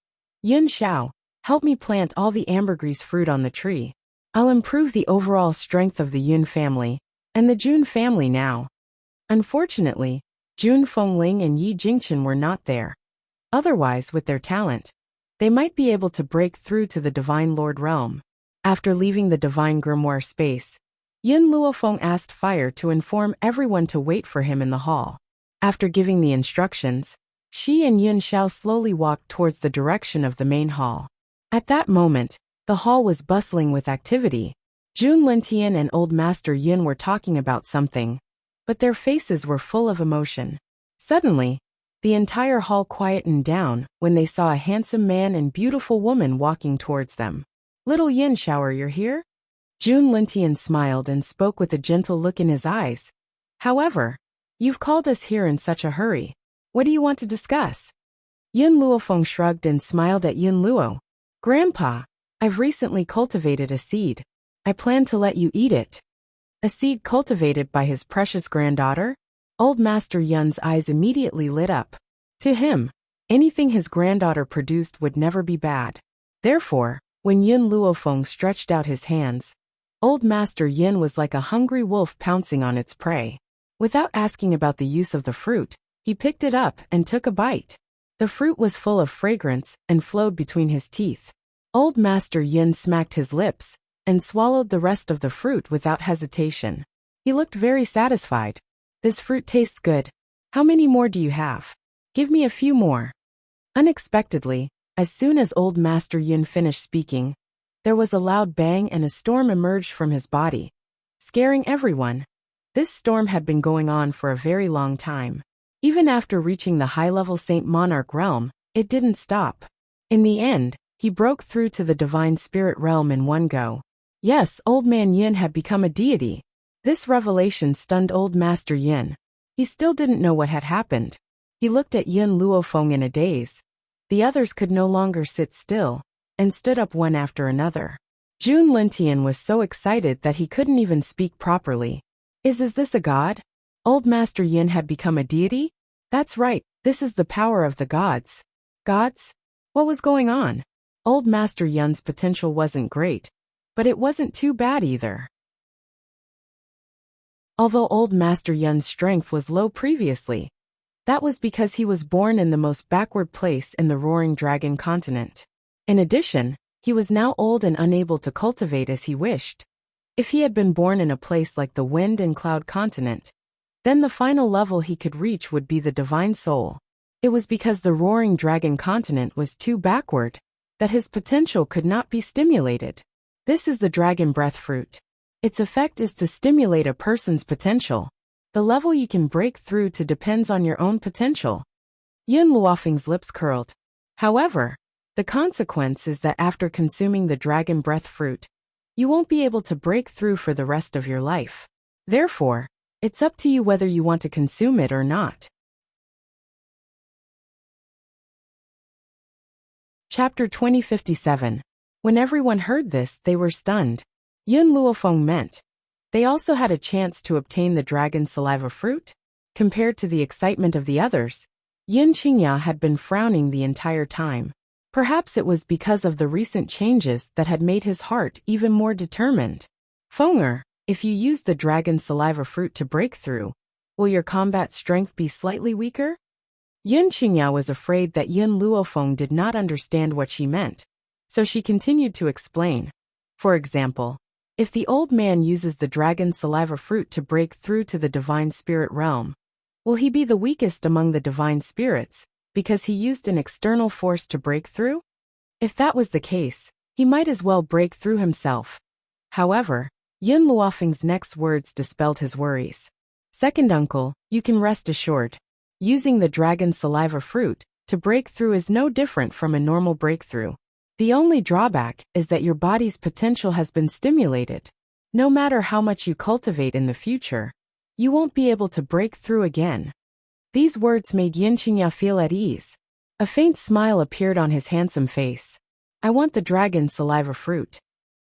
Yun Xiao, help me plant all the ambergris fruit on the tree. I'll improve the overall strength of the Yun family, and the Jun family now. Unfortunately, Jun Fengling and Yi Jingchen were not there. Otherwise, with their talent, they might be able to break through to the Divine Lord realm. After leaving the Divine Grimoire space, Yun Luofeng asked Fire to inform everyone to wait for him in the hall. After giving the instructions, she and Yun Xiao slowly walked towards the direction of the main hall. At that moment, the hall was bustling with activity. Jun Lintian and Old Master Yun were talking about something, but their faces were full of emotion. Suddenly, the entire hall quietened down when they saw a handsome man and beautiful woman walking towards them. Little Yin Shower, you're here? Jun Lintian smiled and spoke with a gentle look in his eyes. However, you've called us here in such a hurry. What do you want to discuss? Yun Luofeng shrugged and smiled at Yun Luo. Grandpa, I've recently cultivated a seed. I plan to let you eat it. A seed cultivated by his precious granddaughter? Old Master Yun's eyes immediately lit up. To him, anything his granddaughter produced would never be bad. Therefore, when Yun Luofeng stretched out his hands, Old Master Yin was like a hungry wolf pouncing on its prey. Without asking about the use of the fruit, he picked it up and took a bite. The fruit was full of fragrance and flowed between his teeth. Old Master Yin smacked his lips and swallowed the rest of the fruit without hesitation. He looked very satisfied. This fruit tastes good. How many more do you have? Give me a few more. Unexpectedly, as soon as Old Master Yin finished speaking, there was a loud bang and a storm emerged from his body, scaring everyone. This storm had been going on for a very long time. Even after reaching the high-level Saint Monarch realm, it didn't stop. In the end, he broke through to the Divine Spirit realm in one go. Yes, Old Man Yin had become a deity. This revelation stunned Old Master Yin. He still didn't know what had happened. He looked at Yun Luofeng in a daze. The others could no longer sit still, and stood up one after another. Jun Lintian was so excited that he couldn't even speak properly. Is this a god? Old Master Yin had become a deity? That's right, this is the power of the gods. Gods? What was going on? Old Master Yun's potential wasn't great, but it wasn't too bad either. Although Old Master Yun's strength was low previously, that was because he was born in the most backward place in the Roaring Dragon continent. In addition, he was now old and unable to cultivate as he wished. If he had been born in a place like the Wind and Cloud continent, then the final level he could reach would be the Divine Soul. It was because the Roaring Dragon continent was too backward that his potential could not be stimulated. This is the Dragon Breath Fruit. Its effect is to stimulate a person's potential. The level you can break through to depends on your own potential. Yun Luofeng's lips curled. However, the consequence is that after consuming the Dragon Breath Fruit, you won't be able to break through for the rest of your life. Therefore, it's up to you whether you want to consume it or not. Chapter 2057. When everyone heard this, they were stunned. Yun Luofeng meant they also had a chance to obtain the dragon saliva fruit? Compared to the excitement of the others, Yin Qingya had been frowning the entire time. Perhaps it was because of the recent changes that had made his heart even more determined. Feng'er, if you use the dragon saliva fruit to break through, will your combat strength be slightly weaker? Yin Qingya was afraid that Yin Luofeng did not understand what she meant, so she continued to explain. For example, if the old man uses the dragon saliva fruit to break through to the divine spirit realm, will he be the weakest among the divine spirits, because he used an external force to break through? If that was the case, he might as well break through himself. However, Yin Luofeng's next words dispelled his worries. Second uncle, you can rest assured. Using the dragon saliva fruit to break through is no different from a normal breakthrough. The only drawback is that your body's potential has been stimulated. No matter how much you cultivate in the future, you won't be able to break through again. These words made Yin Qingya feel at ease. A faint smile appeared on his handsome face. I want the dragon saliva fruit.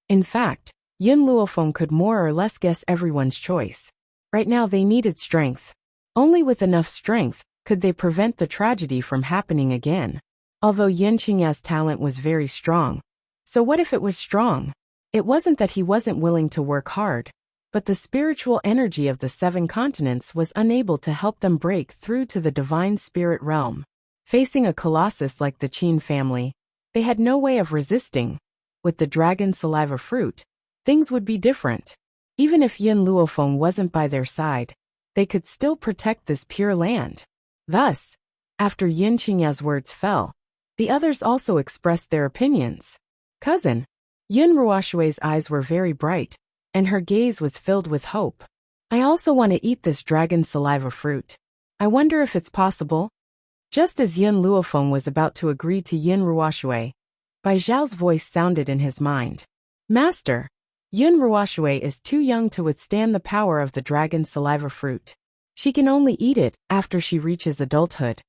In fact, Yin Luofeng could more or less guess everyone's choice. Right now they needed strength. Only with enough strength could they prevent the tragedy from happening again. Although Yin Qingya's talent was very strong. So what if it was strong? It wasn't that he wasn't willing to work hard, but the spiritual energy of the 7 continents was unable to help them break through to the divine spirit realm. Facing a colossus like the Qin family, they had no way of resisting. With the dragon saliva fruit, things would be different. Even if Yin Luofeng wasn't by their side, they could still protect this pure land. Thus, after Yin Qingya's words fell, the others also expressed their opinions. Cousin, Yin Ruoshui's eyes were very bright, and her gaze was filled with hope. I also want to eat this dragon saliva fruit. I wonder if it's possible? Just as Yin Luofeng was about to agree to Yin Ruoshui, Bai Zhao's voice sounded in his mind. Master, Yin Ruoshui is too young to withstand the power of the dragon saliva fruit. She can only eat it after she reaches adulthood.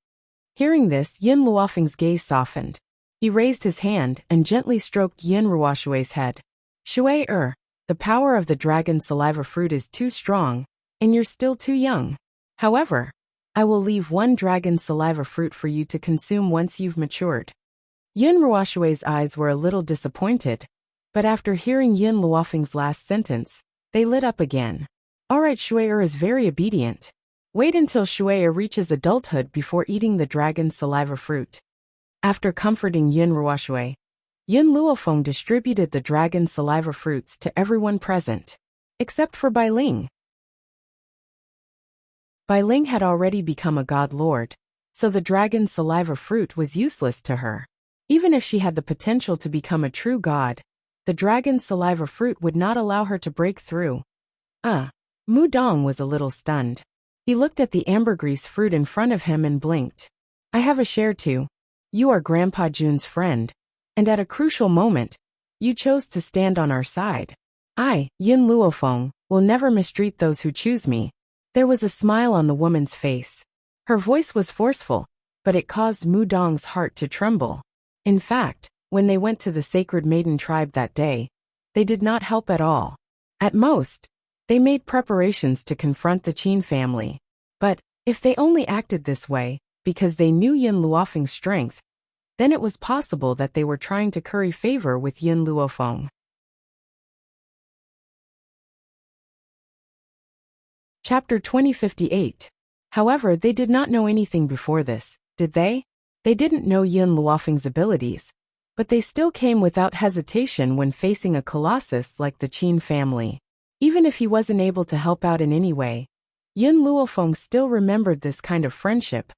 Hearing this, Yin Luofeng's gaze softened. He raised his hand and gently stroked Yin Ruoshui's head. Shui-er, the power of the dragon saliva fruit is too strong, and you're still too young. However, I will leave 1 dragon saliva fruit for you to consume once you've matured. Yin Ruoshui's eyes were a little disappointed, but after hearing Yin Luofeng's last sentence, they lit up again. Alright, Shui-er is very obedient. Wait until Shui-er reaches adulthood before eating the dragon saliva fruit. After comforting Yin Ruoshui, Yin Luofeng distributed the dragon saliva fruits to everyone present, except for Bai Ling. Bai Ling had already become a god lord, so the dragon saliva fruit was useless to her. Even if she had the potential to become a true god, the dragon saliva fruit would not allow her to break through. Mu Dong was a little stunned. He looked at the ambergris fruit in front of him and blinked. I have a share too. You are Grandpa Jun's friend, and at a crucial moment, you chose to stand on our side. I, Yin Luofeng, will never mistreat those who choose me. There was a smile on the woman's face. Her voice was forceful, but it caused Mu Dong's heart to tremble. In fact, when they went to the sacred maiden tribe that day, they did not help at all. At most, they made preparations to confront the Qin family. But, if they only acted this way, because they knew Yin Luofeng's strength, then it was possible that they were trying to curry favor with Yin Luofeng. Chapter 2058. However, they did not know anything before this, did they? They didn't know Yin Luofeng's abilities, but they still came without hesitation when facing a colossus like the Qin family. Even if he wasn't able to help out in any way, Yin Luofeng still remembered this kind of friendship.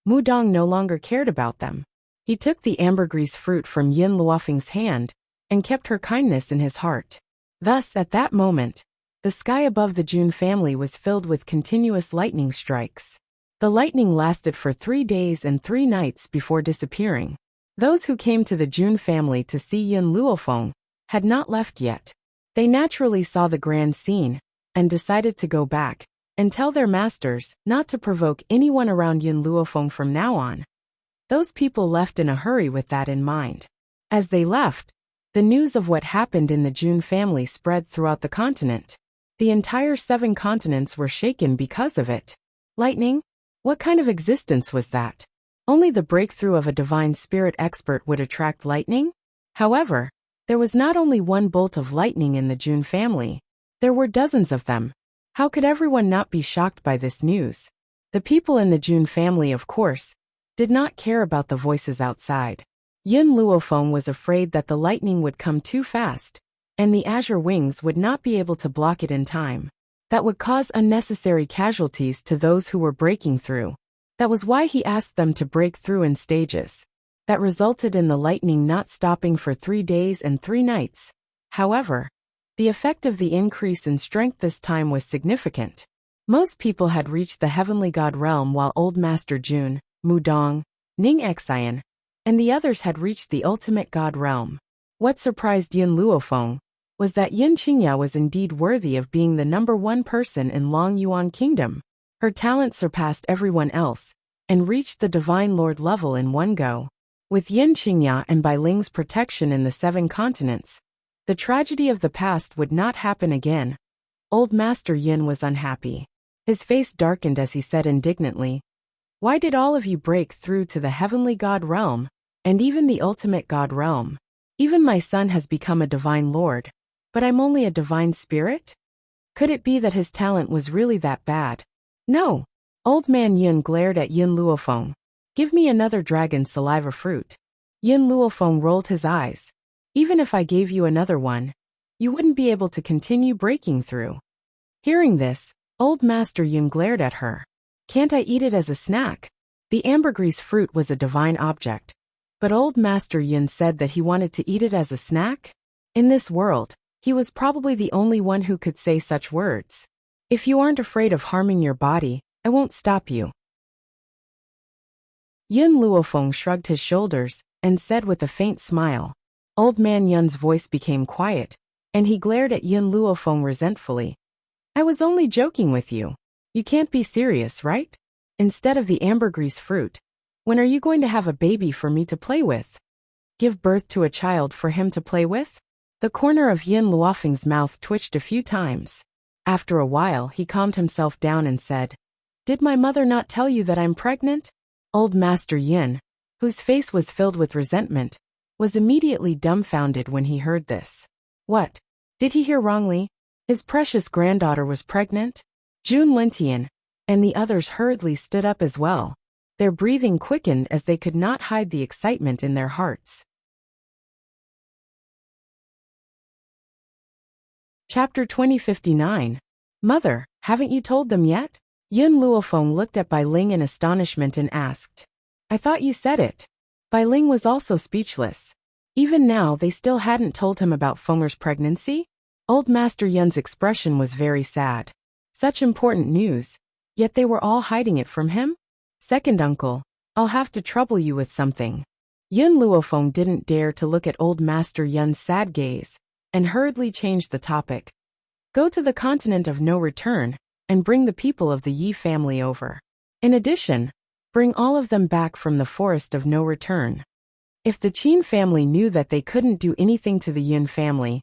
Mu Dong no longer cared about them. He took the ambergris fruit from Yin Luofeng's hand and kept her kindness in his heart. Thus, at that moment, the sky above the Jun family was filled with continuous lightning strikes. The lightning lasted for 3 days and 3 nights before disappearing. Those who came to the Jun family to see Yin Luofeng had not left yet. They naturally saw the grand scene and decided to go back and tell their masters not to provoke anyone around Yin Luofeng from now on. Those people left in a hurry with that in mind. As they left, the news of what happened in the Jun family spread throughout the continent. The entire 7 continents were shaken because of it. Lightning? What kind of existence was that? Only the breakthrough of a divine spirit expert would attract lightning? However, there was not only one bolt of lightning in the Jun family. There were dozens of them. How could everyone not be shocked by this news? The people in the Jun family, of course, did not care about the voices outside. Yun Luofeng was afraid that the lightning would come too fast, and the azure wings would not be able to block it in time. That would cause unnecessary casualties to those who were breaking through. That was why he asked them to break through in stages. That resulted in the lightning not stopping for 3 days and 3 nights. However, the effect of the increase in strength this time was significant. Most people had reached the heavenly god realm while Old Master Jun, Mudong, Ning Xian, and the others had reached the ultimate god realm. What surprised Yun Luofeng was that Yin Qingya was indeed worthy of being the #1 person in Long Yuan Kingdom. Her talent surpassed everyone else, and reached the Divine Lord level in one go. With Yin Qingya and Bai Ling's protection in the 7 continents, the tragedy of the past would not happen again. Old Master Yin was unhappy. His face darkened as he said indignantly, "Why did all of you break through to the heavenly god realm, and even the ultimate god realm? Even my son has become a divine lord, but I'm only a divine spirit? Could it be that his talent was really that bad?" "No." Old Man Yun glared at Yun Luofeng. "Give me another dragon saliva fruit." Yun Luofeng rolled his eyes. "Even if I gave you another one, you wouldn't be able to continue breaking through." Hearing this, Old Master Yun glared at her. "Can't I eat it as a snack?" The ambergris fruit was a divine object, but Old Master Yun said that he wanted to eat it as a snack? In this world, he was probably the only one who could say such words. "If you aren't afraid of harming your body, I won't stop you." Yun Luofeng shrugged his shoulders and said with a faint smile. Old Man Yun's voice became quiet, and he glared at Yun Luofeng resentfully. "I was only joking with you. You can't be serious, right? Instead of the ambergris fruit, when are you going to have a baby for me to play with? Give birth to a child for him to play with?" The corner of Yun Luofeng's mouth twitched a few times. After a while, he calmed himself down and said, "Did my mother not tell you that I'm pregnant?" Old Master Yin, whose face was filled with resentment, was immediately dumbfounded when he heard this. What? Did he hear wrongly? His precious granddaughter was pregnant? Jun Lintian and the others hurriedly stood up as well. Their breathing quickened as they could not hide the excitement in their hearts. Chapter 2059. Mother, haven't you told them yet? Yun Luofeng looked at Bai Ling in astonishment and asked. I thought you said it. Bai Ling was also speechless. Even now they still hadn't told him about Fenger's pregnancy? Old Master Yun's expression was very sad. Such important news, yet they were all hiding it from him? Second uncle, I'll have to trouble you with something. Yun Luofeng didn't dare to look at Old Master Yun's sad gaze, and hurriedly changed the topic. Go to the continent of no return, and bring the people of the Yi family over. In addition, bring all of them back from the forest of no return. If the Qin family knew that they couldn't do anything to the Yun family,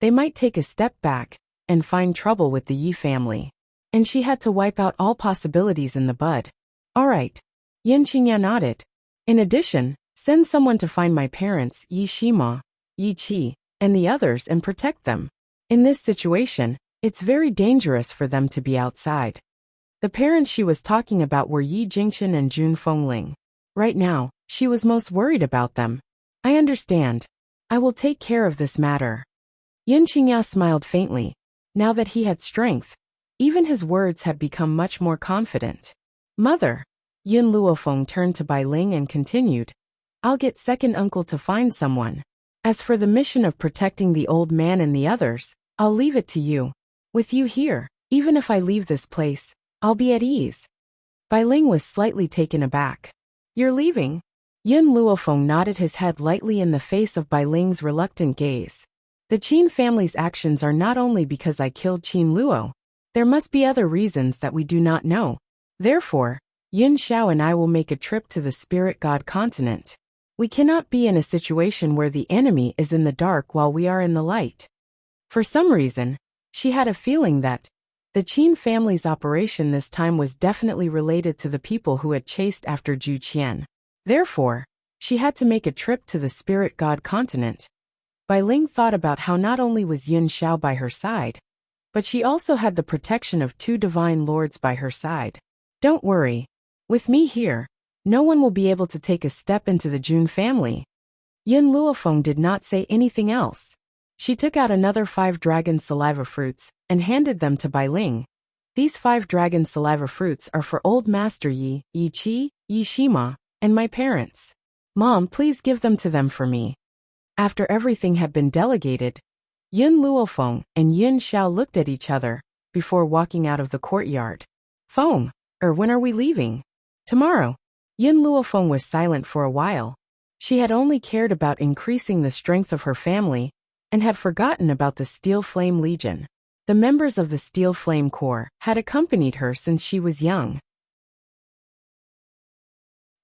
they might take a step back and find trouble with the Yi family. And she had to wipe out all possibilities in the bud. All right. Yin Qingyan nodded. In addition, send someone to find my parents, Yi Shima, Yi Qi, and the others and protect them. In this situation, it's very dangerous for them to be outside. The parents she was talking about were Yi Jingchen and Jun Fengling. Right now, she was most worried about them. I understand. I will take care of this matter. Yin Qingya smiled faintly. Now that he had strength, even his words had become much more confident. Mother. Yun Luofeng turned to Bai Ling and continued. I'll get second uncle to find someone. As for the mission of protecting the old man and the others, I'll leave it to you. With you here, even if I leave this place, I'll be at ease. Bai Ling was slightly taken aback. You're leaving? Yun Luofeng nodded his head lightly in the face of Bai Ling's reluctant gaze. The Qin family's actions are not only because I killed Qin Luo. There must be other reasons that we do not know. Therefore, Yun Xiao and I will make a trip to the spirit god continent. We cannot be in a situation where the enemy is in the dark while we are in the light. For some reason, she had a feeling that the Qin family's operation this time was definitely related to the people who had chased after Zhu Qian. Therefore, she had to make a trip to the spirit god continent. Bai Ling thought about how not only was Yin Xiao by her side, but she also had the protection of 2 divine lords by her side. Don't worry. With me here, no one will be able to take a step into the Jun family. Yin Luofeng did not say anything else. She took out another 5 dragon saliva fruits and handed them to Bai Ling. These 5 dragon saliva fruits are for old master Yi, Yi Qi, Yi Shima, and my parents. Mom, please give them to them for me. After everything had been delegated, Yin Luofeng and Yin Xiao looked at each other before walking out of the courtyard. Feng, when are we leaving? Tomorrow. Yin Luofeng was silent for a while. She had only cared about increasing the strength of her family and had forgotten about the Steel Flame Legion. The members of the Steel Flame Corps had accompanied her since she was young.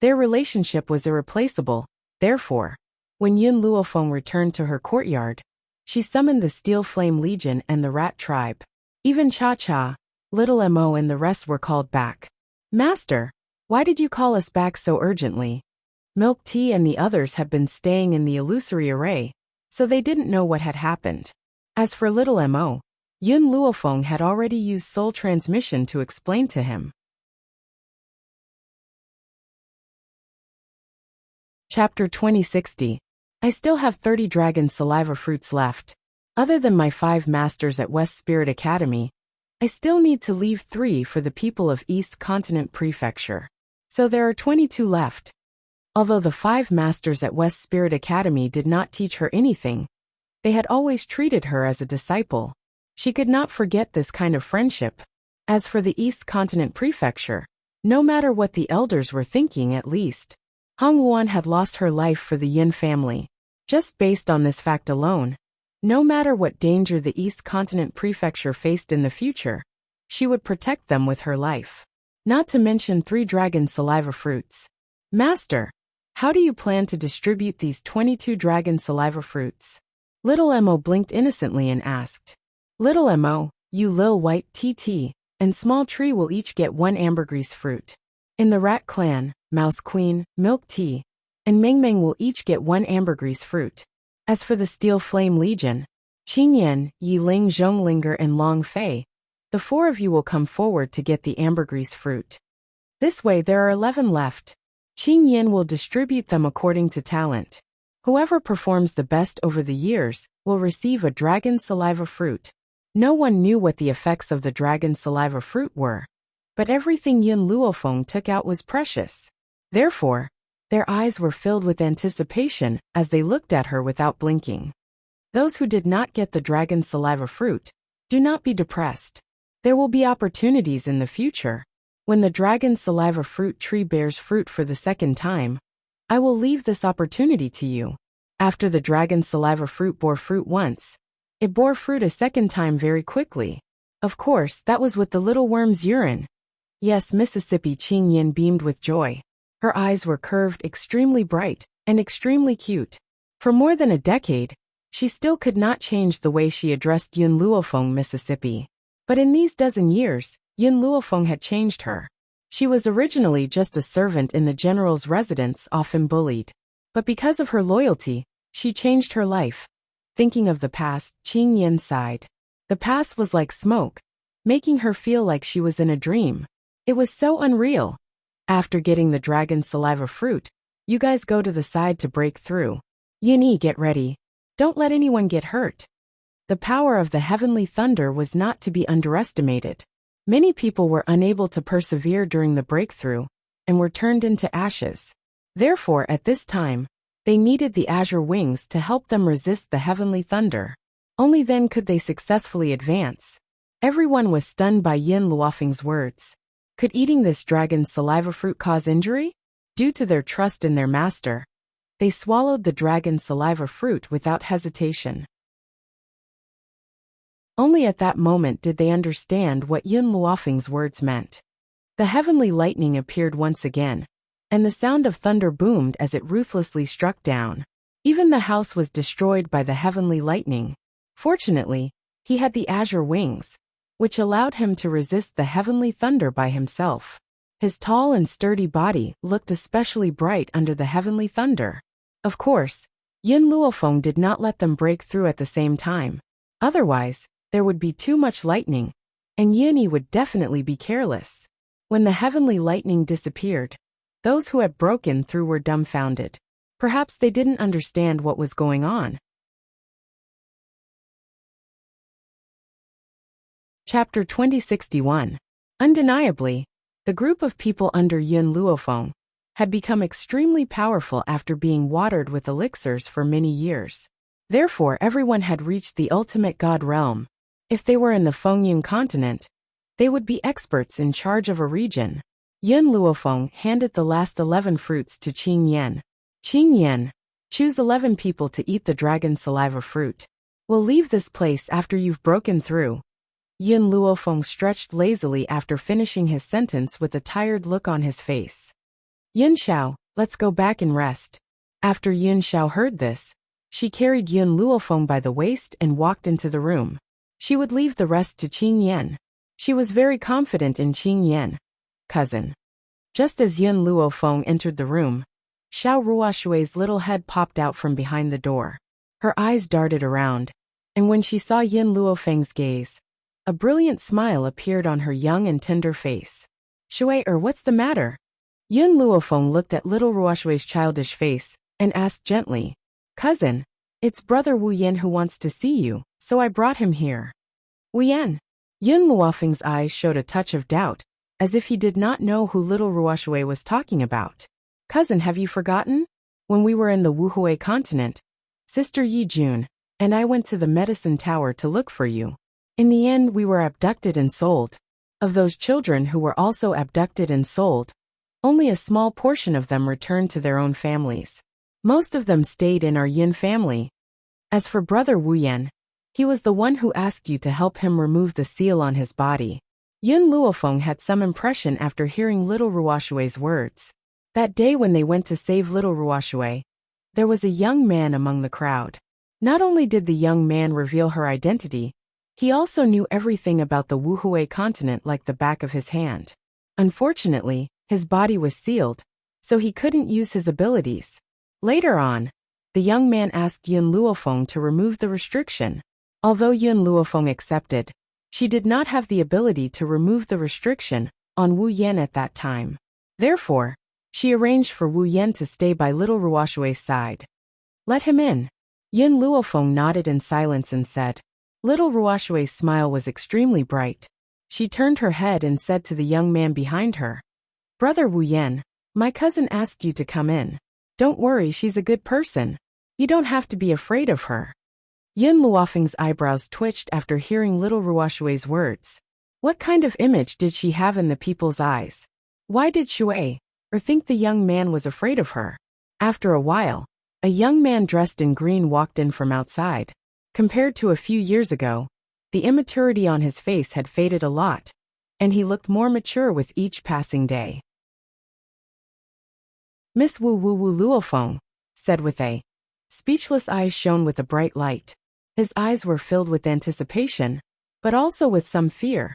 Their relationship was irreplaceable. Therefore, when Yin Luofeng returned to her courtyard, she summoned the Steel Flame Legion and the Rat Tribe. Even Cha-Cha, Little Mo and the rest were called back. Master, why did you call us back so urgently? Milk Tea and the others had been staying in the illusory array, so they didn't know what had happened. As for Little Mo, Yin Luofeng had already used soul transmission to explain to him. Chapter 2060. I still have 30 dragon saliva fruits left. Other than my 5 masters at West Spirit Academy, I still need to leave 3 for the people of East Continent Prefecture. So there are 22 left. Although the 5 masters at West Spirit Academy did not teach her anything, they had always treated her as a disciple. She could not forget this kind of friendship. As for the East Continent Prefecture, no matter what the elders were thinking, at least, Hong Wuan had lost her life for the Yin family. Just based on this fact alone, no matter what danger the East Continent Prefecture faced in the future, she would protect them with her life. Not to mention 3 dragon saliva fruits. Master, how do you plan to distribute these 22 dragon saliva fruits? Little Mo blinked innocently and asked. Little Mo, you Lil White TT, and Small Tree will each get 1 ambergris fruit. In the Rat Clan, Mouse Queen, Milk Tea, and Meng Meng will each get 1 ambergris fruit. As for the Steel Flame Legion, Qing Yan, Yi Ling Zhonglinger and Long Fei, the 4 of you will come forward to get the ambergris fruit. This way there are 11 left. Qing Yan will distribute them according to talent. Whoever performs the best over the years will receive a dragon saliva fruit. No one knew what the effects of the dragon saliva fruit were, but everything Yin Luofeng took out was precious. Therefore, their eyes were filled with anticipation as they looked at her without blinking. Those who did not get the dragon saliva fruit, do not be depressed. There will be opportunities in the future. When the dragon saliva fruit tree bears fruit for the 2nd time, I will leave this opportunity to you. After the dragon saliva fruit bore fruit once, it bore fruit a 2nd time very quickly. Of course, that was with the little worm's urine. Yes, Mississippi Qing Yin beamed with joy. Her eyes were curved, extremely bright, and extremely cute. For more than a decade, she still could not change the way she addressed Yin Luofeng Mississippi. But in these dozen years, Yin Luofeng had changed her. She was originally just a servant in the general's residence, often bullied. But because of her loyalty, she changed her life. Thinking of the past, Qing Yin sighed. The past was like smoke, making her feel like she was in a dream. It was so unreal. After getting the dragon saliva fruit, you guys go to the side to break through. Yin-Yi, get ready. Don't let anyone get hurt. The power of the heavenly thunder was not to be underestimated. Many people were unable to persevere during the breakthrough and were turned into ashes. Therefore, at this time, they needed the azure wings to help them resist the heavenly thunder. Only then could they successfully advance. Everyone was stunned by Yin Luofeng's words. Could eating this dragon saliva fruit cause injury? Due to their trust in their master, they swallowed the dragon saliva fruit without hesitation. Only at that moment did they understand what Yin Luofeng's words meant. The heavenly lightning appeared once again, and the sound of thunder boomed as it ruthlessly struck down. Even the house was destroyed by the heavenly lightning. Fortunately, he had the azure wings, which allowed him to resist the heavenly thunder by himself. His tall and sturdy body looked especially bright under the heavenly thunder. Of course, Yin Luofeng did not let them break through at the same time. Otherwise, there would be too much lightning, and Yinyi would definitely be careless. When the heavenly lightning disappeared, those who had broken through were dumbfounded. Perhaps they didn't understand what was going on. Chapter 2061. Undeniably, the group of people under Yin Luofeng had become extremely powerful after being watered with elixirs for many years. Therefore, everyone had reached the ultimate god realm. If they were in the Fengyun continent, they would be experts in charge of a region. Yin Luofeng handed the last 11 fruits to Qing Yan. Qing Yan, choose 11 people to eat the dragon saliva fruit. We'll leave this place after you've broken through. Yin Luofeng stretched lazily after finishing his sentence with a tired look on his face. Yin Xiao, let's go back and rest. After Yin Xiao heard this, she carried Yin Luofeng by the waist and walked into the room. She would leave the rest to Qing Yan. She was very confident in Qing Yan. Cousin. Just as Yin Luofeng entered the room, Xiao Ruoshui's little head popped out from behind the door. Her eyes darted around, and when she saw Yin Luofeng's gaze, a brilliant smile appeared on her young and tender face. Shui, what's the matter? Yin Luofeng looked at little Ruoshui's childish face and asked gently, Cousin, it's brother Wu Yan who wants to see you, so I brought him here. Wu Yan. Yin Luofeng's eyes showed a touch of doubt, as if he did not know who little Ruoshui was talking about. Cousin, have you forgotten? When we were in the Wuhui continent, Sister Yi Jun and I went to the medicine tower to look for you. In the end, we were abducted and sold. Of those children who were also abducted and sold, only a small portion of them returned to their own families. Most of them stayed in our Yin family. As for brother Wu Yan, he was the one who asked you to help him remove the seal on his body. Yin Luofeng had some impression after hearing little Ruoshui's words. That day when they went to save little Ruoshui, there was a young man among the crowd. Not only did the young man reveal her identity, he also knew everything about the Wuhui continent like the back of his hand. Unfortunately, his body was sealed, so he couldn't use his abilities. Later on, the young man asked Yin Luofeng to remove the restriction. Although Yin Luofeng accepted, she did not have the ability to remove the restriction on Wu Yan at that time. Therefore, she arranged for Wu Yan to stay by little Ruoshui's side. Let him in. Yin Luofeng nodded in silence and said. Little Ruoshui's smile was extremely bright. She turned her head and said to the young man behind her, Brother Wu Yan, my cousin asked you to come in. Don't worry, she's a good person. You don't have to be afraid of her. Yin Luofeng's eyebrows twitched after hearing little Ruoshui's words. What kind of image did she have in the people's eyes? Why did Shui think the young man was afraid of her? After a while, a young man dressed in green walked in from outside. Compared to a few years ago, the immaturity on his face had faded a lot, and he looked more mature with each passing day. Miss Wu Luofeng, said with a speechless eyes shone with a bright light. His eyes were filled with anticipation, but also with some fear,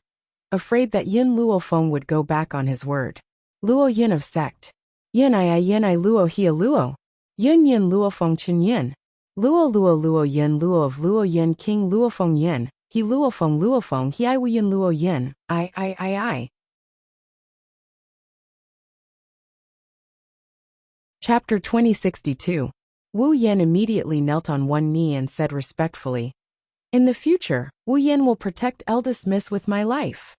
afraid that Yin Luofeng would go back on his word. Luo Yin of sect. Yin I Luo Hia Luo. Yin Luofeng Chen Yin. Luo Yin Luo of Luo Yin King Luofeng Yin. He Luofeng He I Wu Yin Luo Yin. I. Chapter 2062. Wu Yan immediately knelt on one knee and said respectfully, In the future, Wu Yan will protect Eldest Miss with my life.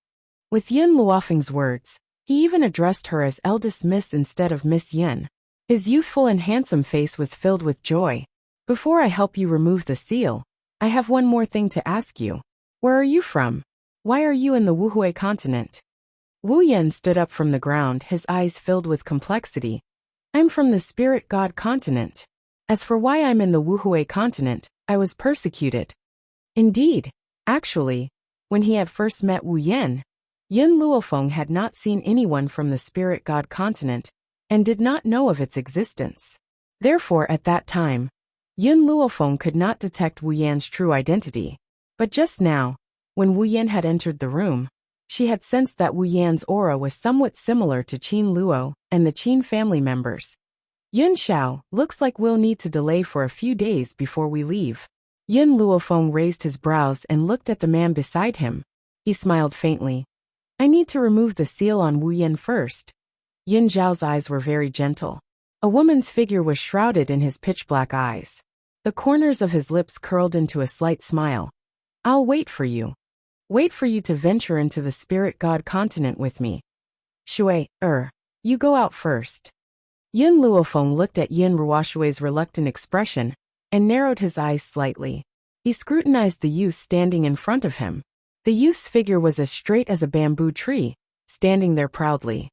With Yin Luofeng's words, he even addressed her as Eldest Miss instead of Miss Yin. His youthful and handsome face was filled with joy. Before I help you remove the seal, I have one more thing to ask you. Where are you from? Why are you in the Wuhui continent? Wu Yan stood up from the ground, his eyes filled with complexity. I'm from the spirit god continent. As for why I'm in the Wuhui continent, I was persecuted. Indeed, actually, when he had first met Wu Yan, Yin Luofeng had not seen anyone from the spirit god continent and did not know of its existence. Therefore, at that time, Yin Luofeng could not detect Wu Yan's true identity. But just now, when Wu Yan had entered the room, She had sensed that Wu Yan's aura was somewhat similar to Qin Luo and the Qin family members. Yun Xiao, looks like we'll need to delay for a few days before we leave. Yun Luofeng raised his brows and looked at the man beside him. He smiled faintly. I need to remove the seal on Wu Yan first. Yun Zhao's eyes were very gentle. A woman's figure was shrouded in his pitch-black eyes. The corners of his lips curled into a slight smile. I'll wait for you. Wait for you to venture into the spirit god continent with me. Shui, you go out first. Yun Luofeng looked at Yin Ruoshui's reluctant expression and narrowed his eyes slightly. He scrutinized the youth standing in front of him. The youth's figure was as straight as a bamboo tree, standing there proudly.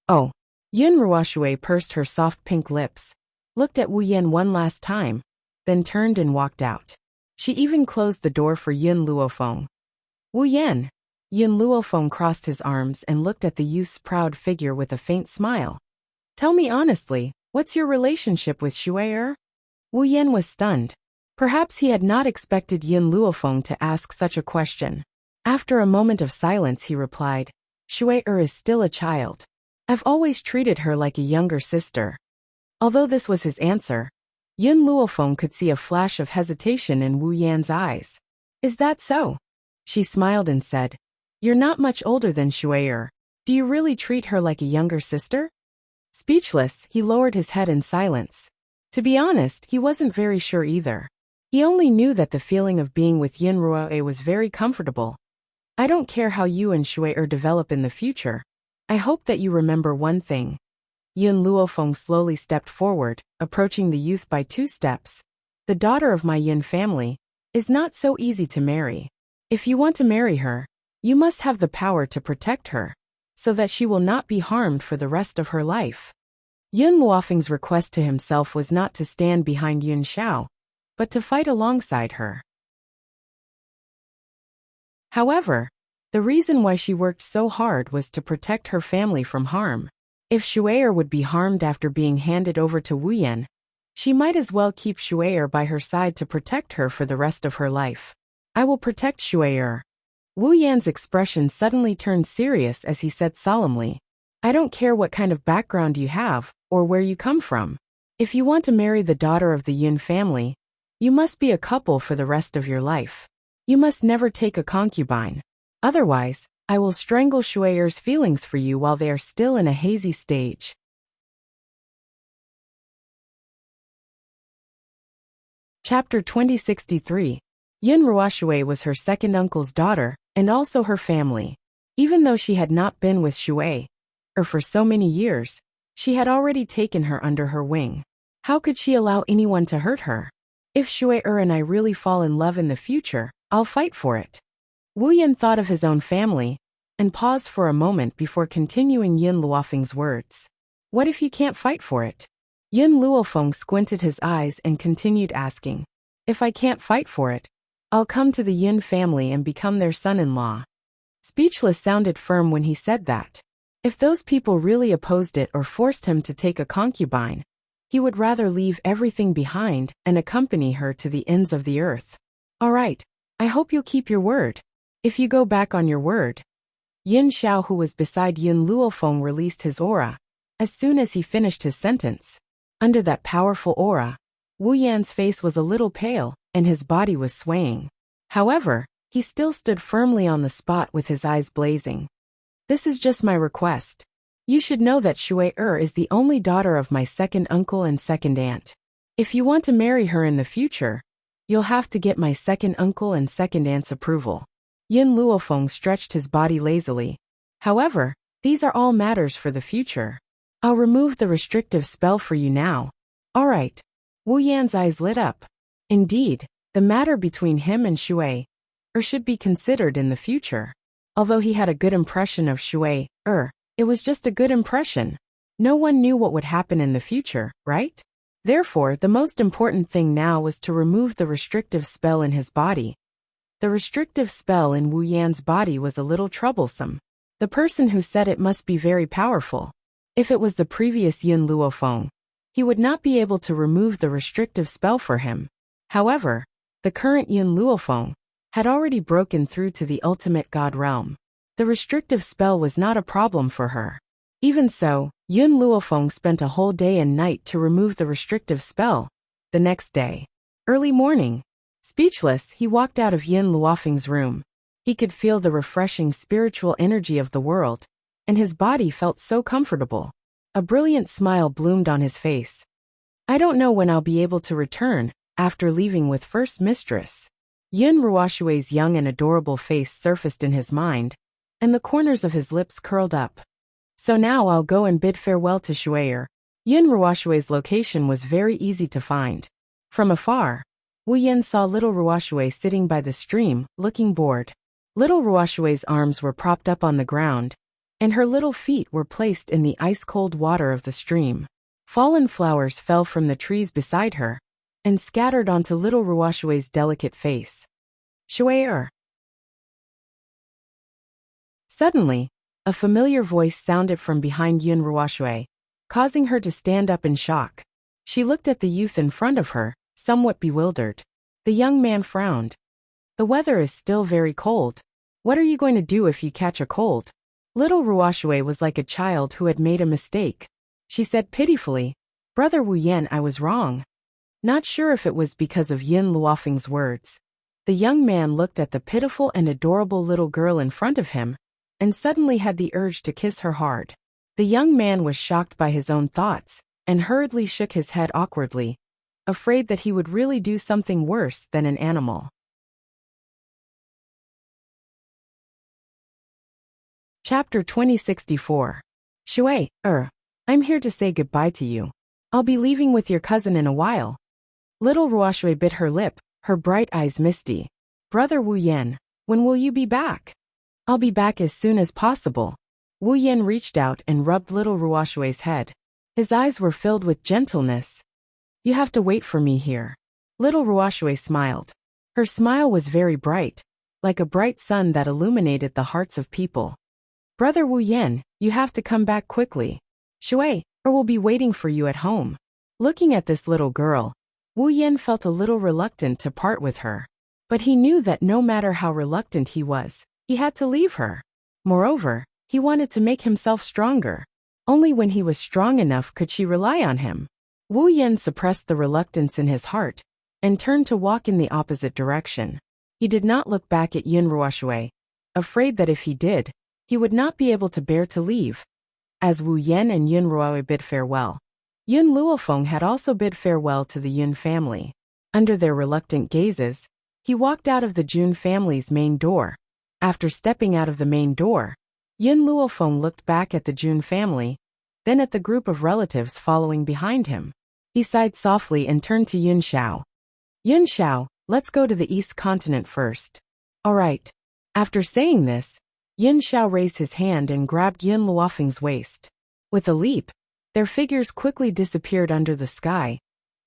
Oh. Yun Ruoshui pursed her soft pink lips, looked at Wu Yan one last time, then turned and walked out. She even closed the door for Yun Luofeng. Wu Yan. Yun Luofeng crossed his arms and looked at the youth's proud figure with a faint smile. Tell me honestly, what's your relationship with Shui? Wu Yan was stunned. Perhaps he had not expected Yun Luofeng to ask such a question. After a moment of silence he replied, Shui is still a child. I've always treated her like a younger sister. Although this was his answer, Yun Luofeng could see a flash of hesitation in Wu Yan's eyes. Is that so? She smiled and said, You're not much older than Shui. Do you really treat her like a younger sister? Speechless, he lowered his head in silence. To be honest, he wasn't very sure either. He only knew that the feeling of being with Yin Ruoe was very comfortable. I don't care how you and Shui develop in the future. I hope that you remember one thing. Yun Luofeng slowly stepped forward, approaching the youth by 2 steps. The daughter of my Yin family is not so easy to marry. If you want to marry her, you must have the power to protect her, so that she will not be harmed for the rest of her life. Yun Luofeng's request to himself was not to stand behind Yun Xiao, but to fight alongside her. However, the reason why she worked so hard was to protect her family from harm. If Shui'er would be harmed after being handed over to Wu Yan, she might as well keep Shui'er by her side to protect her for the rest of her life. I will protect Shui'er. Wu Yan's expression suddenly turned serious as he said solemnly, I don't care what kind of background you have, or where you come from. If you want to marry the daughter of the Yun family, you must be a couple for the rest of your life. You must never take a concubine. Otherwise, I will strangle Shui'er's feelings for you while they are still in a hazy stage. Chapter 2063. Yun Ruoshui was her second uncle's daughter, and also her family. Even though she had not been with Shui, for so many years, she had already taken her under her wing. How could she allow anyone to hurt her? If Shui'er and I really fall in love in the future, I'll fight for it. Wu Yan thought of his own family, and paused for a moment before continuing Yun Luofeng's words. What if you can't fight for it? Yun Luofeng squinted his eyes and continued asking. If I can't fight for it, I'll come to the Yun family and become their son-in-law. Speechless sounded firm when he said that. If those people really opposed it or forced him to take a concubine, he would rather leave everything behind and accompany her to the ends of the earth. All right, I hope you'll keep your word. If you go back on your word. Yin Xiao, who was beside Yun Luofeng, released his aura as soon as he finished his sentence. Under that powerful aura, Wu Yan's face was a little pale, and his body was swaying. However, he still stood firmly on the spot with his eyes blazing. This is just my request. You should know that Shui'er is the only daughter of my second uncle and second aunt. If you want to marry her in the future, you'll have to get my second uncle and second aunt's approval. Yun Luofeng stretched his body lazily. However, these are all matters for the future. I'll remove the restrictive spell for you now. All right. Wu Yan's eyes lit up. Indeed, the matter between him and Shui'er should be considered in the future. Although he had a good impression of Shui'er, it was just a good impression. No one knew what would happen in the future, right? Therefore, the most important thing now was to remove the restrictive spell in his body. The restrictive spell in Wu Yan's body was a little troublesome. The person who said it must be very powerful. If it was the previous Yun Luofeng, he would not be able to remove the restrictive spell for him. However, the current Yun Luofeng had already broken through to the ultimate god realm. The restrictive spell was not a problem for her. Even so, Yun Luofeng spent a whole day and night to remove the restrictive spell. The next day, early morning, speechless, he walked out of Yun Luofeng's room. He could feel the refreshing spiritual energy of the world, and his body felt so comfortable. A brilliant smile bloomed on his face. I don't know when I'll be able to return, after leaving with First Mistress. Yun Ruoshui's young and adorable face surfaced in his mind, and the corners of his lips curled up. So now I'll go and bid farewell to Shuaer. Yun Ruoshui's location was very easy to find. From afar, Wu Yen saw little Ruoshui sitting by the stream, looking bored. Little Ruoshui's arms were propped up on the ground, and her little feet were placed in the ice-cold water of the stream. Fallen flowers fell from the trees beside her, and scattered onto little Ruoshui's delicate face. Shuaer. Suddenly, a familiar voice sounded from behind Yun Ruoshui, causing her to stand up in shock. She looked at the youth in front of her, somewhat bewildered. The young man frowned. The weather is still very cold. What are you going to do if you catch a cold? Little Ruoshui was like a child who had made a mistake. She said pitifully, Brother Wu Yen, I was wrong. Not sure if it was because of Yun Luofeng's words. The young man looked at the pitiful and adorable little girl in front of him, and suddenly had the urge to kiss her hard. The young man was shocked by his own thoughts, and hurriedly shook his head awkwardly, afraid that he would really do something worse than an animal. Chapter 2064. Shuai, I'm here to say goodbye to you. I'll be leaving with your cousin in a while. Little Ruoshui bit her lip, her bright eyes misty. Brother Wu Yen, when will you be back? I'll be back as soon as possible. Wu Yen reached out and rubbed little Ruoshui's head. His eyes were filled with gentleness. You have to wait for me here. Little Ruoshui smiled. Her smile was very bright, like a bright sun that illuminated the hearts of people. Brother Wu Yen, you have to come back quickly. Shuai, or we'll be waiting for you at home. Looking at this little girl, Wu Yen felt a little reluctant to part with her. But he knew that no matter how reluctant he was, he had to leave her. Moreover, he wanted to make himself stronger. Only when he was strong enough could she rely on him. Wu Yen suppressed the reluctance in his heart, and turned to walk in the opposite direction. He did not look back at Yun Ruoshui, afraid that if he did, he would not be able to bear to leave. As Wu Yen and Yun Ruoshui bid farewell, Yun Luofeng had also bid farewell to the Yun family. Under their reluctant gazes, he walked out of the Jun family's main door. After stepping out of the main door, Yun Luofeng looked back at the Jun family, then at the group of relatives following behind him. He sighed softly and turned to Yun Xiao. Yun Xiao, let's go to the East Continent first. All right. After saying this, Yun Xiao raised his hand and grabbed Yun Luofeng's waist. With a leap, their figures quickly disappeared under the sky,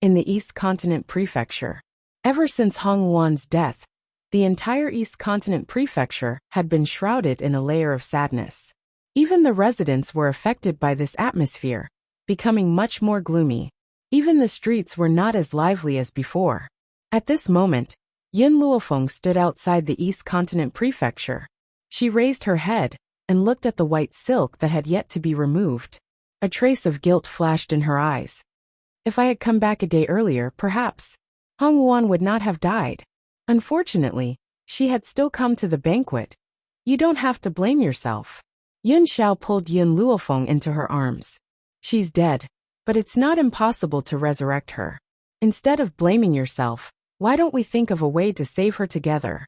in the East Continent Prefecture. Ever since Hong Wan's death, the entire East Continent Prefecture had been shrouded in a layer of sadness. Even the residents were affected by this atmosphere, becoming much more gloomy. Even the streets were not as lively as before. At this moment, Yun Luofeng stood outside the East Continent Prefecture. She raised her head and looked at the white silk that had yet to be removed. A trace of guilt flashed in her eyes. If I had come back a day earlier, perhaps Hong Wan would not have died. Unfortunately, she had still come to the banquet. You don't have to blame yourself. Yun Xiao pulled Yun Luofeng into her arms. She's dead, but it's not impossible to resurrect her. Instead of blaming yourself, why don't we think of a way to save her together?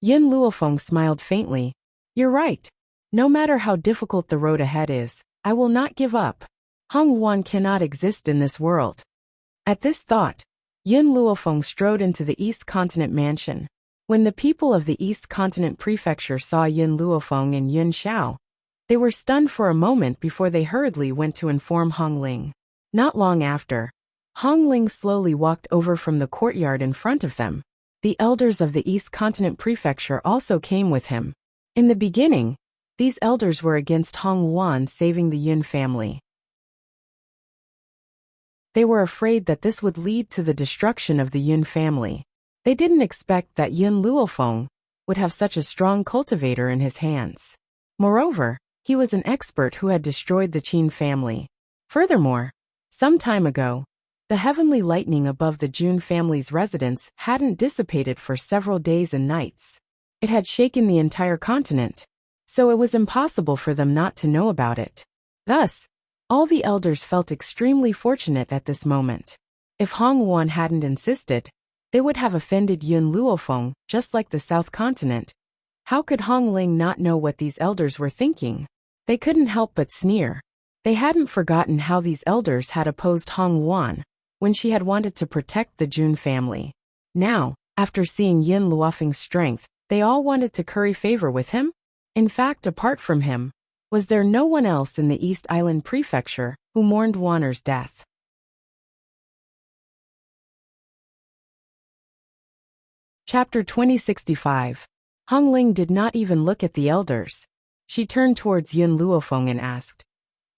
Yun Luofeng smiled faintly. You're right. No matter how difficult the road ahead is, I will not give up. Hong Wan cannot exist in this world. At this thought, Yun Luofeng strode into the East Continent mansion. When the people of the East Continent Prefecture saw Yun Luofeng and Yun Xiao, they were stunned for a moment before they hurriedly went to inform Hong Ling. Not long after, Hong Ling slowly walked over from the courtyard in front of them. The elders of the East Continent Prefecture also came with him. In the beginning, these elders were against Hong Wan saving the Yun family. They were afraid that this would lead to the destruction of the Yun family. They didn't expect that Yun Luofeng would have such a strong cultivator in his hands. Moreover, he was an expert who had destroyed the Qin family. Furthermore, some time ago, the heavenly lightning above the Jun family's residence hadn't dissipated for several days and nights. It had shaken the entire continent, so it was impossible for them not to know about it. Thus, all the elders felt extremely fortunate at this moment. If Hong Wuan hadn't insisted, they would have offended Yun Luofeng just like the South Continent. How could Hong Ling not know what these elders were thinking? They couldn't help but sneer. They hadn't forgotten how these elders had opposed Hong Wuan when she had wanted to protect the Jun family. Now, after seeing Yin Luofeng's strength, they all wanted to curry favor with him. In fact, apart from him, was there no one else in the East Island Prefecture who mourned Wanner's death? Chapter 2065. Hong Ling did not even look at the elders. She turned towards Yun Luofeng and asked,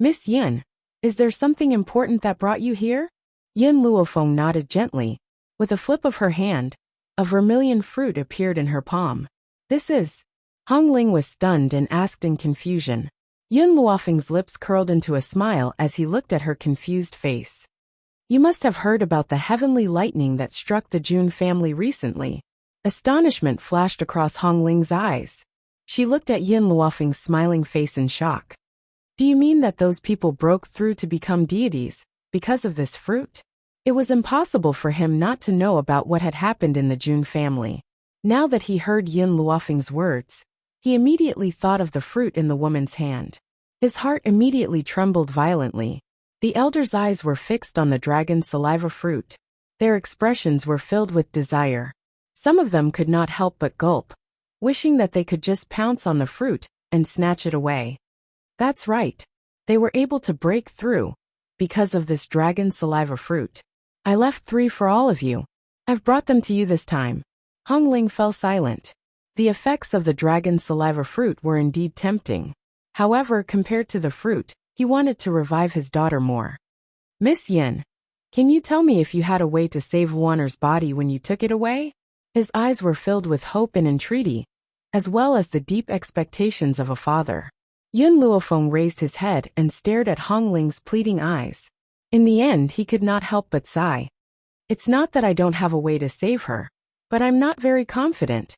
"Miss Yin, is there something important that brought you here?" Yun Luofeng nodded gently. With a flip of her hand, a vermilion fruit appeared in her palm. "This is..." Hong Ling was stunned and asked in confusion. Yun Luofeng's lips curled into a smile as he looked at her confused face. "You must have heard about the heavenly lightning that struck the Jun family recently." Astonishment flashed across Hong Ling's eyes. She looked at Yin Luofeng's smiling face in shock. "Do you mean that those people broke through to become deities because of this fruit?" It was impossible for him not to know about what had happened in the Jun family. Now that he heard Yin Luofeng's words, he immediately thought of the fruit in the woman's hand. His heart immediately trembled violently. The elders' eyes were fixed on the dragon's saliva fruit. Their expressions were filled with desire. Some of them could not help but gulp, wishing that they could just pounce on the fruit and snatch it away. That's right. They were able to break through because of this dragon saliva fruit. "I left 3 for all of you. I've brought them to you this time." Hong Ling fell silent. The effects of the dragon saliva fruit were indeed tempting. However, compared to the fruit, he wanted to revive his daughter more. "Miss Yin, can you tell me if you had a way to save Wanner's body when you took it away?" His eyes were filled with hope and entreaty, as well as the deep expectations of a father. Yun Luofeng raised his head and stared at Hong Ling's pleading eyes. In the end, he could not help but sigh. "It's not that I don't have a way to save her, but I'm not very confident."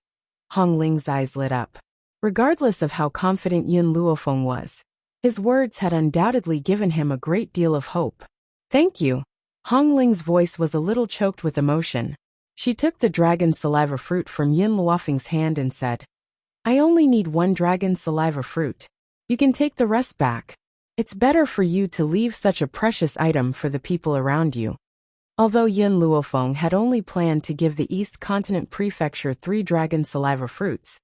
Hong Ling's eyes lit up. Regardless of how confident Yun Luofeng was, his words had undoubtedly given him a great deal of hope. "Thank you." Hong Ling's voice was a little choked with emotion. She took the dragon saliva fruit from Yin Luofeng's hand and said, "I only need 1 dragon saliva fruit. You can take the rest back. It's better for you to leave such a precious item for the people around you." Although Yin Luofeng had only planned to give the East Continent Prefecture 3 dragon saliva fruits,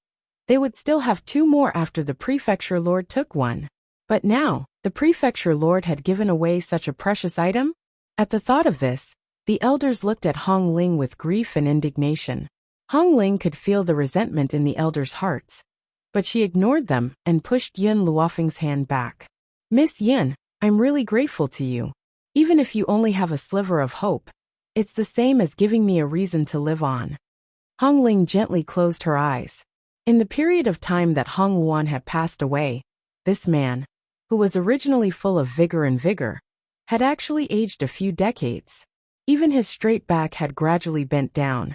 they would still have 2 more after the Prefecture Lord took one. But now, the Prefecture Lord had given away such a precious item? At the thought of this, the elders looked at Hong Ling with grief and indignation. Hong Ling could feel the resentment in the elders' hearts, but she ignored them and pushed Yun Luofeng's hand back. "Miss Yin, I'm really grateful to you. Even if you only have a sliver of hope, it's the same as giving me a reason to live on." Hong Ling gently closed her eyes. In the period of time that Hong Wuan had passed away, this man, who was originally full of vigor and vigor, had actually aged a few decades. Even his straight back had gradually bent down.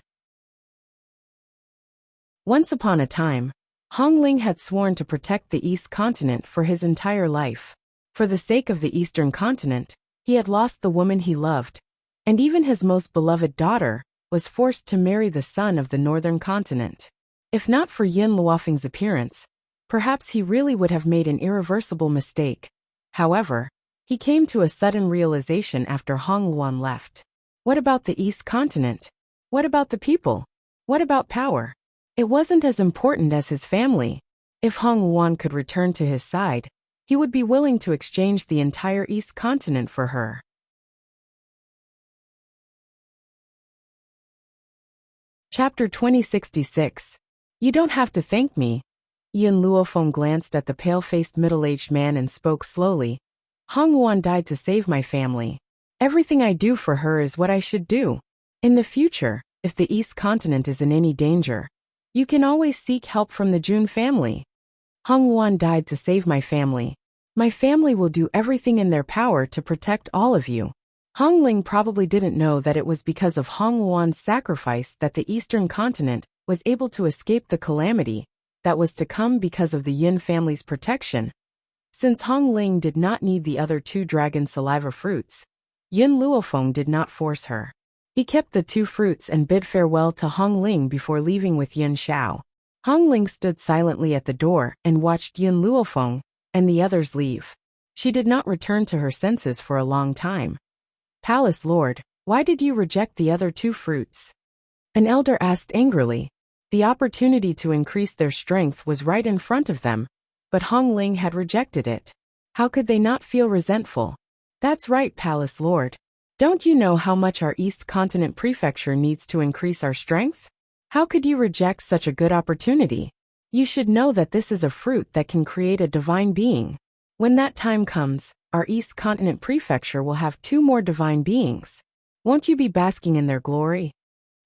Once upon a time, Hong Ling had sworn to protect the East Continent for his entire life. For the sake of the Eastern Continent, he had lost the woman he loved, and even his most beloved daughter was forced to marry the son of the Northern Continent. If not for Yin Luofeng's appearance, perhaps he really would have made an irreversible mistake. However, he came to a sudden realization after Hong Wuan left. What about the East Continent? What about the people? What about power? It wasn't as important as his family. If Hong Wuan could return to his side, he would be willing to exchange the entire East Continent for her. Chapter 2066. You don't have to thank me. Yin Luofeng glanced at the pale-faced middle-aged man and spoke slowly. Hong Wuan died to save my family. Everything I do for her is what I should do. In the future, if the East Continent is in any danger, you can always seek help from the Jun family. Hong Wan died to save my family. My family will do everything in their power to protect all of you. Hong Ling probably didn't know that it was because of Hong Wan's sacrifice that the Eastern continent was able to escape the calamity that was to come because of the Yin family's protection. Since Hong Ling did not need the other 2 dragon saliva fruits, Yin Luofeng did not force her. He kept the 2 fruits and bid farewell to Hong Ling before leaving with Yin Xiao. Hong Ling stood silently at the door and watched Yin Luofeng and the others leave. She did not return to her senses for a long time. Palace Lord, why did you reject the other 2 fruits? An elder asked angrily. The opportunity to increase their strength was right in front of them, but Hong Ling had rejected it. How could they not feel resentful? That's right, Palace Lord. Don't you know how much our East Continent Prefecture needs to increase our strength? How could you reject such a good opportunity? You should know that this is a fruit that can create a divine being. When that time comes, our East Continent Prefecture will have 2 more divine beings. Won't you be basking in their glory?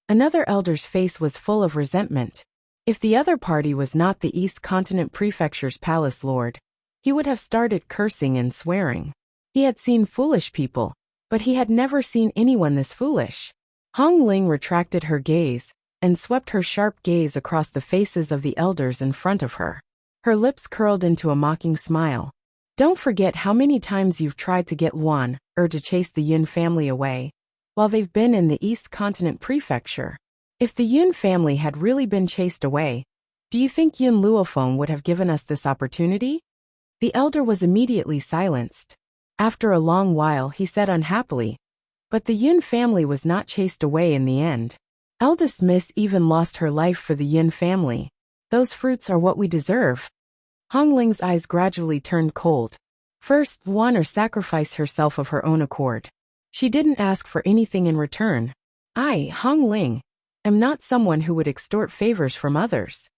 Another elder's face was full of resentment. If the other party was not the East Continent Prefecture's Palace Lord, he would have started cursing and swearing. He had seen foolish people, but he had never seen anyone this foolish. Hong Ling retracted her gaze and swept her sharp gaze across the faces of the elders in front of her. Her lips curled into a mocking smile. Don't forget how many times you've tried to get Luan, to chase the Yin family away, while they've been in the East Continent Prefecture. If the Yin family had really been chased away, do you think Yin Luofeng would have given us this opportunity? The elder was immediately silenced. After a long while he said unhappily, but the Yin family was not chased away in the end. Eldest Miss even lost her life for the Yin family. Those fruits are what we deserve. Hong Ling's eyes gradually turned cold. First, Luan sacrificed herself of her own accord. She didn't ask for anything in return. I, Hong Ling, am not someone who would extort favors from others.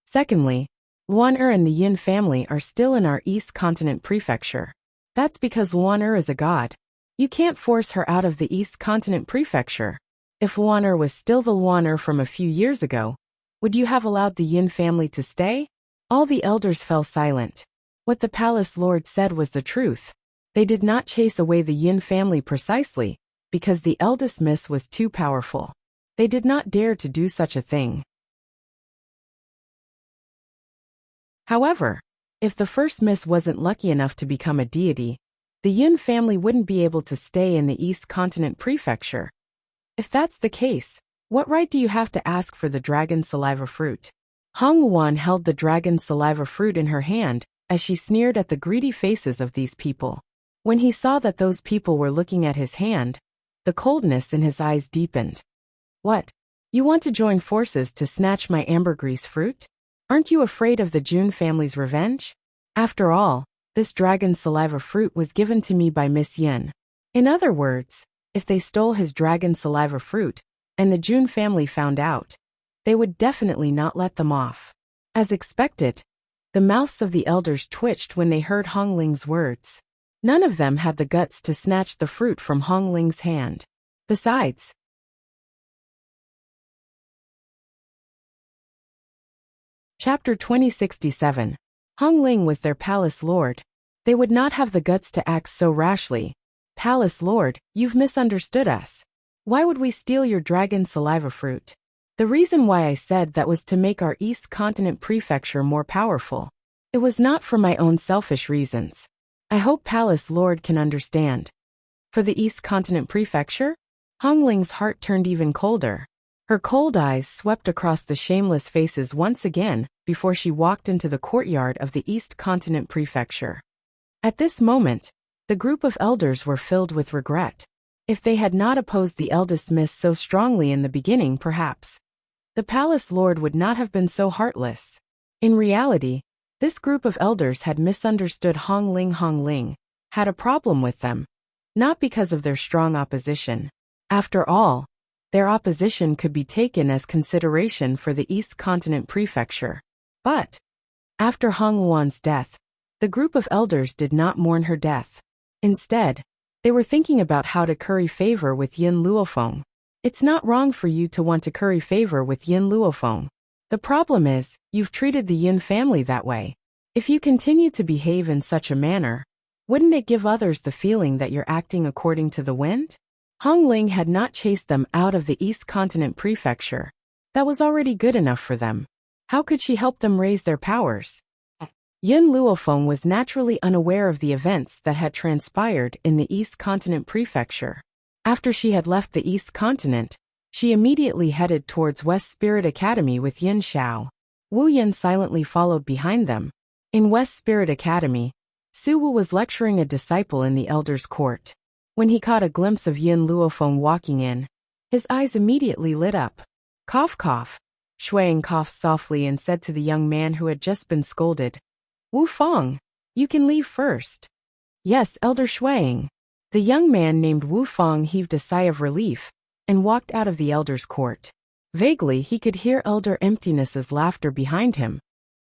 Secondly, Luan and the Yin family are still in our East Continent Prefecture. That's because Luan is a god. You can't force her out of the East Continent Prefecture. If Luan was still the Luan from a few years ago, would you have allowed the Yin family to stay? All the elders fell silent. What the Palace Lord said was the truth. They did not chase away the Yin family precisely because the eldest miss was too powerful. They did not dare to do such a thing. However, if the first miss wasn't lucky enough to become a deity, the Yin family wouldn't be able to stay in the East Continent Prefecture. If that's the case, what right do you have to ask for the dragon saliva fruit? Hong Luan held the dragon saliva fruit in her hand as she sneered at the greedy faces of these people. When he saw that those people were looking at his hand, the coldness in his eyes deepened. What? You want to join forces to snatch my ambergris fruit? Aren't you afraid of the Jun family's revenge? After all, this dragon saliva fruit was given to me by Miss Yin. In other words, if they stole his dragon saliva fruit, and the Jun family found out, they would definitely not let them off. As expected, the mouths of the elders twitched when they heard Hong Ling's words. None of them had the guts to snatch the fruit from Hong Ling's hand. Besides, Chapter 2067. Hong Ling was their palace lord. They would not have the guts to act so rashly. Palace Lord, you've misunderstood us. Why would we steal your dragon saliva fruit? The reason why I said that was to make our East Continent Prefecture more powerful. It was not for my own selfish reasons. I hope Palace Lord can understand. For the East Continent Prefecture? Hong Ling's heart turned even colder. Her cold eyes swept across the shameless faces once again before she walked into the courtyard of the East Continent Prefecture. At this moment, the group of elders were filled with regret. If they had not opposed the eldest miss so strongly in the beginning, perhaps the Palace Lord would not have been so heartless. In reality, this group of elders had misunderstood Hong Ling, had a problem with them, not because of their strong opposition. After all, their opposition could be taken as consideration for the East Continent Prefecture. But after Hong Luan's death, the group of elders did not mourn her death. Instead, they were thinking about how to curry favor with Yin Luofeng. It's not wrong for you to want to curry favor with Yin Luofeng. The problem is, you've treated the Yin family that way. If you continue to behave in such a manner, wouldn't it give others the feeling that you're acting according to the wind? Hong Ling had not chased them out of the East Continent Prefecture. That was already good enough for them. How could she help them raise their powers? Yin Luofeng was naturally unaware of the events that had transpired in the East Continent Prefecture. After she had left the East Continent, she immediately headed towards West Spirit Academy with Yin Xiao. Wu Yin silently followed behind them. In West Spirit Academy, Su Wu was lecturing a disciple in the Elder's court. When he caught a glimpse of Yin Luofeng walking in, his eyes immediately lit up. Cough cough. Shuang coughed softly and said to the young man who had just been scolded, Wu Feng, you can leave first. Yes, Elder Shuang. The young man named Wu Feng heaved a sigh of relief and walked out of the Elder's court. Vaguely, he could hear Elder Emptiness's laughter behind him.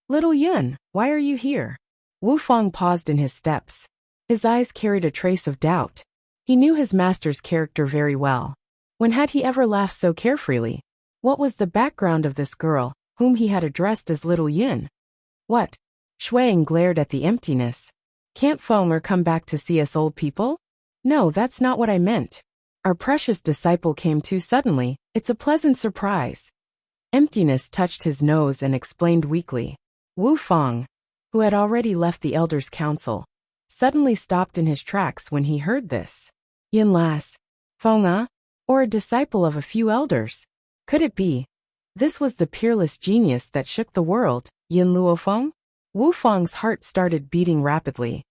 Little Yun, why are you here? Wu Feng paused in his steps. His eyes carried a trace of doubt. He knew his master's character very well. When had he ever laughed so carefreely? What was the background of this girl, whom he had addressed as Little Yin? What? Shuang glared at the emptiness. Can't Fenger come back to see us old people? No, that's not what I meant. Our precious disciple came too suddenly. It's a pleasant surprise. Emptiness touched his nose and explained weakly. Wu Feng, who had already left the Elder's council, suddenly stopped in his tracks when he heard this. Yin Las, Feng, or a disciple of a few elders? Could it be? This was the peerless genius that shook the world, Yin Luofeng? Wu Feng's heart started beating rapidly.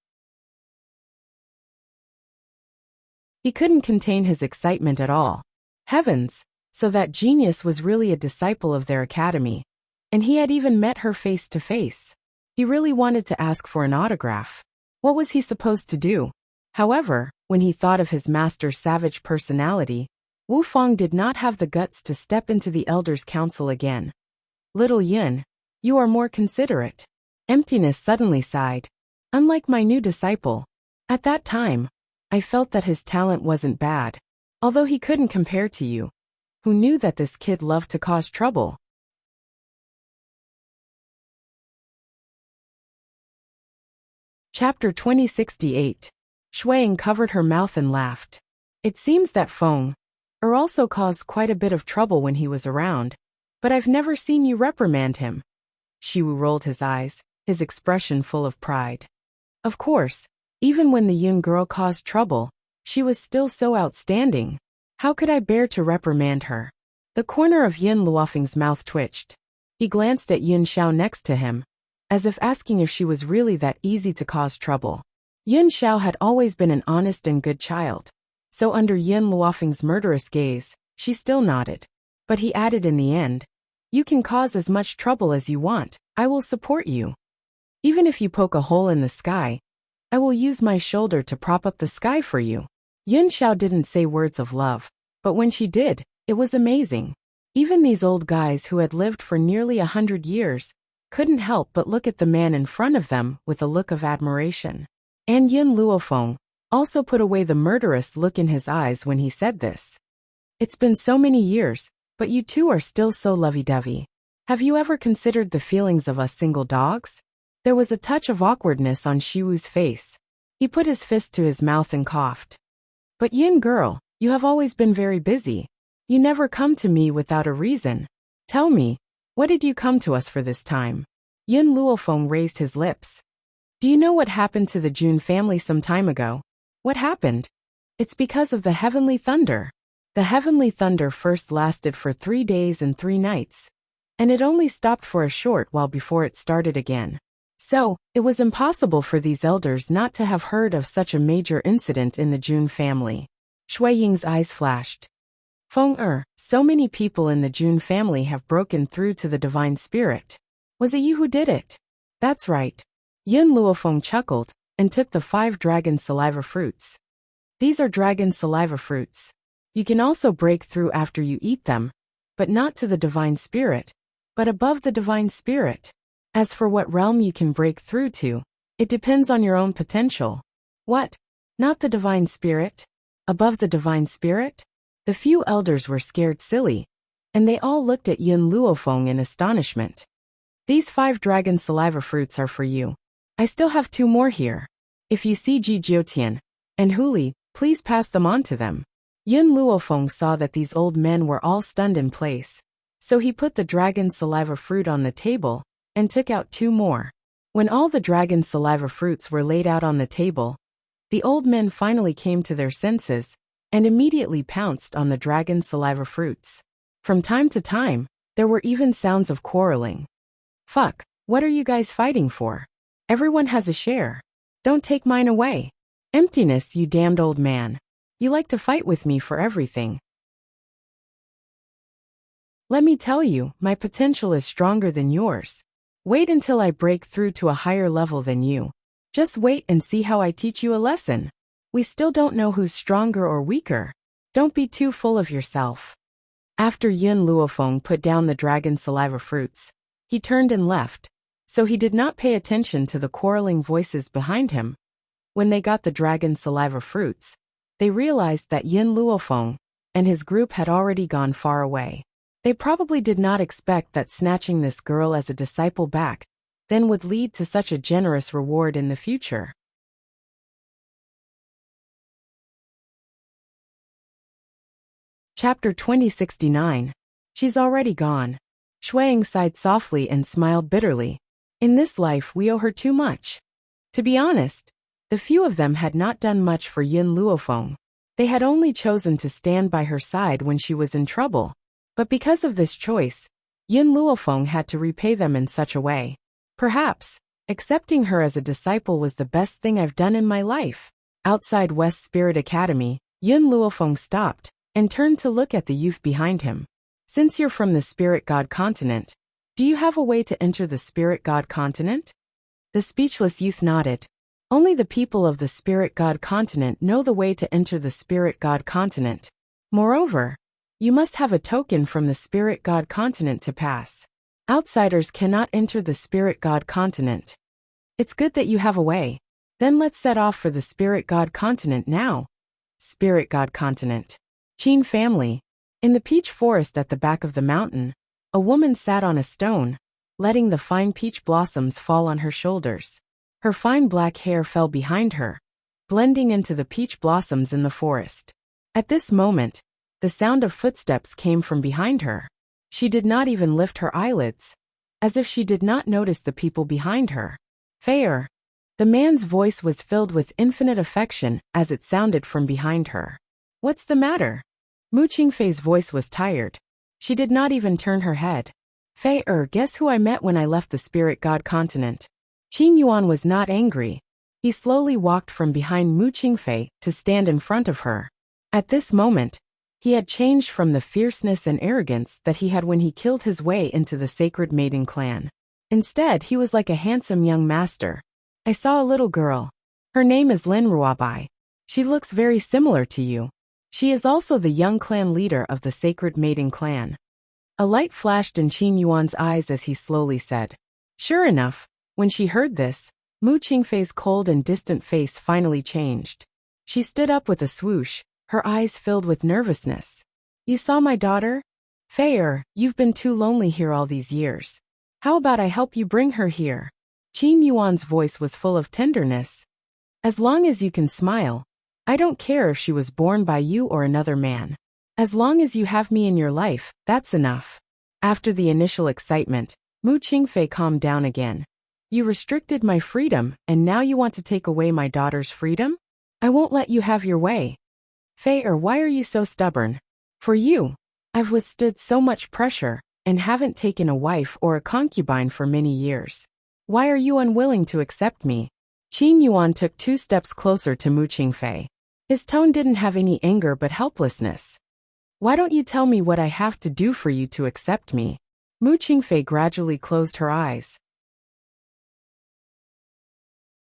He couldn't contain his excitement at all. Heavens, so that genius was really a disciple of their academy. And he had even met her face to face. He really wanted to ask for an autograph. What was he supposed to do? However, when he thought of his master's savage personality, Wu Feng did not have the guts to step into the Elder's council again. Little Yin, you are more considerate. Emptiness suddenly sighed. Unlike my new disciple, at that time, I felt that his talent wasn't bad, although he couldn't compare to you, who knew that this kid loved to cause trouble. Chapter 2068. Shuang covered her mouth and laughed. It seems that Feng also caused quite a bit of trouble when he was around, but I've never seen you reprimand him. Shiwu rolled his eyes, his expression full of pride. Of course, even when the Yun girl caused trouble, she was still so outstanding. How could I bear to reprimand her? The corner of Yin Luofeng's mouth twitched. He glanced at Yun Xiao next to him, as if asking if she was really that easy to cause trouble. Yun Xiao had always been an honest and good child, so under Yin Luofeng's murderous gaze, she still nodded. But he added in the end, you can cause as much trouble as you want, I will support you. Even if you poke a hole in the sky, I will use my shoulder to prop up the sky for you. Yun Xiao didn't say words of love, but when she did, it was amazing. Even these old guys who had lived for nearly 100 years couldn't help but look at the man in front of them with a look of admiration. And Yin Luofeng also put away the murderous look in his eyes when he said this. It's been so many years, but you two are still so lovey-dovey. Have you ever considered the feelings of us single dogs? There was a touch of awkwardness on Shiwu's face. He put his fist to his mouth and coughed. But Yin girl, you have always been very busy. You never come to me without a reason. Tell me, what did you come to us for this time? Yin Luofeng raised his lips. Do you know what happened to the Jun family some time ago? What happened? It's because of the heavenly thunder. The heavenly thunder first lasted for 3 days and 3 nights, and it only stopped for a short while before it started again. So, it was impossible for these elders not to have heard of such a major incident in the Jun family. Shui Ying's eyes flashed. Feng so many people in the Jun family have broken through to the divine spirit. Was it you who did it? That's right. Yin Luofeng chuckled and took the 5 dragon saliva fruits. These are dragon saliva fruits. You can also break through after you eat them, but not to the divine spirit, but above the divine spirit. As for what realm you can break through to, it depends on your own potential. What? Not the divine spirit? Above the divine spirit? The few elders were scared silly, and they all looked at Yin Luofeng in astonishment. These 5 dragon saliva fruits are for you. I still have 2 more here. If you see Ji Jiotian and Huli, please pass them on to them. Yun Luofeng saw that these old men were all stunned in place. So he put the dragon saliva fruit on the table and took out 2 more. When all the dragon saliva fruits were laid out on the table, the old men finally came to their senses and immediately pounced on the dragon saliva fruits. From time to time, there were even sounds of quarreling. Fuck, what are you guys fighting for? Everyone has a share. Don't take mine away. Emptiness, you damned old man. You like to fight with me for everything. Let me tell you, my potential is stronger than yours. Wait until I break through to a higher level than you. Just wait and see how I teach you a lesson. We still don't know who's stronger or weaker. Don't be too full of yourself. After Yun Luofeng put down the dragon saliva fruits, he turned and left, so he did not pay attention to the quarreling voices behind him. When they got the dragon saliva fruits, they realized that Yun Luofeng and his group had already gone far away. They probably did not expect that snatching this girl as a disciple back then would lead to such a generous reward in the future. Chapter 2069. She's already gone. Shuang sighed softly and smiled bitterly. In this life we owe her too much. To be honest, the few of them had not done much for Yun Luofeng. They had only chosen to stand by her side when she was in trouble. But because of this choice, Yun Luofeng had to repay them in such a way. Perhaps, accepting her as a disciple was the best thing I've done in my life. Outside West Spirit Academy, Yun Luofeng stopped and turned to look at the youth behind him. Since you're from the Spirit God continent, do you have a way to enter the Spirit God continent? The speechless youth nodded. Only the people of the Spirit God continent know the way to enter the Spirit God continent. Moreover, you must have a token from the Spirit God continent to pass. Outsiders cannot enter the Spirit God continent. It's good that you have a way. Then let's set off for the Spirit God continent now. Spirit God continent. Qin family. In the peach forest at the back of the mountain, a woman sat on a stone, letting the fine peach blossoms fall on her shoulders. Her fine black hair fell behind her, blending into the peach blossoms in the forest. At this moment, the sound of footsteps came from behind her. She did not even lift her eyelids, as if she did not notice the people behind her. Fair. The man's voice was filled with infinite affection as it sounded from behind her. What's the matter? Mu Qingfei's voice was tired. She did not even turn her head. Fei guess who I met when I left the Spirit God continent? Qin Yuan was not angry. He slowly walked from behind Mu Qingfei to stand in front of her. At this moment, he had changed from the fierceness and arrogance that he had when he killed his way into the Sacred Maiden clan. Instead, he was like a handsome young master. I saw a little girl. Her name is Lin Ruobai. She looks very similar to you. She is also the young clan leader of the Sacred Maiden clan. A light flashed in Qin Yuan's eyes as he slowly said. Sure enough, when she heard this, Mu Qingfei's cold and distant face finally changed. She stood up with a swoosh, her eyes filled with nervousness. You saw my daughter? Fei, you've been too lonely here all these years. How about I help you bring her here? Qin Yuan's voice was full of tenderness. As long as you can smile, I don't care if she was born by you or another man. As long as you have me in your life, that's enough. After the initial excitement, Mu Qingfei calmed down again. You restricted my freedom, and now you want to take away my daughter's freedom? I won't let you have your way. Fei, why are you so stubborn? For you, I've withstood so much pressure, and haven't taken a wife or a concubine for many years. Why are you unwilling to accept me? Qin Yuan took 2 steps closer to Mu Qingfei. His tone didn't have any anger but helplessness. Why don't you tell me what I have to do for you to accept me? Mu Qingfei gradually closed her eyes.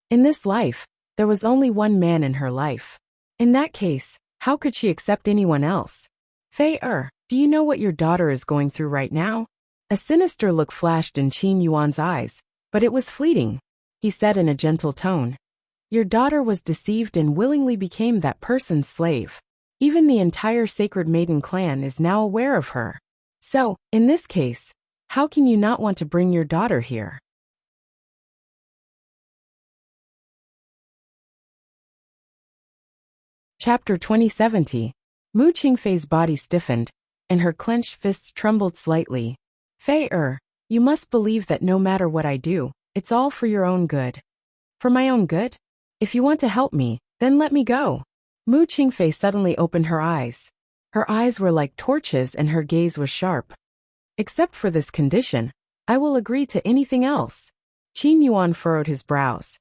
In this life, there was only one man in her life. In that case, how could she accept anyone else? Fei, do you know what your daughter is going through right now? A sinister look flashed in Qin Yuan's eyes, but it was fleeting. He said in a gentle tone. Your daughter was deceived and willingly became that person's slave. Even the entire Sacred Maiden clan is now aware of her. So, in this case, How can you not want to bring your daughter here? Chapter 2070. Mu Qingfei's body stiffened, and her clenched fists trembled slightly. Fei you must believe that no matter what I do, it's all for your own good. For my own good? If you want to help me, then let me go. Mu Qingfei suddenly opened her eyes. Her eyes were like torches and her gaze was sharp. Except for this condition, I will agree to anything else. Qin Yuan furrowed his brows.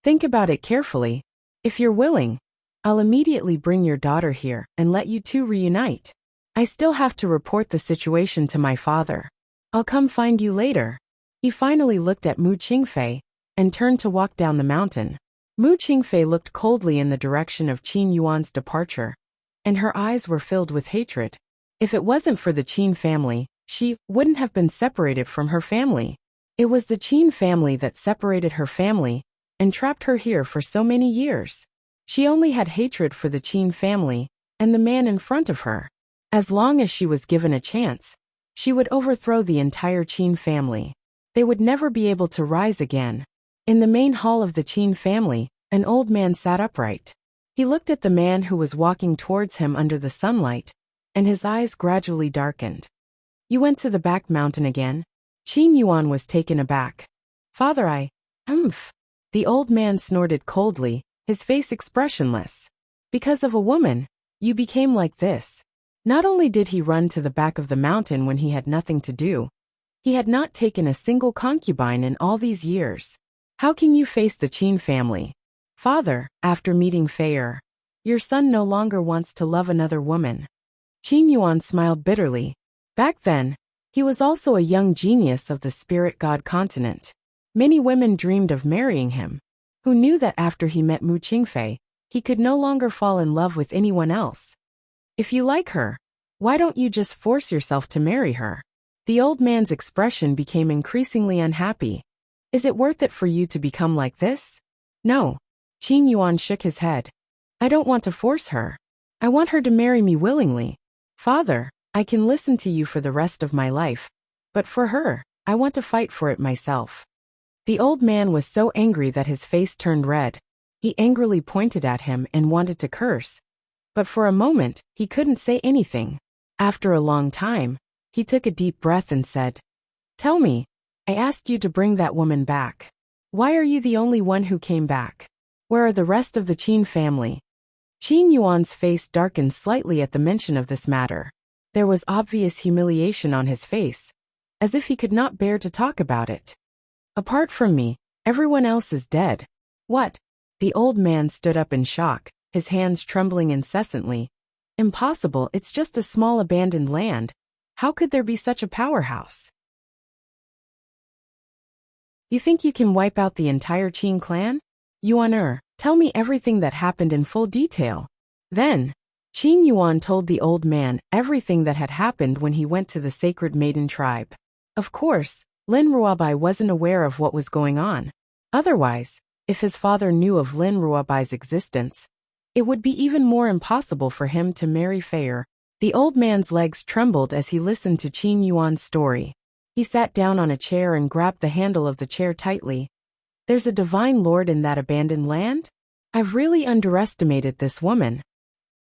Think about it carefully. If you're willing, I'll immediately bring your daughter here and let you two reunite. I still have to report the situation to my father. I'll come find you later. He finally looked at Mu Qingfei and turned to walk down the mountain. Mu Qingfei looked coldly in the direction of Qin Yuan's departure, and her eyes were filled with hatred. If it wasn't for the Qin family, she wouldn't have been separated from her family. It was the Qin family that separated her family and trapped her here for so many years. She only had hatred for the Qin family and the man in front of her. As long as she was given a chance, she would overthrow the entire Qin family. They would never be able to rise again. In the main hall of the Qin family, an old man sat upright. He looked at the man who was walking towards him under the sunlight, and his eyes gradually darkened. You went to the back mountain again? Qin Yuan was taken aback. Father, The old man snorted coldly, his face expressionless. Because of a woman, you became like this. Not only did he run to the back of the mountain when he had nothing to do, he had not taken a single concubine in all these years. How can you face the Qin family? Father, after meeting Fei, your son no longer wants to love another woman. Qin Yuan smiled bitterly. Back then, he was also a young genius of the spirit god continent. Many women dreamed of marrying him. Who knew that after he met Mu Qingfei, he could no longer fall in love with anyone else? If you like her, why don't you just force yourself to marry her? The old man's expression became increasingly unhappy. Is it worth it for you to become like this? No. Qin Yuan shook his head. I don't want to force her. I want her to marry me willingly. Father, I can listen to you for the rest of my life, but for her, I want to fight for it myself. The old man was so angry that his face turned red. He angrily pointed at him and wanted to curse. But for a moment, he couldn't say anything. After a long time, he took a deep breath and said, Tell me, I asked you to bring that woman back. Why are you the only one who came back? Where are the rest of the Qin family? Qin Yuan's face darkened slightly at the mention of this matter. There was obvious humiliation on his face, as if he could not bear to talk about it. Apart from me, everyone else is dead. What? The old man stood up in shock, his hands trembling incessantly. Impossible, it's just a small abandoned land. How could there be such a powerhouse? You think you can wipe out the entire Qin clan? Yuan, tell me everythin that happened in full detail. Then, Qin Yuan told the old man everything that had happened when he went to the sacred maiden tribe. Of course, Lin Ruobai wasn't aware of what was going on. Otherwise, if his father knew of Lin Ruobai's existence, it would be even more impossible for him to marry Fei. The old man's legs trembled as he listened to Qin Yuan's story. He sat down on a chair and grabbed the handle of the chair tightly. There's a divine lord in that abandoned land? I've really underestimated this woman.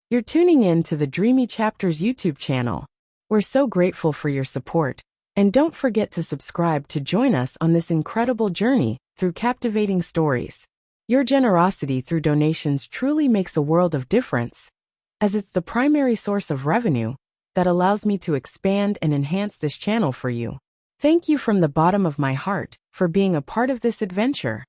You're tuning in to the Dreamy Chapters YouTube channel. We're so grateful for your support. And don't forget to subscribe to join us on this incredible journey through captivating stories. Your generosity through donations truly makes a world of difference, as it's the primary source of revenue that allows me to expand and enhance this channel for you. Thank you from the bottom of my heart for being a part of this adventure.